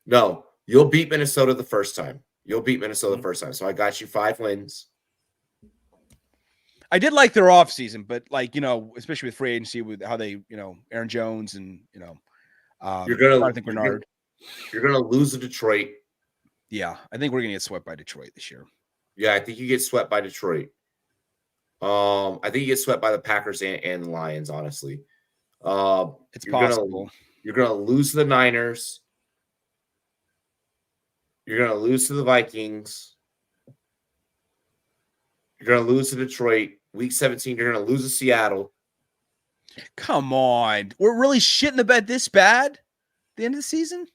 Speaker 2: No, you'll beat Minnesota the first time. The first time. So I got you 5 wins.
Speaker 5: I did like their offseason, but like, you know, especially with free agency, with how they, you know, Aaron Jones and, you know, I think Bernard.
Speaker 2: You're gonna lose to Detroit.
Speaker 5: Yeah, I think we're gonna get swept by Detroit this year.
Speaker 2: Yeah, I think you get swept by Detroit. I think you get swept by the Packers and the Lions, honestly.
Speaker 5: It's possible.
Speaker 2: You're gonna lose to the Niners. You're gonna lose to the Vikings. You're gonna lose to Detroit. Week 17, you're gonna lose to Seattle.
Speaker 5: Come on. We're really shitting the bed this bad at the end of the season?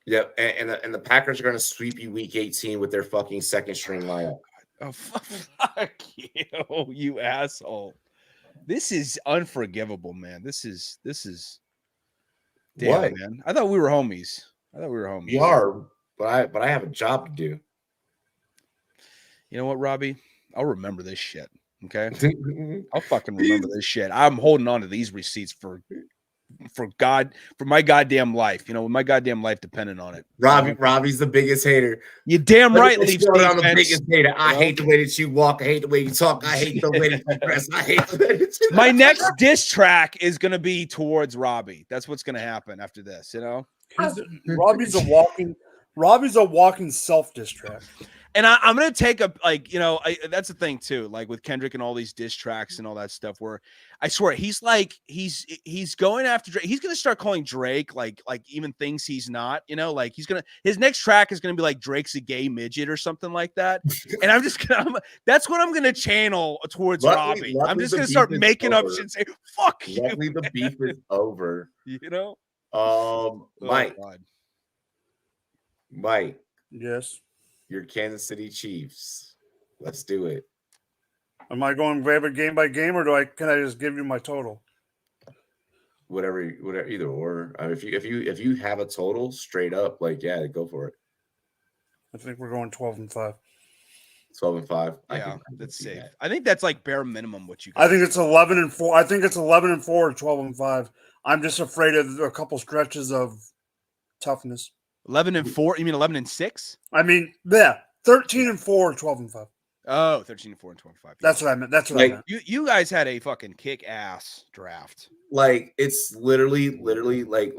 Speaker 2: Yep, and the Packers are going to sweep you week 18 with their fucking second string lineup.
Speaker 5: Oh, fuck you, you asshole. This is unforgivable, man. This is damn,
Speaker 2: what?
Speaker 5: Man. I thought we were homies.
Speaker 2: You are, but I have a job to do.
Speaker 5: You know what, Robbie? I'll remember this shit. Okay. I'll fucking remember this shit. I'm holding on to these receipts for my goddamn life. You know, with my goddamn life depending on it.
Speaker 2: Robbie's the biggest hater.
Speaker 5: You damn right, Leafs
Speaker 2: defense. The biggest hater. I hate the way that you walk. I hate the way you talk. I hate the way that you dress. I hate the way that you
Speaker 5: My next diss track is gonna be towards Robbie. That's what's gonna happen after this, you know?
Speaker 4: Robbie's a walking self-diss track.
Speaker 5: And I'm gonna take that's the thing too, like with Kendrick and all these diss tracks and all that stuff. Where I swear he's going after Drake. He's gonna start calling Drake like even things he's not. You know, like his next track is gonna be like Drake's a gay midget or something like that. And that's what I'm gonna channel towards Robbie. I'm just gonna start making up shit and say fuck you.
Speaker 2: Luckily, the beef is over.
Speaker 5: You know,
Speaker 2: Mike. Mike.
Speaker 4: Yes.
Speaker 2: Your Kansas City Chiefs. Let's do it.
Speaker 4: Am I going favorite game by game, or can I just give you my total?
Speaker 2: Whatever, either or. If you have a total straight up, like yeah, go for it.
Speaker 4: I think we're going 12-5.
Speaker 2: 12-5.
Speaker 5: Yeah, that's safe. I think that's like bare minimum what you.
Speaker 4: I think it's 11-4. I think it's 11-4 or 12-5. I'm just afraid of a couple stretches of toughness.
Speaker 5: 11-4. You mean 11-6?
Speaker 4: I mean, yeah, 13-4, 12-5.
Speaker 5: Oh, 13-4 and 12-5.
Speaker 4: That's what I meant. That's what I meant.
Speaker 5: You guys had a fucking kick-ass draft.
Speaker 2: Like it's literally like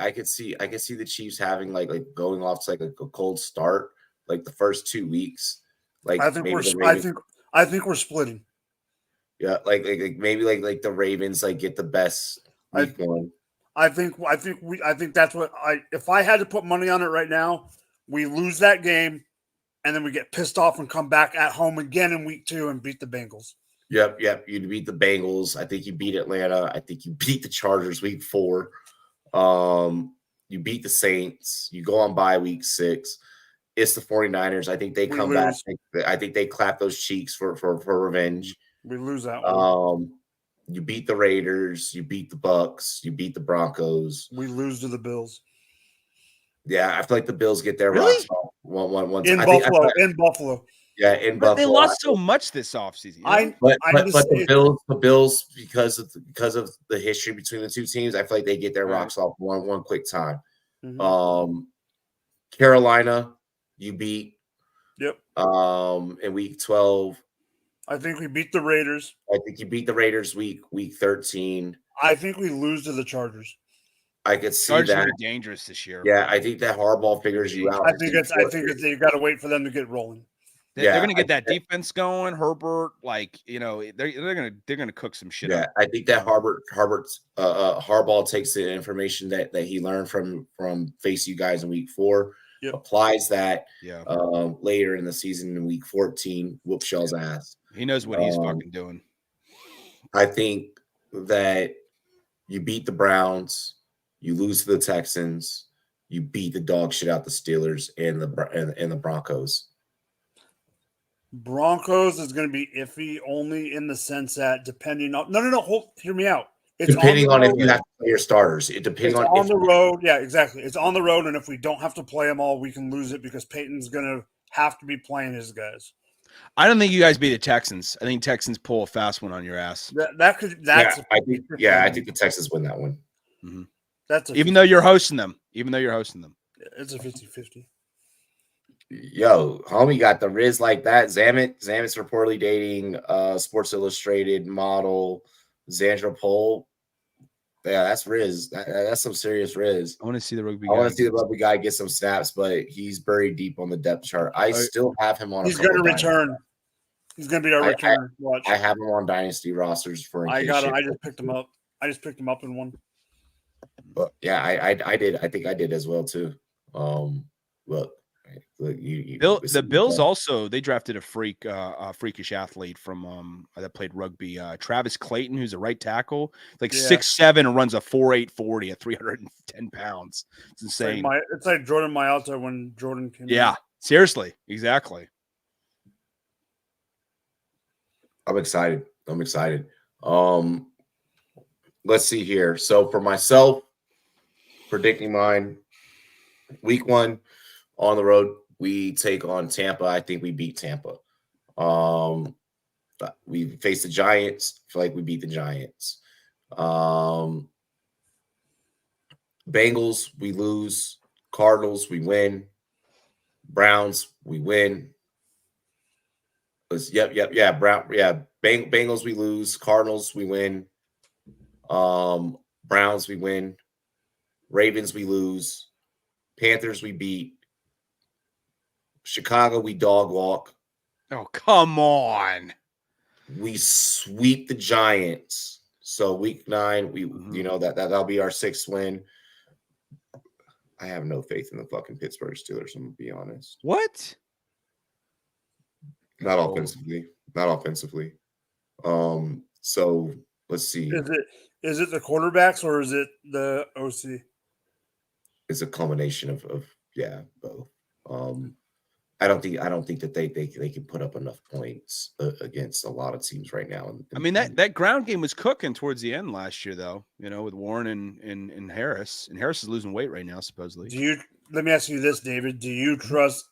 Speaker 2: I could see the Chiefs having like going off to like a cold start like the first 2 weeks. Like
Speaker 4: I think we're splitting.
Speaker 2: Yeah, like maybe like the Ravens like get the best week one.
Speaker 4: I think that's what if I had to put money on it right now, we lose that game and then we get pissed off and come back at home again in week 2 and beat the Bengals.
Speaker 2: Yep. You beat the Bengals. I think you beat Atlanta. I think you beat the Chargers week 4. You beat the Saints. You go on bye week 6. It's the 49ers. I think they come back. I think they clap those cheeks for revenge.
Speaker 4: We lose that one.
Speaker 2: You beat the Raiders. You beat the Bucks. You beat the Broncos.
Speaker 4: We lose to the Bills.
Speaker 2: Yeah, I feel like the Bills get their
Speaker 5: really?
Speaker 2: rocks off.
Speaker 4: In Buffalo.
Speaker 2: Yeah, in
Speaker 5: but
Speaker 2: Buffalo.
Speaker 5: They lost so much this offseason.
Speaker 2: But the Bills, because of the history between the two teams, I feel like they get their rocks off one quick time. Mm-hmm. Carolina, you beat.
Speaker 4: Yep.
Speaker 2: In week 12.
Speaker 4: I think we beat the Raiders.
Speaker 2: I think you beat the Raiders week 13.
Speaker 4: I think we lose to the Chargers.
Speaker 2: I could see
Speaker 5: Chargers
Speaker 2: that.
Speaker 5: Are dangerous this year.
Speaker 2: Yeah, I think that Harbaugh figures you out.
Speaker 4: I think you got to wait for them to get rolling.
Speaker 5: They're going to get that defense going. Herbert, they're going to cook some shit.
Speaker 2: Yeah,
Speaker 5: up.
Speaker 2: I think that Harbaugh takes the information that he learned from face you guys in week 4.
Speaker 4: Yep.
Speaker 2: Applies that later in the season in week 14, whoops y'all's ass.
Speaker 5: He knows what he's fucking doing.
Speaker 2: I think that you beat the Browns, you lose to the Texans, you beat the dog shit out the Steelers and the Broncos.
Speaker 4: Broncos is going to be iffy only in the sense that depending on hear me out.
Speaker 2: It's depending on if you have to play your starters. It depends
Speaker 4: on the road. Yeah, exactly. It's on the road, and if we don't have to play them all, we can lose it because Peyton's going to have to be playing his guys.
Speaker 5: I don't think you guys beat the Texans. I think Texans pull a fast one on your ass.
Speaker 2: I think the Texans win that one.
Speaker 5: Mm-hmm.
Speaker 4: That's
Speaker 5: even though you're hosting them.
Speaker 4: It's a 50-50.
Speaker 2: Yo, homie got the Riz like that. Zamit's reportedly dating Sports Illustrated model Zandra Pohl. Yeah, that's Riz. That's some serious Riz.
Speaker 5: I want to see the rugby.
Speaker 2: I want to see the rugby guy get some snaps, but he's buried deep on the depth chart. I still have him on.
Speaker 4: He's going to return. He's going to be our return. Watch.
Speaker 2: I have him on dynasty rosters for.
Speaker 4: I just picked him up. In one.
Speaker 2: But yeah, I did. I think I did as well too. Look,
Speaker 5: the Bills also they drafted a freakish athlete from that played rugby. Travis Clayton, who's a right tackle, 6'7" and runs a 4.8 40 at 310 pounds. It's insane.
Speaker 4: It's like Jordan Mailata when Jordan came.
Speaker 5: Yeah, seriously, exactly.
Speaker 2: I'm excited. Let's see here. So for myself, predicting mine, week 1 on the road, we take on Tampa. I think we beat Tampa. We face the Giants. I feel like we beat the Giants. Bengals, we lose. Cardinals, we win. Browns, we win. Bengals, we lose. Cardinals, we win. Browns, we win. Ravens, we lose. Panthers, we beat. Chicago, we dog walk.
Speaker 5: Oh, come on.
Speaker 2: We sweep the Giants. So week 9, that'll be our 6th win. I have no faith in the fucking Pittsburgh Steelers, I'm gonna be honest.
Speaker 5: What?
Speaker 2: Not offensively. So let's see.
Speaker 4: Is it the quarterbacks or is it the OC?
Speaker 2: It's a combination of both. I don't think that they can put up enough points against a lot of teams right now.
Speaker 5: I mean that ground game was cooking towards the end last year, though. With Warren and Harris, and Harris is losing weight right now, supposedly.
Speaker 4: Let me ask you this, David? Do you trust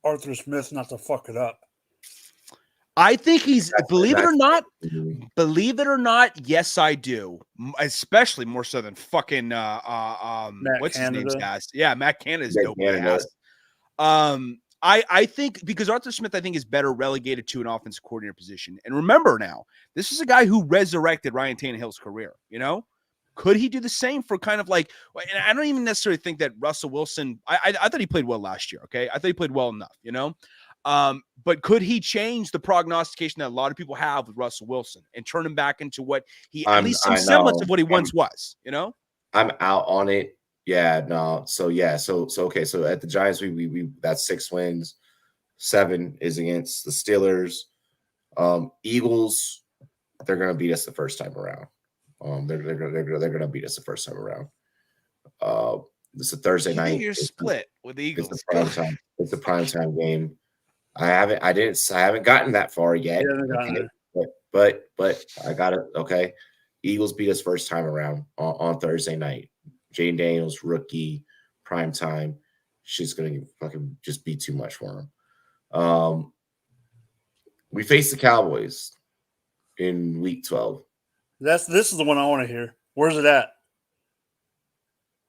Speaker 4: Arthur Smith not to fuck it up?
Speaker 5: I think he's believe it or not, yes, I do. Especially more so than fucking what's
Speaker 4: Canada.
Speaker 5: his name, guys? Yeah, Matt Canada's dope ass. I think because Arthur Smith, I think, is better relegated to an offensive coordinator position. And remember now, this is a guy who resurrected Ryan Tannehill's career. Could he do the same for kind of like? And I don't even necessarily think that Russell Wilson. I thought he played well last year. Okay, I thought he played well enough. But could he change the prognostication that a lot of people have with Russell Wilson and turn him back into what he at least some semblance of what he once was?
Speaker 2: I'm out on it. Yeah, no. So okay. So at the Giants, we that's 6 wins. 7 is against the Steelers. Eagles, they're gonna beat us the first time around. They're gonna beat us the first time around. It's a Thursday night.
Speaker 5: You're split with the Eagles.
Speaker 2: It's a primetime game. I haven't gotten that far yet. But I got it. Okay. Eagles beat us first time around on Thursday night. Jane Daniels, rookie, primetime. She's gonna fucking just be too much for him. We face the Cowboys in week 12.
Speaker 4: This is the one I want to hear. Where's it at?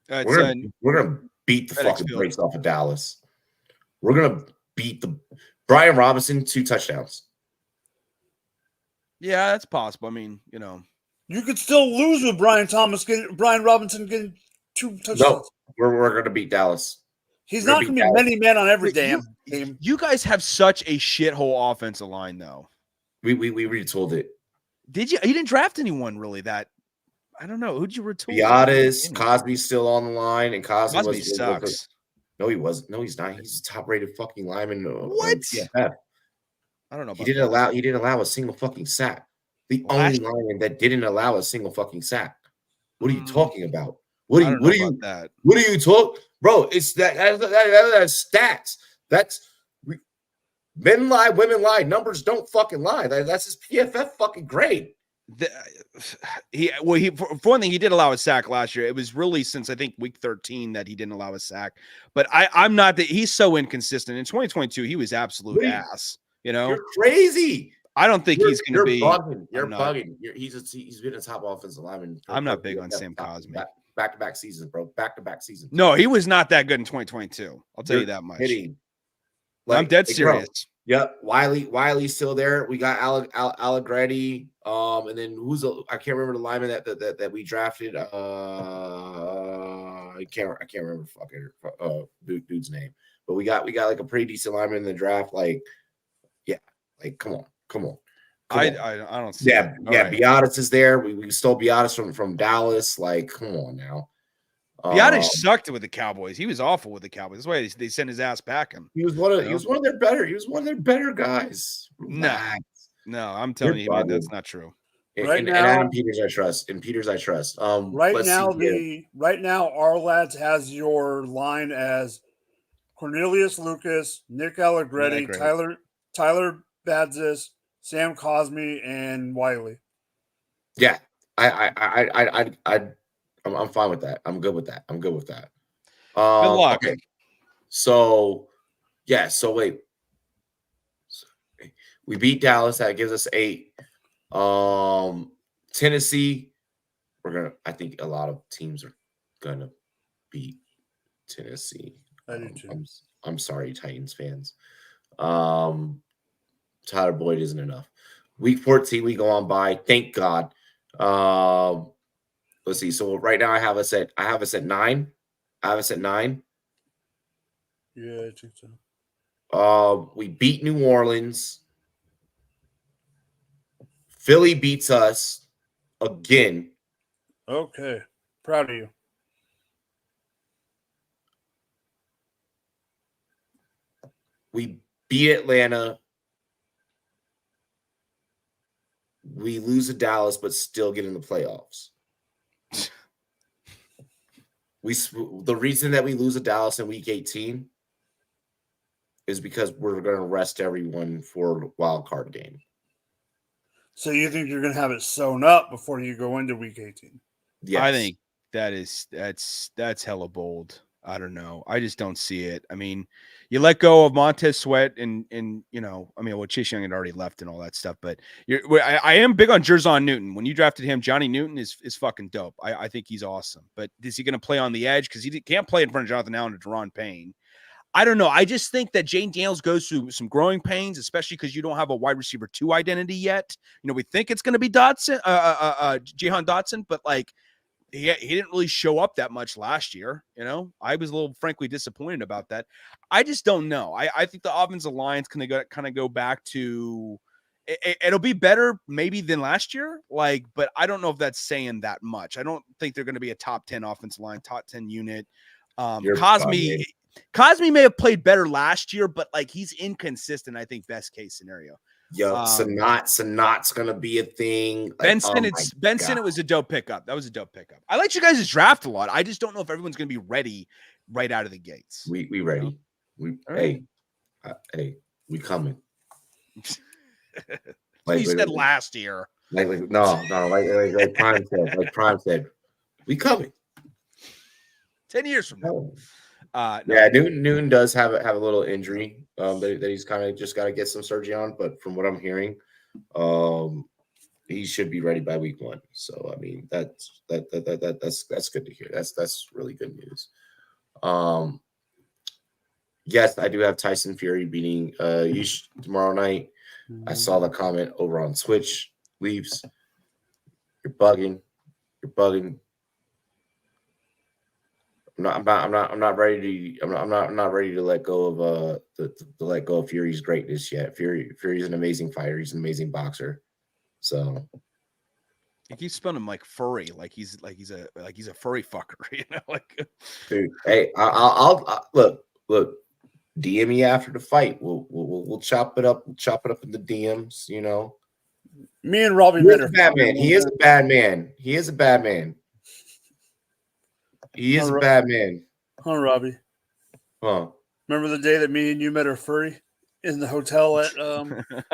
Speaker 2: We're gonna beat the fucking brakes off of Dallas. We're gonna beat the Brian Robinson 2 touchdowns.
Speaker 5: Yeah, that's possible. I mean,
Speaker 4: you could still lose with Brian Robinson getting 2 touchdowns.
Speaker 2: No, we're gonna beat Dallas.
Speaker 4: He's not gonna be many men on every damn game.
Speaker 5: You guys have such a shithole offensive line, though.
Speaker 2: We retooled it.
Speaker 5: Did you? You didn't draft anyone really that. I don't know. Who'd you retool?
Speaker 2: Giannis, Cosby's still on the line, and Cosby
Speaker 5: sucks.
Speaker 2: No, he wasn't. No, he's not. He's a top-rated fucking lineman.
Speaker 5: What?
Speaker 2: PFF.
Speaker 5: I don't know.
Speaker 2: He didn't allow a single fucking sack. The only lineman that didn't allow a single fucking sack. What are you talking about? What are you talking? bro. It's that's stats. That's men lie, women lie. Numbers don't fucking lie. That's his PFF fucking grade.
Speaker 5: For one thing, he did allow a sack last year. It was really since I think week 13 that he didn't allow a sack. But I'm not that he's so inconsistent. In 2022, he was absolute ass. You know,
Speaker 2: you're crazy.
Speaker 5: I don't think he's going to be.
Speaker 2: Bugging. You're bugging. He's been a top offensive lineman.
Speaker 5: I'm not big on Sam Cosmi.
Speaker 2: Back-to-back seasons, bro. Back-to-back seasons.
Speaker 5: No, he was not that good in 2022. I'll tell you that much. I'm dead serious.
Speaker 2: Bro. Yep, Wiley's still there. We got Allegretti, and then I can't remember the lineman that we drafted. I can't remember fucking dude's name. But we got like a pretty decent lineman in the draft. Like, yeah, like come on.
Speaker 5: I don't see.
Speaker 2: Yeah,
Speaker 5: right.
Speaker 2: Biotis is there. We stole Biotis from Dallas. Like, come on now.
Speaker 5: Biotis sucked with the Cowboys. He was awful with the Cowboys. That's why they sent his ass back him.
Speaker 2: He was one of their better guys.
Speaker 5: No, I'm telling you, man, that's not true.
Speaker 2: And Adam Peters, I trust.
Speaker 4: Right now, our lads has your line as Cornelius Lucas, Nick Allegretti, Tyler Badzis, Sam Cosmi, and Wiley.
Speaker 2: Yeah, I'm fine with that. I'm good with that.
Speaker 5: Good luck.
Speaker 2: Okay. So wait. We beat Dallas. That gives us 8. Tennessee. I think a lot of teams are gonna beat Tennessee.
Speaker 4: I do too.
Speaker 2: I'm sorry, Titans fans. Tyler Boyd isn't enough. Week 14, we go on by. Thank God. Let's see. So right now I have us at 9. Yeah,
Speaker 4: I think so.
Speaker 2: We beat New Orleans. Philly beats us again.
Speaker 4: Okay. Proud of you.
Speaker 2: We beat Atlanta. We lose to Dallas, but still get in the playoffs. The reason that we lose to Dallas in week 18 is because we're going to rest everyone for the wild card game.
Speaker 4: So you think you're going to have it sewn up before you go into week 18?
Speaker 2: Yes.
Speaker 5: I think that's hella bold. I don't know. I just don't see it. I mean, you let go of Montez Sweat and Chase Young had already left and all that stuff. But I am big on Jerzon Newton. When you drafted him, Johnny Newton is fucking dope. I think he's awesome. But is he going to play on the edge? Because he can't play in front of Jonathan Allen or Deron Payne. I don't know. I just think that Jane Daniels goes through some growing pains, especially because you don't have a wide receiver 2 identity yet. We think it's going to be Jahan Dotson, but like, he didn't really show up that much last year. I was a little frankly disappointed about that. I just don't know. I think the offensive line's kind of go back to it'll be better maybe than last year. But I don't know if that's saying that much. I don't think they're going to be a top 10 offensive line, top 10 unit. Cosmi may have played better last year, but he's inconsistent. I think best case scenario.
Speaker 2: Yo, Sanat's gonna be a thing.
Speaker 5: Ben Sinnott was a dope pickup. That was a dope pickup. I like you guys' draft a lot. I just don't know if everyone's gonna be ready right out of the gates.
Speaker 2: We ready. Hey, we coming.
Speaker 5: You said last year.
Speaker 2: Like Prime said, we coming.
Speaker 5: 10 years from now.
Speaker 2: No. Yeah, Newton does have a little injury that he's kind of just got to get some surgery on. But from what I'm hearing, he should be ready by week 1. So I mean, that's good to hear. That's really good news. Yes, I do have Tyson Fury beating Yeesh tomorrow night. I saw the comment over on Twitch. Leaves, you're bugging. I'm not ready to let go of let go of Fury's greatness yet. Fury's an amazing fighter. He's an amazing boxer. So
Speaker 5: he keeps spelling him like furry, like he's a furry fucker,
Speaker 2: Dude, hey, I'll look. DM me after the fight. We'll chop it up. We'll chop it up in the DMs.
Speaker 4: Me and Robbie.
Speaker 2: He is a bad man. He is a bad man.
Speaker 4: Huh, Robbie?
Speaker 2: Huh.
Speaker 4: Remember the day that me and you met our furry in the hotel at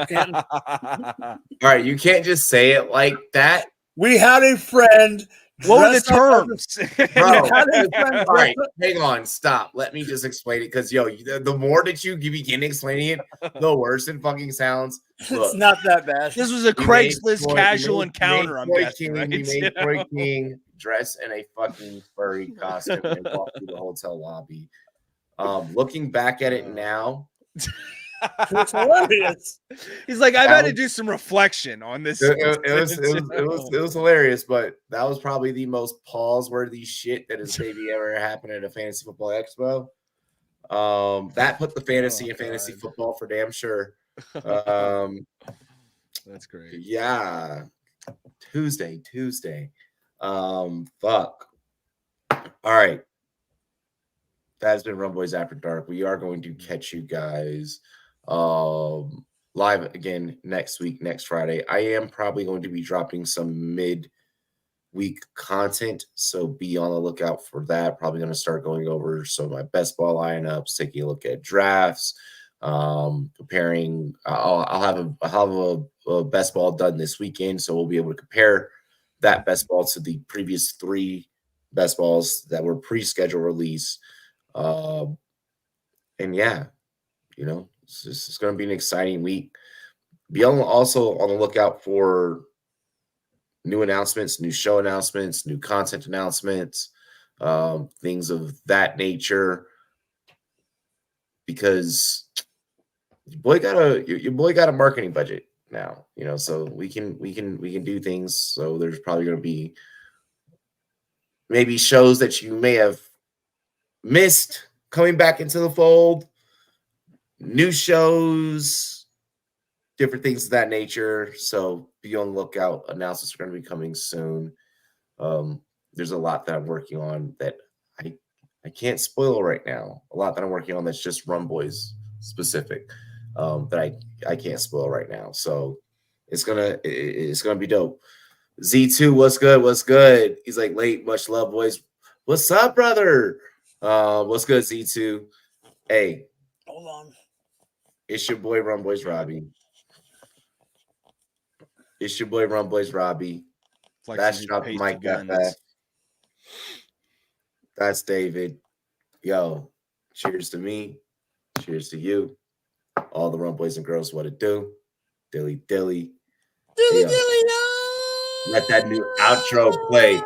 Speaker 4: Canton?
Speaker 2: All right, you can't just say it like that.
Speaker 4: We had a friend.
Speaker 5: What were the
Speaker 4: dressed up
Speaker 5: terms?
Speaker 2: Bro,
Speaker 4: Had a friend
Speaker 2: all right,
Speaker 4: dressed up-
Speaker 2: hang on, stop. Let me just explain it because, the more that you begin explaining it, the worse it fucking sounds.
Speaker 4: It's
Speaker 2: Look,
Speaker 4: not that bad.
Speaker 5: This was a
Speaker 2: we made
Speaker 5: Craigslist
Speaker 2: Troy-
Speaker 5: casual
Speaker 2: we made-
Speaker 5: encounter, I'm
Speaker 2: Troy
Speaker 5: guessing,
Speaker 2: King,
Speaker 5: right?
Speaker 2: We made
Speaker 5: You
Speaker 2: Troy
Speaker 5: know?
Speaker 2: King dress in a fucking furry costume and walk through the hotel lobby. Looking back at it now,
Speaker 4: It's hilarious.
Speaker 5: He's like, I've had to do some reflection on this.
Speaker 2: it was hilarious, but that was probably the most pause-worthy shit that has maybe ever happened at a fantasy football expo. That put the fantasy in fantasy football for damn sure.
Speaker 5: That's great.
Speaker 2: Yeah, Tuesday. Fuck. All right. That has been Rumboyz After Dark. We are going to catch you guys live again next week, next Friday. I am probably going to be dropping some mid-week content, so be on the lookout for that. Probably going to start going over some of my best ball lineups, taking a look at drafts, comparing. I'll have a best ball done this weekend, so we'll be able to compare that best ball to the previous 3 best balls that were pre-schedule release. And yeah, it's going to be an exciting week. Be also on the lookout for new announcements, new show announcements, new content announcements, things of that nature. Because your boy got a marketing budget now, so we can do things. So there's probably going to be maybe shows that you may have missed coming back into the fold, new shows, different things of that nature. So be on the lookout. Announcements are going to be coming soon. There's a lot that I'm working on that I can't spoil right now. A lot that I'm working on that's just Rumboyz specific, that I can't spoil right now. So it's gonna be dope. Z2, what's good? He's like, late, much love, boys. What's up, brother? What's good, Z2? Hey,
Speaker 4: Hold on.
Speaker 2: it's your boy Rumboyz Robbie. It's your boy Rumboyz Robbie. That's Drop the Mic FF. That's David. Yo, cheers to me. Cheers to you. All the Rumboyz and girls, what it do? Dilly.
Speaker 4: Dilly.
Speaker 2: Let that new outro play.